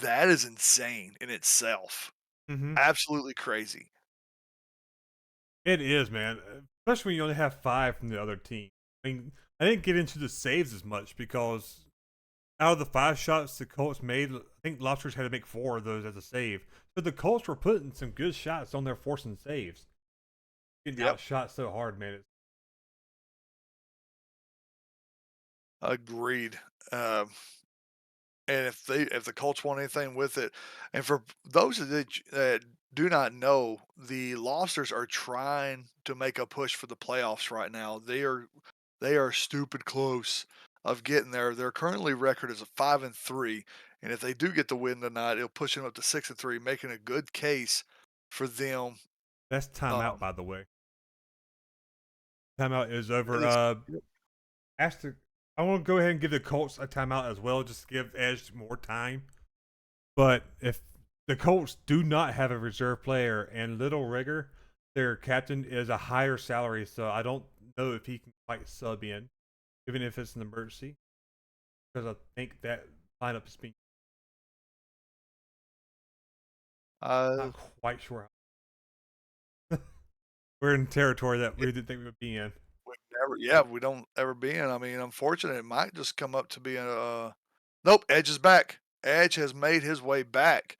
That is insane in itself. Mm-hmm. Absolutely crazy. It is, man. Especially when you only have 5 from the other team. I mean, I didn't get into the saves as much because out of the 5 shots the Colts made, I think Lobsters had to make 4 of those as a save. So the Colts were putting some good shots on their forcing saves. Getting outshot so hard, man. Agreed. And if the Colts want anything with it, and for those that do not know, the Lobsters are trying to make a push for the playoffs right now. They are stupid close of getting there. Their currently record is a 5-3, and if they do get the win tonight, it'll push them up to 6-3, making a good case for them. That's timeout, by the way. Timeout is over. I want to go ahead and give the Colts a timeout as well, just to give Edge more time. But if the Colts do not have a reserve player, and Little Rigger, their captain, is a higher salary, so I don't know if he can quite sub in, even if it's an emergency, because I think that lineup is being not quite sure. We're in territory that we didn't think we would be in. We don't ever be in. I mean, unfortunately, it might just come up to be nope, Edge is back. Edge has made his way back.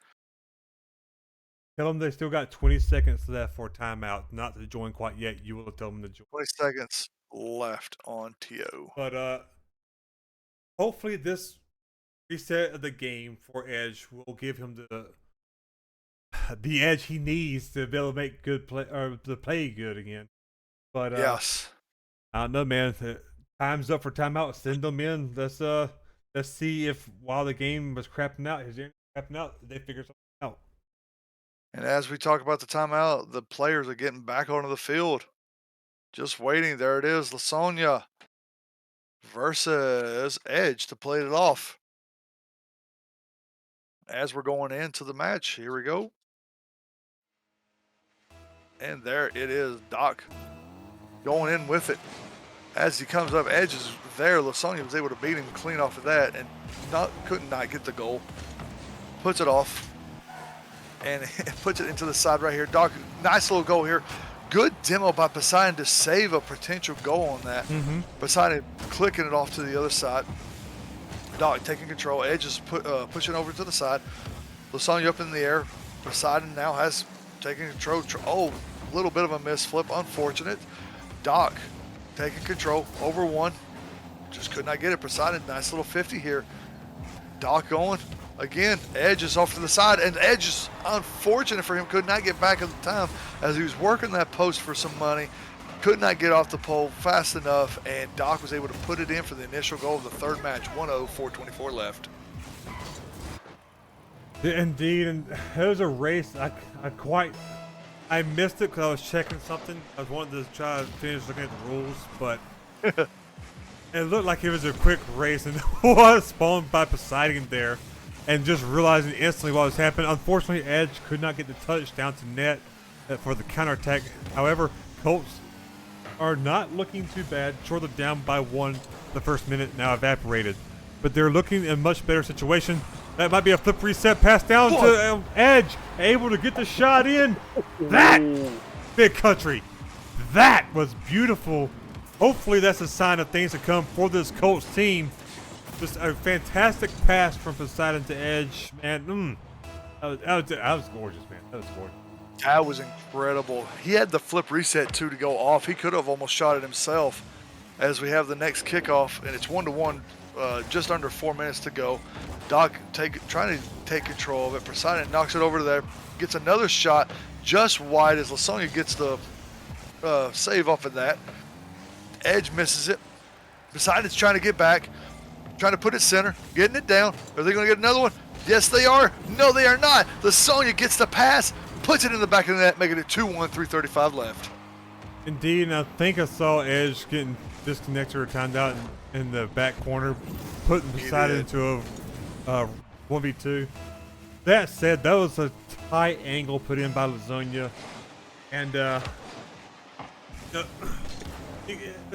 Tell them they still got 20 seconds left for timeout, not to join quite yet. You will tell them to join. 20 seconds left on TO. But hopefully this reset of the game for Edge will give him the edge he needs to be able to make good play or to play good again. But yes. I don't know, man. Time's up for timeout. Send them in. Let's see if while the game was crapping out, they figure something out. And as we talk about the timeout, the players are getting back onto the field. Just waiting. There it is. Lasonia versus Edge to play it off. As we're going into the match, here we go. And there it is. Doc going in with it. As he comes up, Edge is there. Lasonia was able to beat him clean off of that and could not get the goal. Puts it off. And puts it into the side right here. Doc, nice little goal here. Good demo by Poseidon to save a potential goal on that. Mm-hmm. Poseidon clicking it off to the other side. Doc taking control. Edge is pushing over to the side. Lasonia up in the air. Poseidon now has taken control. Oh, a little bit of a misflip. Unfortunate. Doc taking control. Over one. Just could not get it. Poseidon, nice little 50 here. Doc going. Again, Edge is off to the side, and Edge is unfortunate for him, could not get back at the time as he was working that post for some money. Could not get off the pole fast enough, and Doc was able to put it in for the initial goal of the third match. 1-0, 4:24 left. Indeed, and it was a race. I missed it because I was checking something. I was wanting to try to finish looking at the rules, but it looked like it was a quick race, and I was spawned by Poseidon there, and just realizing instantly what was happening. Unfortunately, Edge could not get the touchdown to net for the counterattack. However, Colts are not looking too bad. Short of down by 1, the first minute now evaporated, but they're looking in a much better situation. That might be a flip reset pass down to Edge, able to get the shot in. That big country, that was beautiful. Hopefully that's a sign of things to come for this Colts team. Just a fantastic pass from Poseidon to Edge, man. That was gorgeous, man. That was gorgeous. That was incredible. He had the flip reset too to go off. He could have almost shot it himself. As we have the next kickoff, and it's 1-1, just under 4 minutes to go. Doc trying to take control of it. Poseidon knocks it over there, gets another shot just wide as Lasonia gets the save off of that. Edge misses it. Poseidon's trying to get back, trying to put it center, getting it down. Are they going to get another one? Yes, they are. No, they are not. Lasonia gets the pass, puts it in the back of the net, making it 2-1, 3:35 left. Indeed, and I think I saw Edge getting disconnected or timed out in the back corner, putting Poseidon into a 1v2. That said, that was a tight angle put in by Lasonia, and there's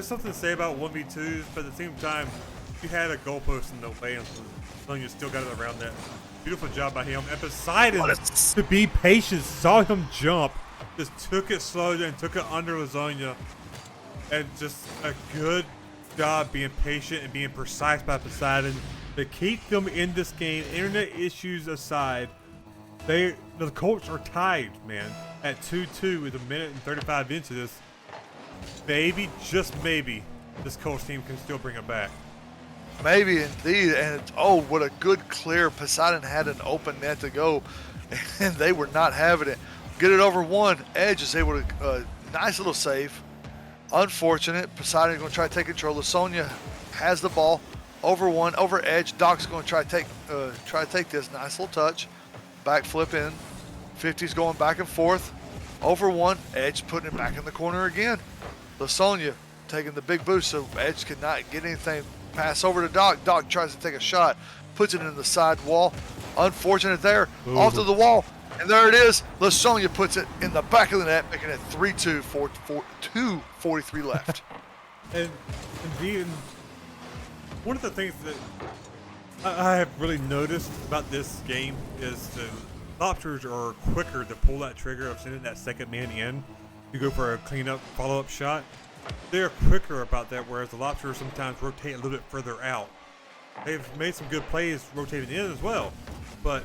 something to say about 1v2s, but at the same time, you had a goalpost in the way, and Lasonia still got it around that. Beautiful job by him. And Poseidon, to be patient, saw him jump, just took it slow and took it under Lasonia, and just a good job being patient and being precise by Poseidon to keep them in this game. Internet issues aside, the Colts are tied, man, at 2-2 with 1:35 into this. Maybe, just maybe, this Colts team can still bring it back. Maybe indeed, and oh, what a good clear. Poseidon had an open net to go, and they were not having it. Get it over 1. Edge is able to, nice little save. Unfortunate. Poseidon's going to try to take control. Lasonia has the ball over 1, over Edge. Doc's going to try to take this. Nice little touch. Back flip in. 50's going back and forth. Over 1. Edge putting it back in the corner again. Lasonia taking the big boost, so Edge could not get anything. Pass over to Doc. Doc tries to take a shot. Puts it in the side wall. Unfortunate there. Ooh. Off to the wall. And there it is. Lasonia puts it in the back of the net, making it 3-2, 2:43 left. And indeed, one of the things that I have really noticed about this game is the Lobsters are quicker to pull that trigger of sending that second man in to go for a cleanup follow-up shot. They're quicker about that, whereas the Lobsters sometimes rotate a little bit further out. They've made some good plays rotating in as well, but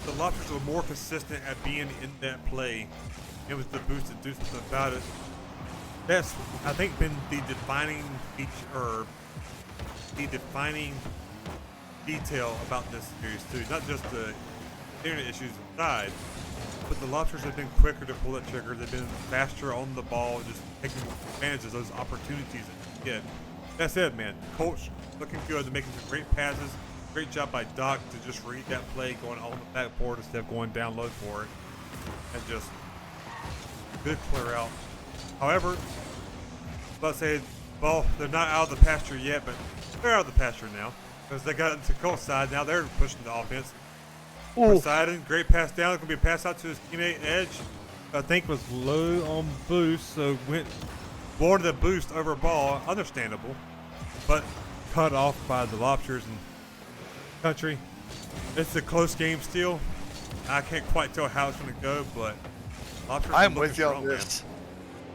the Lobsters are more consistent at being in that play. It was the boost that do something about it. That's, I think, been the defining feature, or the defining detail about this series too. Not just the internet issues aside, but the Lobsters have been quicker to pull that trigger. They've been faster on the ball, just taking advantage of those opportunities that you get. That said, man, Colts looking good. They're making some great passes. Great job by Doc to just read that play, going on the backboard instead of going down low for it, and just good clear out. However, let's say, well, they're not out of the pasture yet, but they're out of the pasture now because they got into Colts side. Now they're pushing the offense. Poseidon, great pass down. It's gonna be a pass out to his teammate Edge. I think was low on boost, so went wanted the boost over ball. Understandable, but cut off by the Lobsters and country. It's a close game still. I can't quite tell how it's going to go, but Lobsters I am with you on this.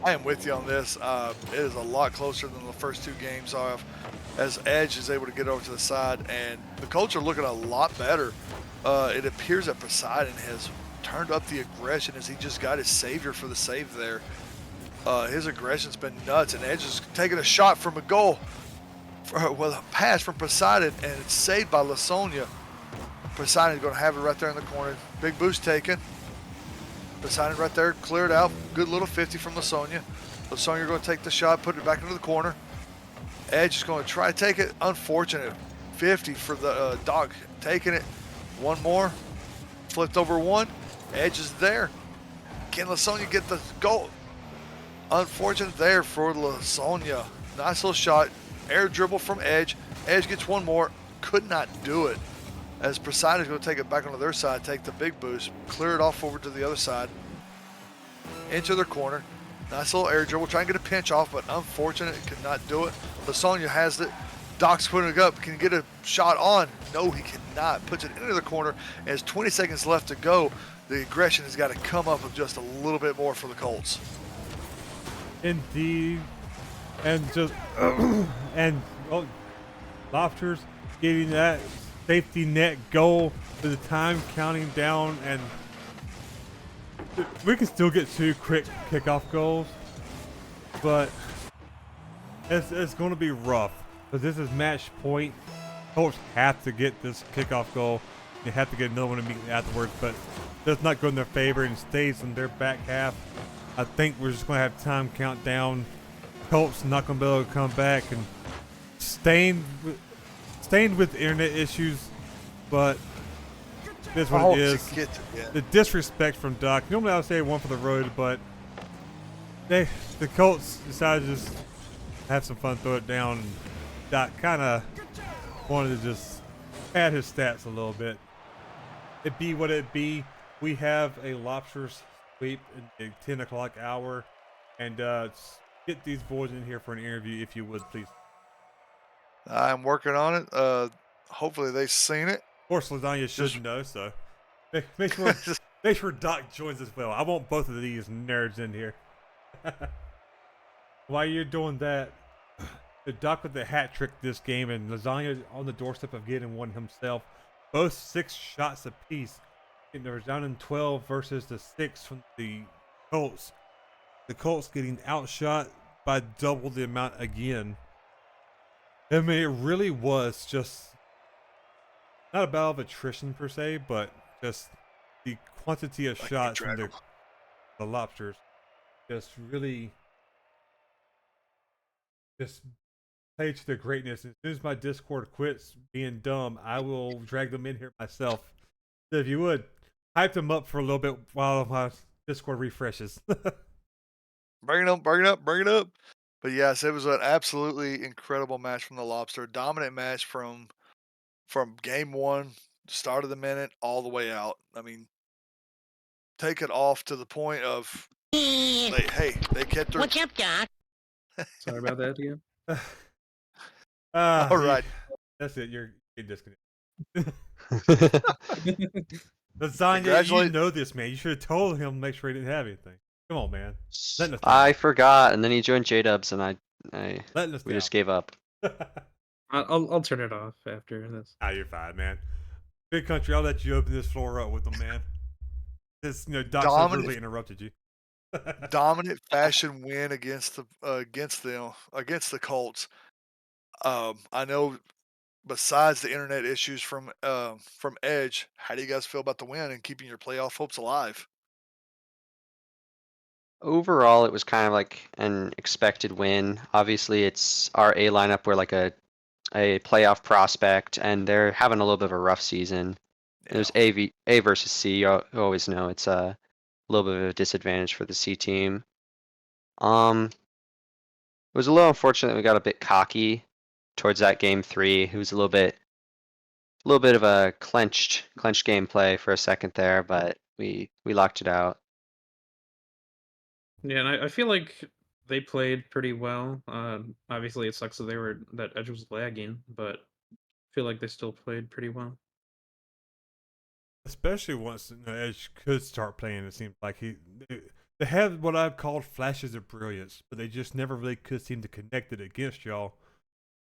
I am with you on this. It is a lot closer than the first 2 games of, as Edge is able to get over to the side, and the Colts are looking a lot better. It appears that Poseidon has turned up the aggression as he just got his savior for the save there. His aggression's been nuts, and Edge is taking a shot from a goal. Well, a pass from Poseidon, and it's saved by Lasonia. Poseidon's going to have it right there in the corner. Big boost taken. Poseidon right there, cleared out. Good little 50 from Lasonia. Lasonia going to take the shot, put it back into the corner. Edge is going to try to take it. Unfortunate. 50 for the Doc. Taking it. One more. Flipped over one. Edge is there. Can Lasonia get the goal? Unfortunate there for Lasonia. Nice little shot. Air dribble from Edge. Edge gets one more. Could not do it. As Poseidon's going to take it back onto their side, take the big boost, clear it off over to the other side. Into their corner. Nice little air dribble. Try and get a pinch off, but unfortunate. Could not do it. Lasonia has it. Doc's putting it up. Can he get a shot on? No, he cannot. Puts it into the corner. And there's 20 seconds left to go. The aggression has got to come up with just a little bit more for the Colts. Indeed. And just Lobsters getting that safety net goal with the time counting down, and we can still get 2 quick kickoff goals, but it's going to be rough because this is match point. Colts have to get this kickoff goal. They have to get another one immediately afterwards, but that's not go in their favor and stays in their back half. I think we're just going to have time count down. Colts not going to be able to come back, and stained with internet issues, but this one is the disrespect from Doc. Normally I would say one for the road, but the Colts decided to just have some fun, throw it down, and Doc kind of wanted to just pad his stats a little bit. It be what it be. We have a Lobsters sweep in the 10 o'clock hour, and get these boys in here for an interview if you would, please. I'm working on it. Hopefully they've seen it. Of course, Lasagna should know, so make sure Doc joins as well. I want both of these nerds in here. While you're doing that, the Doc with the hat trick this game, and Lasagna on the doorstep of getting one himself. Both 6 shots apiece. And they're down in 12 versus the 6 from the Colts. The Colts getting outshot by double the amount again. I mean, it really was just not a battle of attrition per se, but just the quantity of shots from the Lobsters just really just played to their greatness. As soon as my Discord quits being dumb, I will drag them in here myself. So if you would, hype them up for a little bit while my Discord refreshes. Bring it up, bring it up, bring it up. But yes, it was an absolutely incredible match from the Lobster. Dominant match from game one, start of the minute, all the way out. I mean, take it off to the point of they kept their. What's up, Doc? Sorry about that again. All right. That's it. You're disconnected. Lasagna, you know this, man. You should have told him to make sure he didn't have anything. Come on, man. I forgot, and then he joined J-Dubs, and we just gave up. I'll turn it off after this. You're fine, man. Big Country, I'll let you open this floor up with them, man. This, Doc so rudely interrupted you. Dominant fashion win against the Colts. I know. Besides the internet issues from Edge, how do you guys feel about the win and keeping your playoff hopes alive? Overall, it was kind of like an expected win. Obviously, it's our A lineup. We're like a playoff prospect, and they're having a little bit of a rough season. Yeah. It was A versus C. You always know it's a little bit of a disadvantage for the C team. It was a little unfortunate that we got a bit cocky towards that game 3. It was a little bit of a clenched gameplay for a second there, but we locked it out. Yeah, and I feel like they played pretty well. Obviously, it sucks that Edge was lagging, but I feel like they still played pretty well. Especially once Edge could start playing, it seemed like they had what I've called flashes of brilliance, but they just never really could seem to connect it against y'all.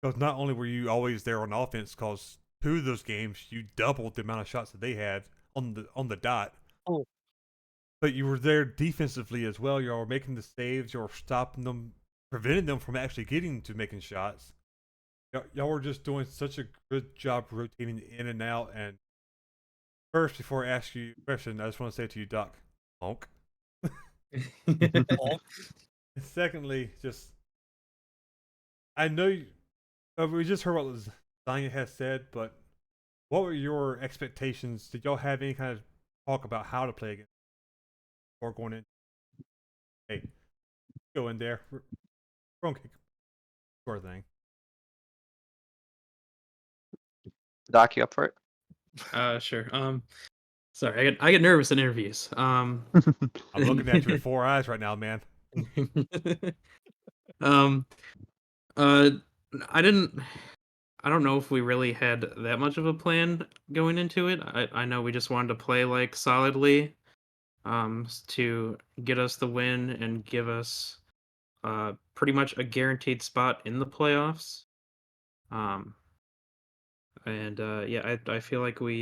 Because not only were you always there on offense, because 2 of those games you doubled the amount of shots that they had on the dot. Oh. But you were there defensively as well. Y'all were making the saves. Y'all were stopping them, preventing them from actually getting to making shots. Y'all were just doing such a good job rotating in and out, and First, before I ask you a question, I just want to say to you, Doc, honk. Honk. And secondly, just I know we just heard what Zanya has said, but what were your expectations? Did y'all have any kind of talk about how to play against or going in? Hey, go in there, wrong kick, sort of thing. Doc, you up for it? Sure. Sorry, I get nervous in interviews. I'm looking at you with 4 eyes right now, man. um, uh, I didn't. I don't know if we really had that much of a plan going into it. I know we just wanted to play like solidly, to get us the win and give us pretty much a guaranteed spot in the playoffs. Um, and yeah, I feel like we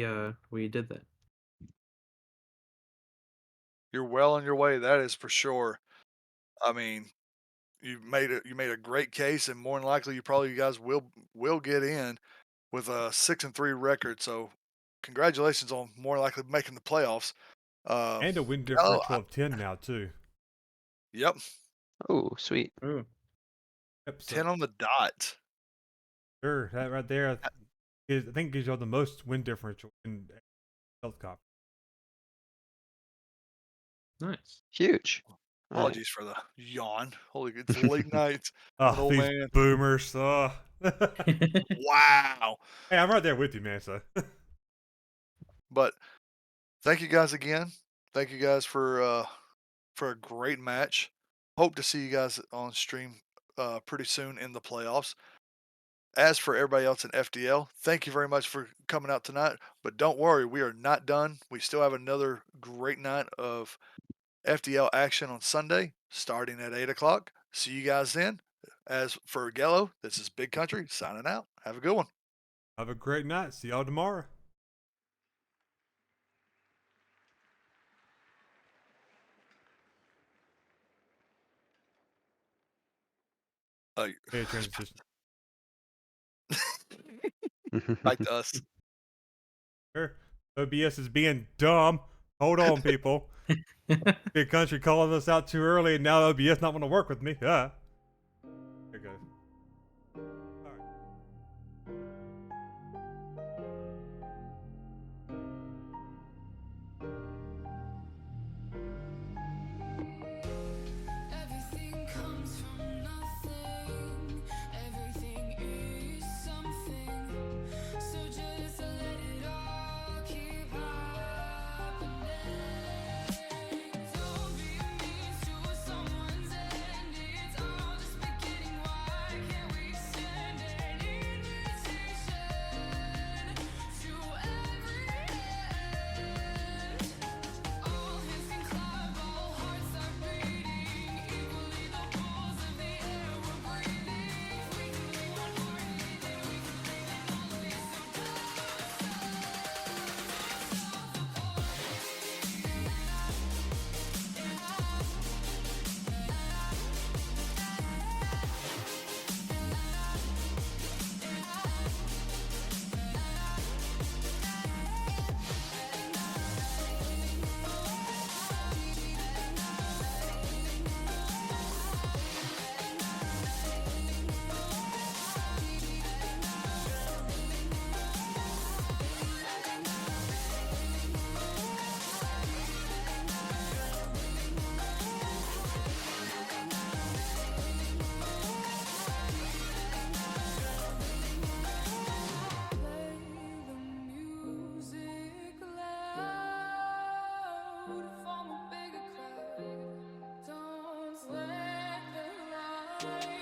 did that. You're well on your way. That is for sure. I mean, you made a great case, and more than likely, you guys will get in with a 6-3 record. So, congratulations on more likely making the playoffs. Uh, And a win oh, differential of 10 now, too. yep, Oh, sweet. Ooh. Yep, so, 10 on the dot. sure, that right there, I think gives y'all the most win differential in Health Cup. Nice. Huge. All right. Apologies for the yawn. Holy, it's late night. I'm an Oh, old these man. boomers. Wow. Hey, I'm right there with you, man. So But thank you guys again. Thank you guys for a great match. Hope to see you guys on stream pretty soon in the playoffs. As for everybody else in FDL, thank you very much for coming out tonight. But don't worry, we are not done. We still have another great night of FDL action on Sunday, starting at 8 o'clock. See you guys then. As for Gallo, this is Big Country signing out. Have a good one. have a great night. See y'all tomorrow. Hey, transition. Back to us. Sure. OBS is being dumb. Hold on, people. Big Country calling us out too early, and now OBS not want to work with me. There it goes. All right. Everything comes from nothing. Everything is something. So just let it all keep happening. Don't be mean to someone's end. It's all just beginning. Why can't we send an invitation to every end? All hands can clap, all hearts are beating equally. The walls of the air we're breathing. We can leave one heart leaving. We can leave it all away. Play the music loud, form a bigger crowd. Don't let the light